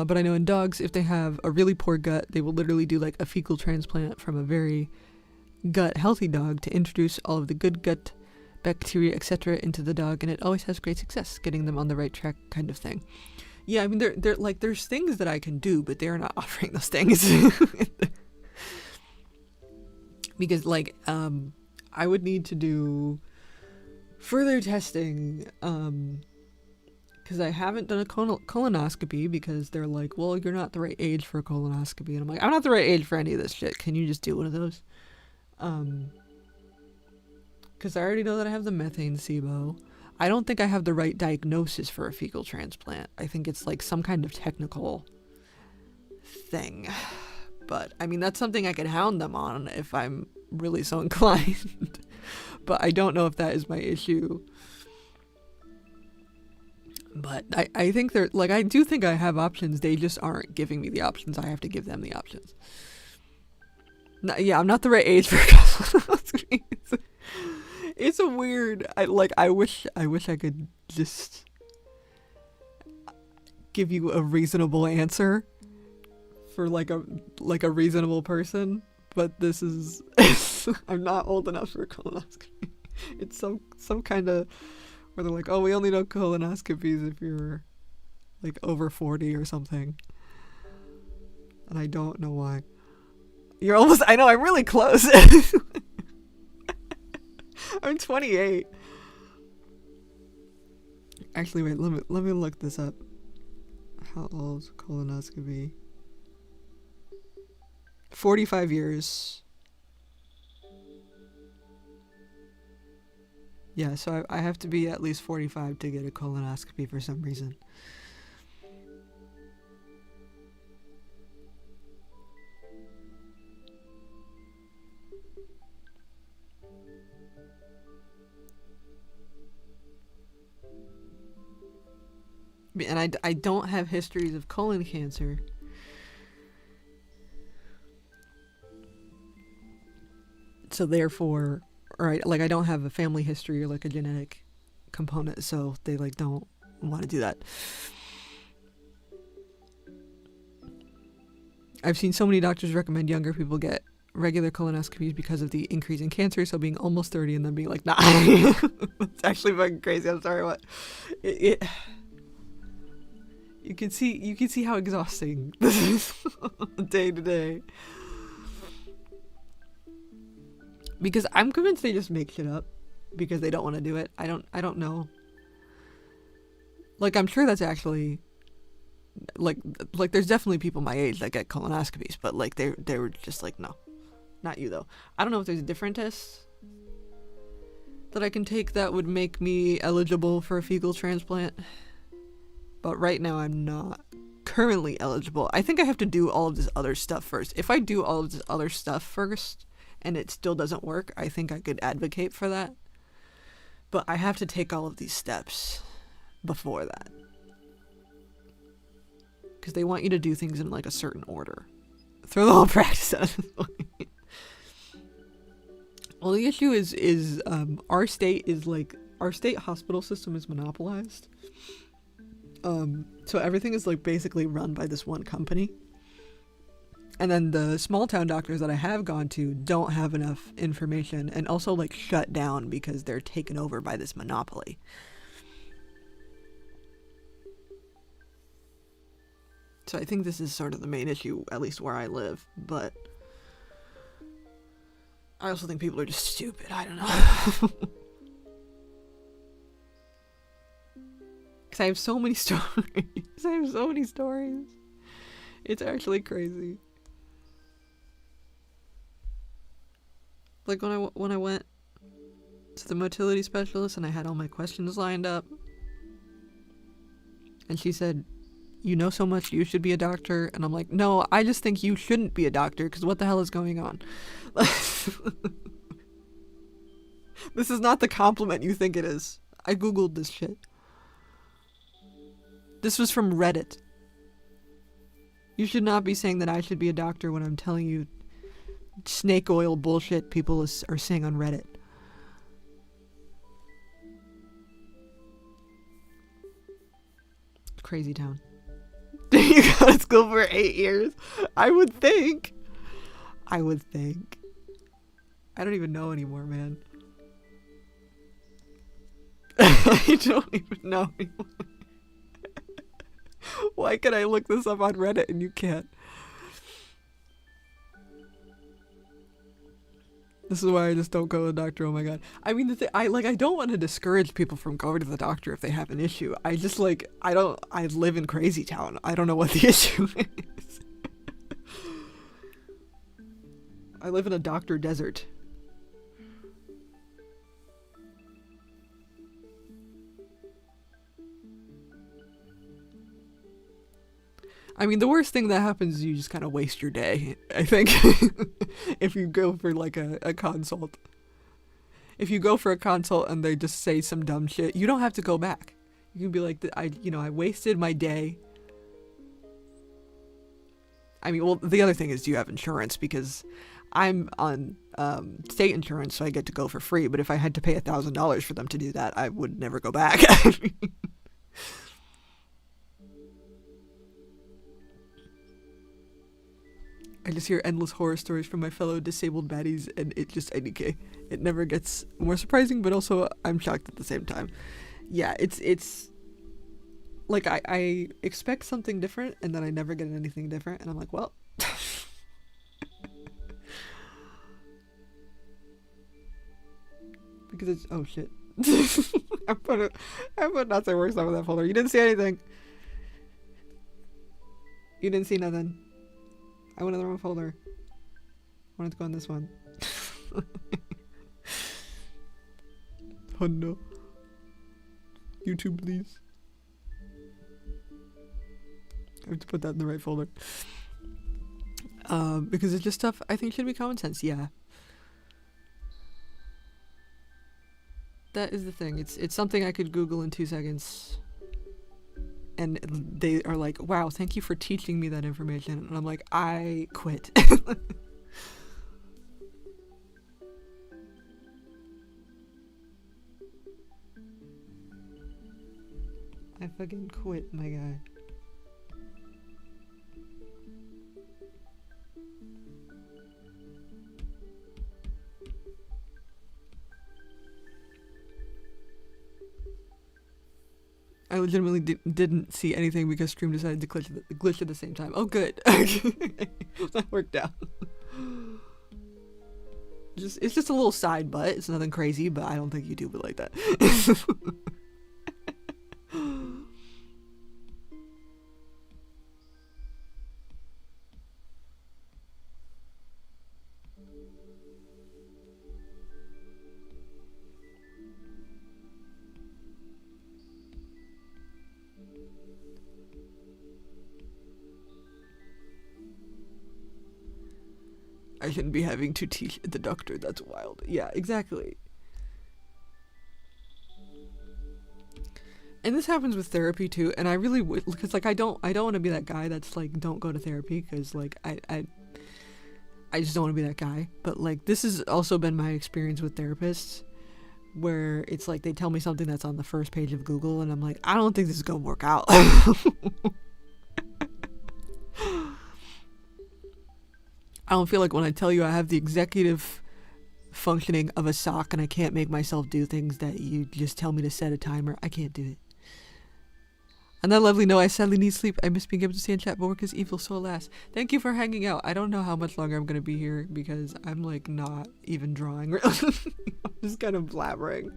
But I know in dogs, if they have a really poor gut, they will literally do like a fecal transplant from a very gut healthy dog to introduce all of the good gut bacteria, etc., into the dog, and it always has great success getting them on the right track, kind of thing. Yeah, I mean, they're like there's things that I can do, but they're not offering those things because like I would need to do further testing because I haven't done a colonoscopy because they're like, well, you're not the right age for a colonoscopy. And I'm like, I'm not the right age for any of this shit. Can you just do one of those? Because I already know that I have the methane SIBO. I don't think I have the right diagnosis for a fecal transplant. I think it's like some kind of technical thing. But, I mean, that's something I could hound them on if I'm really so inclined. But I don't know if that is my issue. But I think they're like, I do think I have options. They just aren't giving me the options. I have to give them the options. No, yeah, I'm not the right age for colonoscopy. It's a weird. I wish I could just give you a reasonable answer for like a reasonable person. But this is I'm not old enough for a colonoscopy. It's some kind of. Where they're like, oh, we only know colonoscopies if you're like over 40 or something. And I don't know why. You're almost, I know, I'm really close. I'm 28. Actually, wait, let me look this up. How old colonoscopy? 45 years. Yeah, so I have to be at least 45 to get a colonoscopy for some reason. And I don't have histories of colon cancer. So therefore, like I don't have a family history or like a genetic component, so they like don't want to do that. I've seen so many doctors recommend younger people get regular colonoscopies because of the increase in cancer, so being almost 30 and then being like, nah. It's actually fucking crazy. I'm sorry, what? You can see how exhausting this is day to day. Because I'm convinced they just make shit up because they don't want to do it. I don't know. Like, I'm sure that's actually like there's definitely people my age that get colonoscopies, but like they were just like, no, not you though. I don't know if there's a different test that I can take that would make me eligible for a fecal transplant. But right now I'm not currently eligible. I think I have to do all of this other stuff first. If I do all of this other stuff first and it still doesn't work, I think I could advocate for that. But I have to take all of these steps before that. Because they want you to do things in like a certain order. Throw the whole practice out of the way. Well, the issue is our state hospital system is monopolized. So everything is like basically run by this one company. And then the small town doctors that I have gone to don't have enough information and also like shut down because they're taken over by this monopoly. So I think this is sort of the main issue, at least where I live, but I also think people are just stupid. I don't know. Because I have so many stories. It's actually crazy. Like when I went to the motility specialist and I had all my questions lined up, and she said, "You know so much, you should be a doctor." And I'm like, "No, I just think you shouldn't be a doctor because what the hell is going on?" This is not the compliment you think it is. I googled this shit. This was from Reddit. You should not be saying that I should be a doctor when I'm telling you snake oil bullshit people are saying on Reddit. Crazy town. You go to school for 8 years? I would think. I don't even know anymore, man. I don't even know anymore. Why can I look this up on Reddit and you can't? This is why I just don't go to the doctor. Oh my god. I mean, I don't want to discourage people from going to the doctor if they have an issue. I just I live in Crazy Town. I don't know what the issue is. I live in a doctor desert. I mean, the worst thing that happens is you just kind of waste your day, I think, if you go for like a consult. If you go for a consult and they just say some dumb shit, you don't have to go back. You can be like, I wasted my day. I mean, well, the other thing is, do you have insurance? Because I'm on state insurance, so I get to go for free. But if I had to pay $1,000 for them to do that, I would never go back. I just hear endless horror stories from my fellow disabled baddies, and it never gets more surprising, but also I'm shocked at the same time. Yeah, it's like I expect something different, and then I never get anything different, and I'm like, well. Because it's, oh shit. I put not so work stuff in that folder. You didn't see anything. You didn't see nothing. I went in the wrong folder. I wanted to go in this one. Oh no. YouTube, please. I have to put that in the right folder. Because it's just stuff I think should be common sense. Yeah. That is the thing. It's something I could Google in 2 seconds. and they are like, wow, thank you for teaching me that information. And I'm like, I quit. I fucking quit, my guy. I legitimately didn't see anything because stream decided to glitch at the same time. Oh, good. That worked out. It's just a little side butt. It's nothing crazy, but I don't think YouTube would like that. I shouldn't be having to teach the doctor. That's wild. Yeah, exactly. And this happens with therapy too. And I really would, because like I don't want to be that guy that's like, don't go to therapy, because like I just don't want to be that guy. But like this has also been my experience with therapists, where it's like they tell me something that's on the first page of Google, and I'm like, I don't think this is gonna work out. I don't feel like when I tell you I have the executive functioning of a sock and I can't make myself do things that you just tell me to set a timer, I can't do it. On that lovely note, I sadly need sleep. I miss being able to stay in chat, but work is evil, so alas. Thank you for hanging out. I don't know how much longer I'm going to be here because I'm like not even drawing. I'm just kind of blabbering.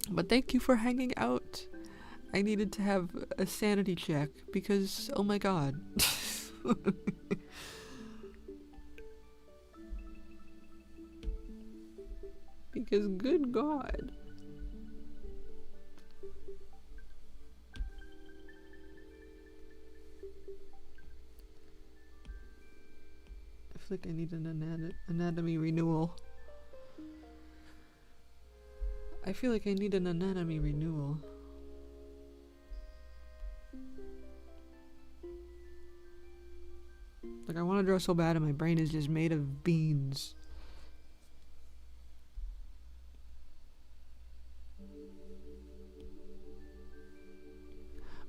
But thank you for hanging out. I needed to have a sanity check because, oh my god. Because good god. I feel like I need an anatomy renewal. I feel like I need an anatomy renewal. Like I want to draw so bad and my brain is just made of beans.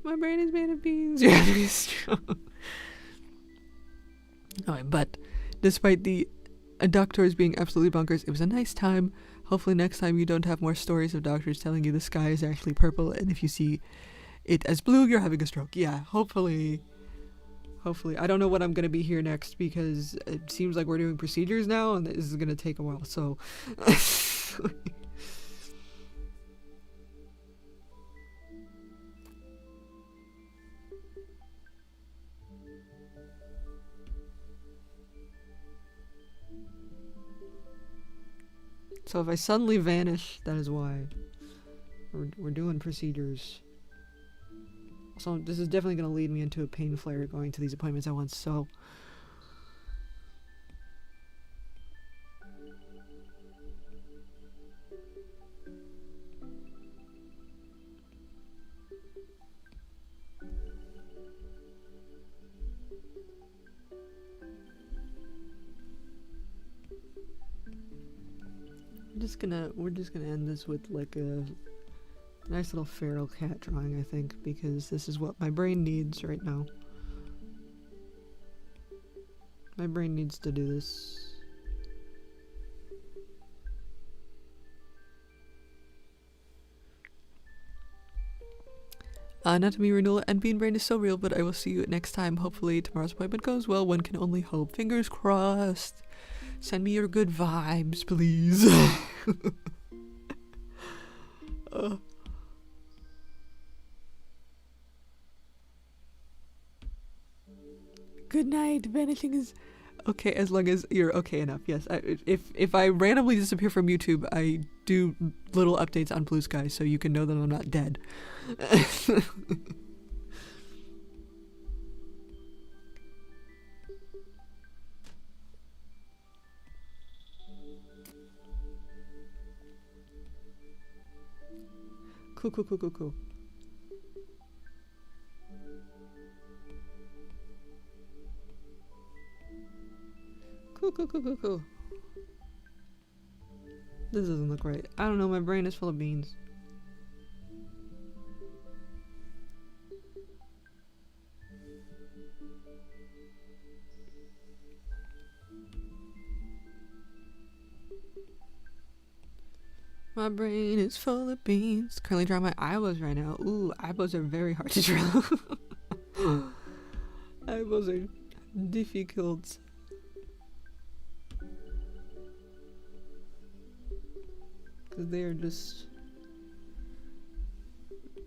My brain is made of beans. Yeah, it's true. Alright, but despite the doctors being absolutely bonkers, it was a nice time. Hopefully next time you don't have more stories of doctors telling you the sky is actually purple, and if you see it as blue, you're having a stroke. Yeah, hopefully. I don't know what I'm going to be here next because it seems like we're doing procedures now, and this is going to take a while, so... So if I suddenly vanish, that is why. We're doing procedures. So this is definitely going to lead me into a pain flare going to these appointments at once, so... We're just gonna end this with like a nice little feral cat drawing, I think, because this is what my brain needs right now. My brain needs to do this. Anatomy renewal and Bean Brain is so real, but I will see you next time. Hopefully tomorrow's appointment goes well. One can only hope. Fingers crossed. Send me your good vibes, please. Good night. Vanishing is okay as long as you're okay enough. Yes. If I randomly disappear from YouTube, I do little updates on Blue Sky so you can know that I'm not dead. Cool. Cool. This doesn't look right. I don't know, my brain is full of beans. My brain is full of beans. Currently drawing my eyebrows right now. Ooh, eyebrows are very hard to draw. Eyebrows are difficult. Because they are just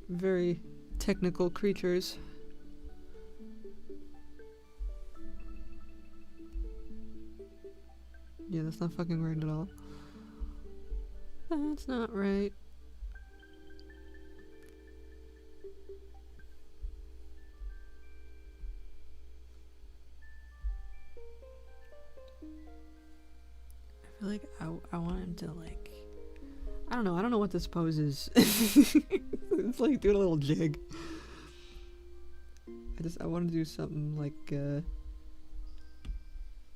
very technical creatures. Yeah, that's not fucking right at all. That's not right. I feel like I want him to like, I don't know what this pose is. It's like doing a little jig. I want to do something like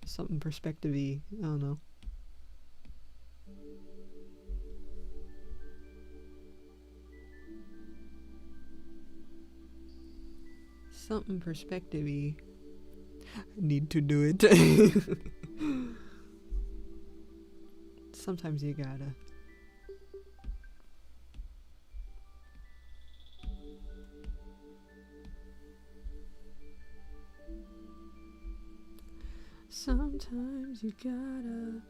something perspective-y. I don't know. Something perspective-y. I need to do it. Sometimes you gotta. Sometimes you gotta.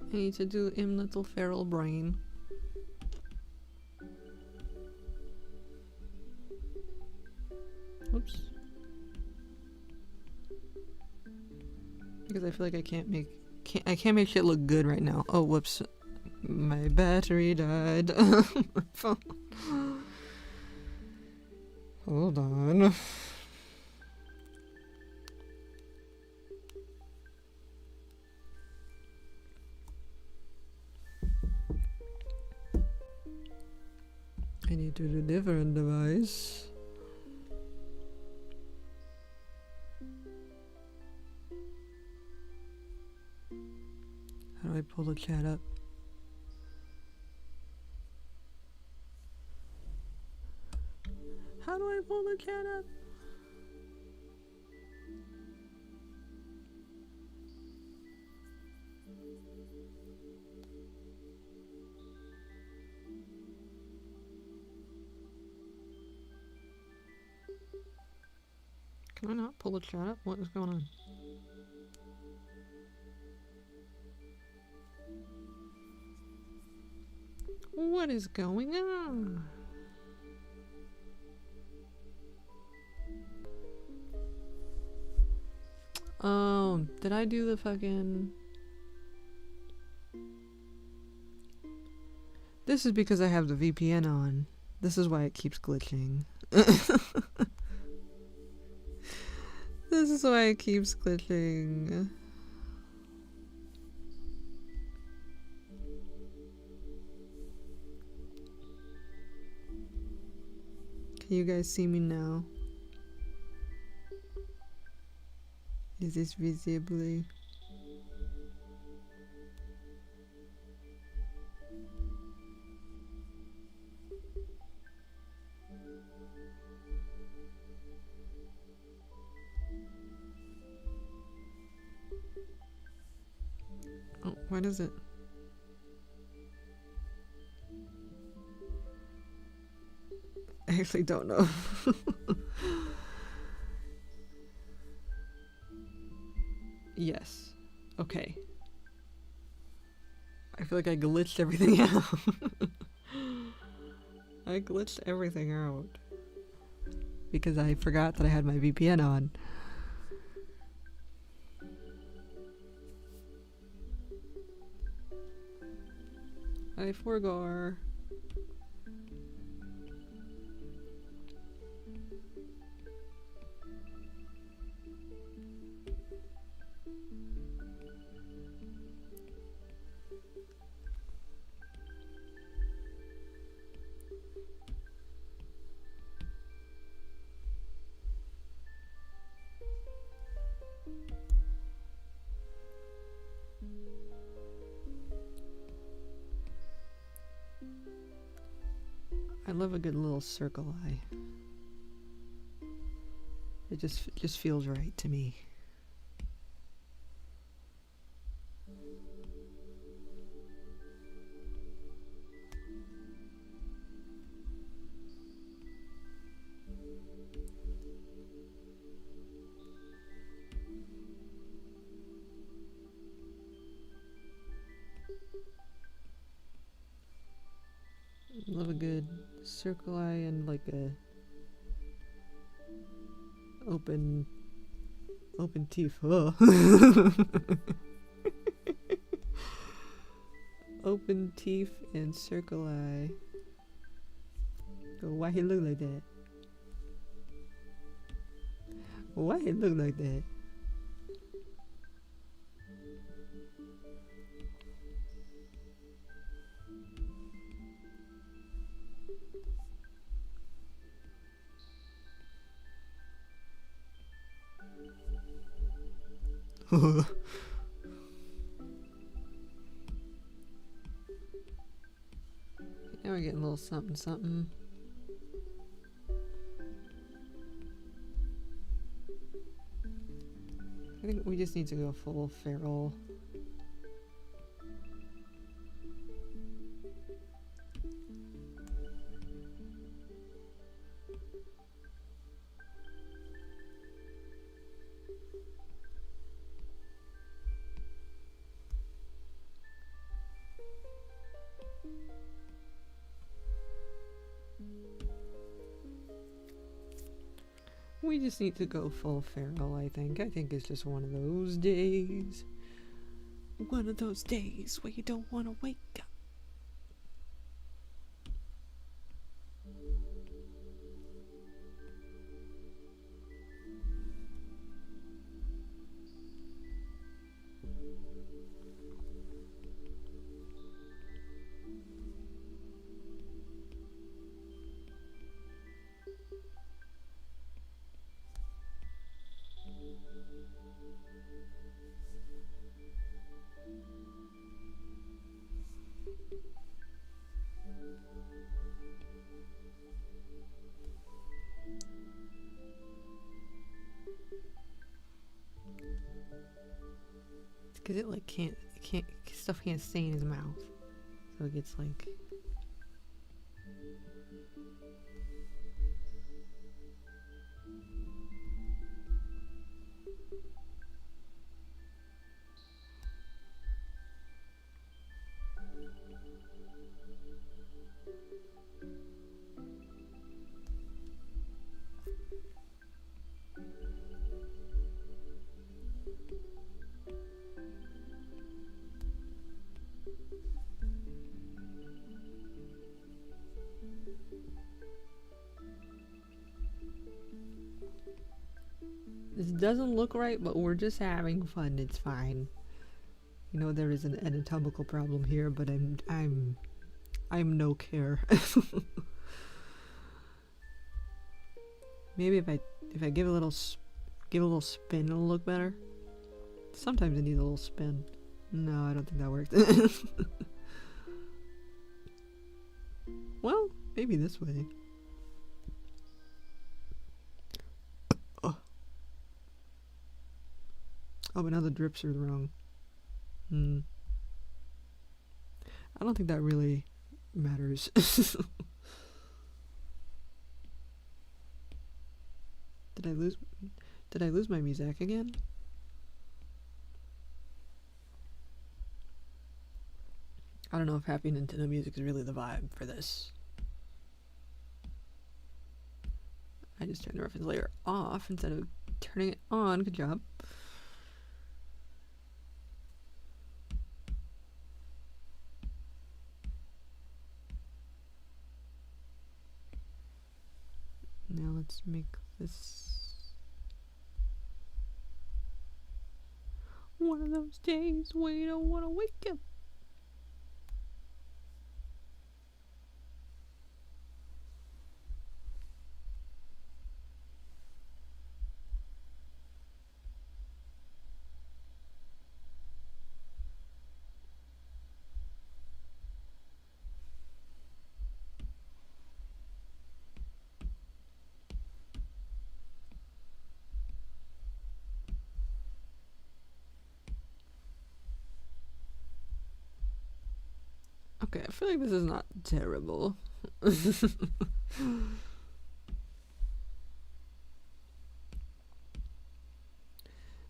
I need to do little feral brain. Oops. Because I feel like I can't make shit look good right now. Oh, whoops. My battery died. My phone. Hold on. I need to do a different device. How do I pull the chat up? How do I pull the chat up? Can I not pull the chat up? What is going on? What is going on? Oh, did I do the fucking... This is because I have the VPN on. This is why it keeps glitching. This is why it keeps glitching. Can you guys see me now? Is this visibly? Oh, what is it? I actually don't know. Yes. Okay. I feel like I glitched everything out. I glitched everything out. Because I forgot that I had my VPN on. Hi, Forgar. I love a good little circle eye. It just feels right to me. Love a good circle eye and like a open teeth. Oh. Open teeth and circle eye. Oh, why he look like that? Why he look like that? Now we're getting a little something something. I think we just need to go full feral. We just need to go full feral, I think. I think it's just one of those days. One of those days where you don't want to wake up. Because it like stuff can't stay in his mouth. So it gets like... This doesn't look right, but we're just having fun. It's fine. You know there is an anatomical problem here, but I'm no care. Maybe if I give a little spin, it'll look better. Sometimes it needs a little spin. No, I don't think that works. Well, maybe this way. Oh, but now the drips are wrong. I don't think that really matters. Did I lose my music again? I don't know if Happy Nintendo music is really the vibe for this. I just turned the reference layer off instead of turning it on. Good job. Now let's make this one of those days where you don't want to wake up. Okay, I feel like this is not terrible.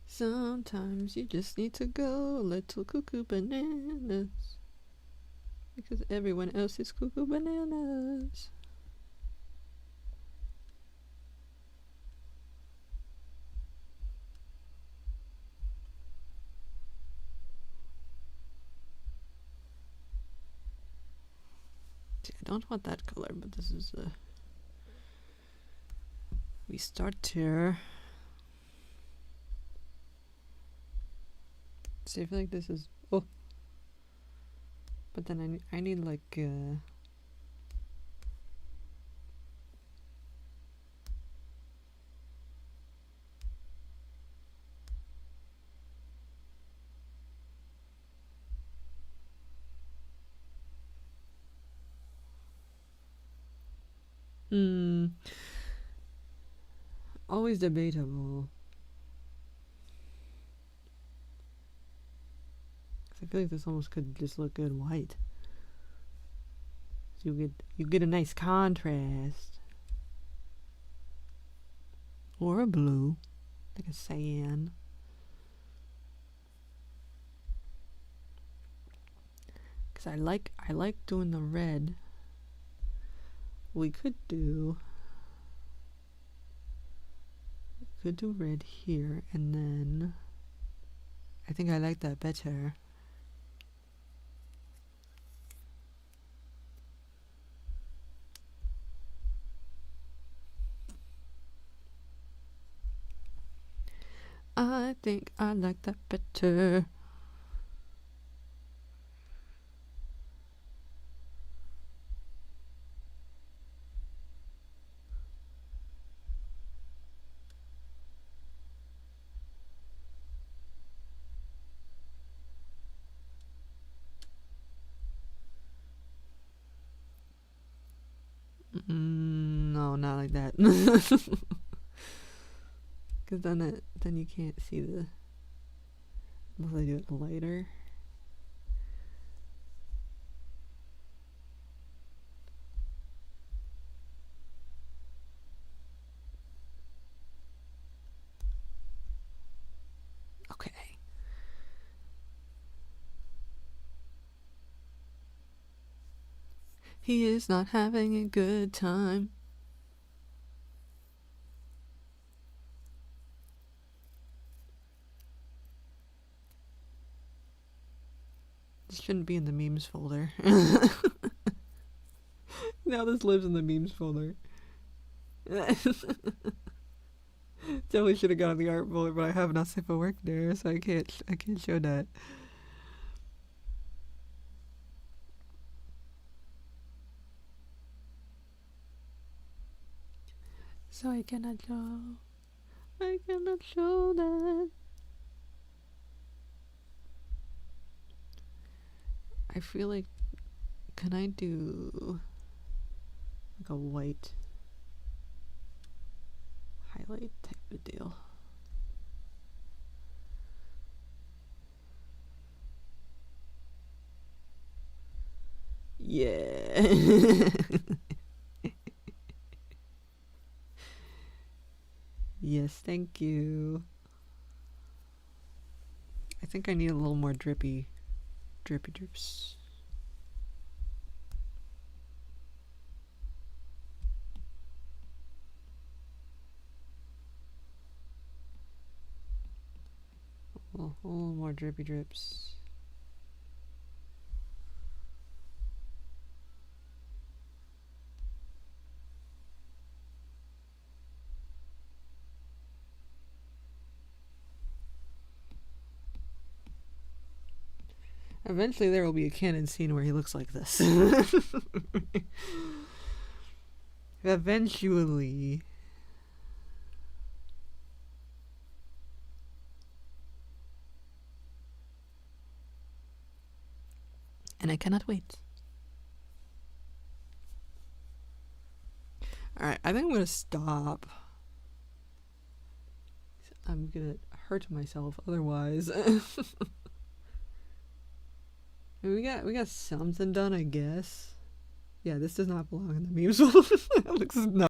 Sometimes you just need to go a little cuckoo bananas because everyone else is cuckoo bananas. See, I don't want that color, but this is we start here. See, I feel like this is but then I need like always debatable. I feel like this almost could just look good white. So you get a nice contrast. Or a blue, like a cyan. Cause I like doing the red. We could do red here, and then I think I like that better. I think I like that better. No, not like that. Cause then you can't see the. Unless I do it lighter. Okay. He is not having a good time. This shouldn't be in the memes folder. Now this lives in the memes folder. Definitely should have gone in the art folder, but I have not safe for work there, so I can't show that. So I cannot show that. I feel like, can I do like a white highlight type of deal? Yeah. Yes, thank you. I think I need a little more drippy drips. A little more drippy drips. Eventually there will be a canon scene where he looks like this. Eventually. And I cannot wait. Alright, I think I'm gonna stop. I'm gonna hurt myself otherwise. we got something done, I guess. Yeah, this does not belong in the memes. It looks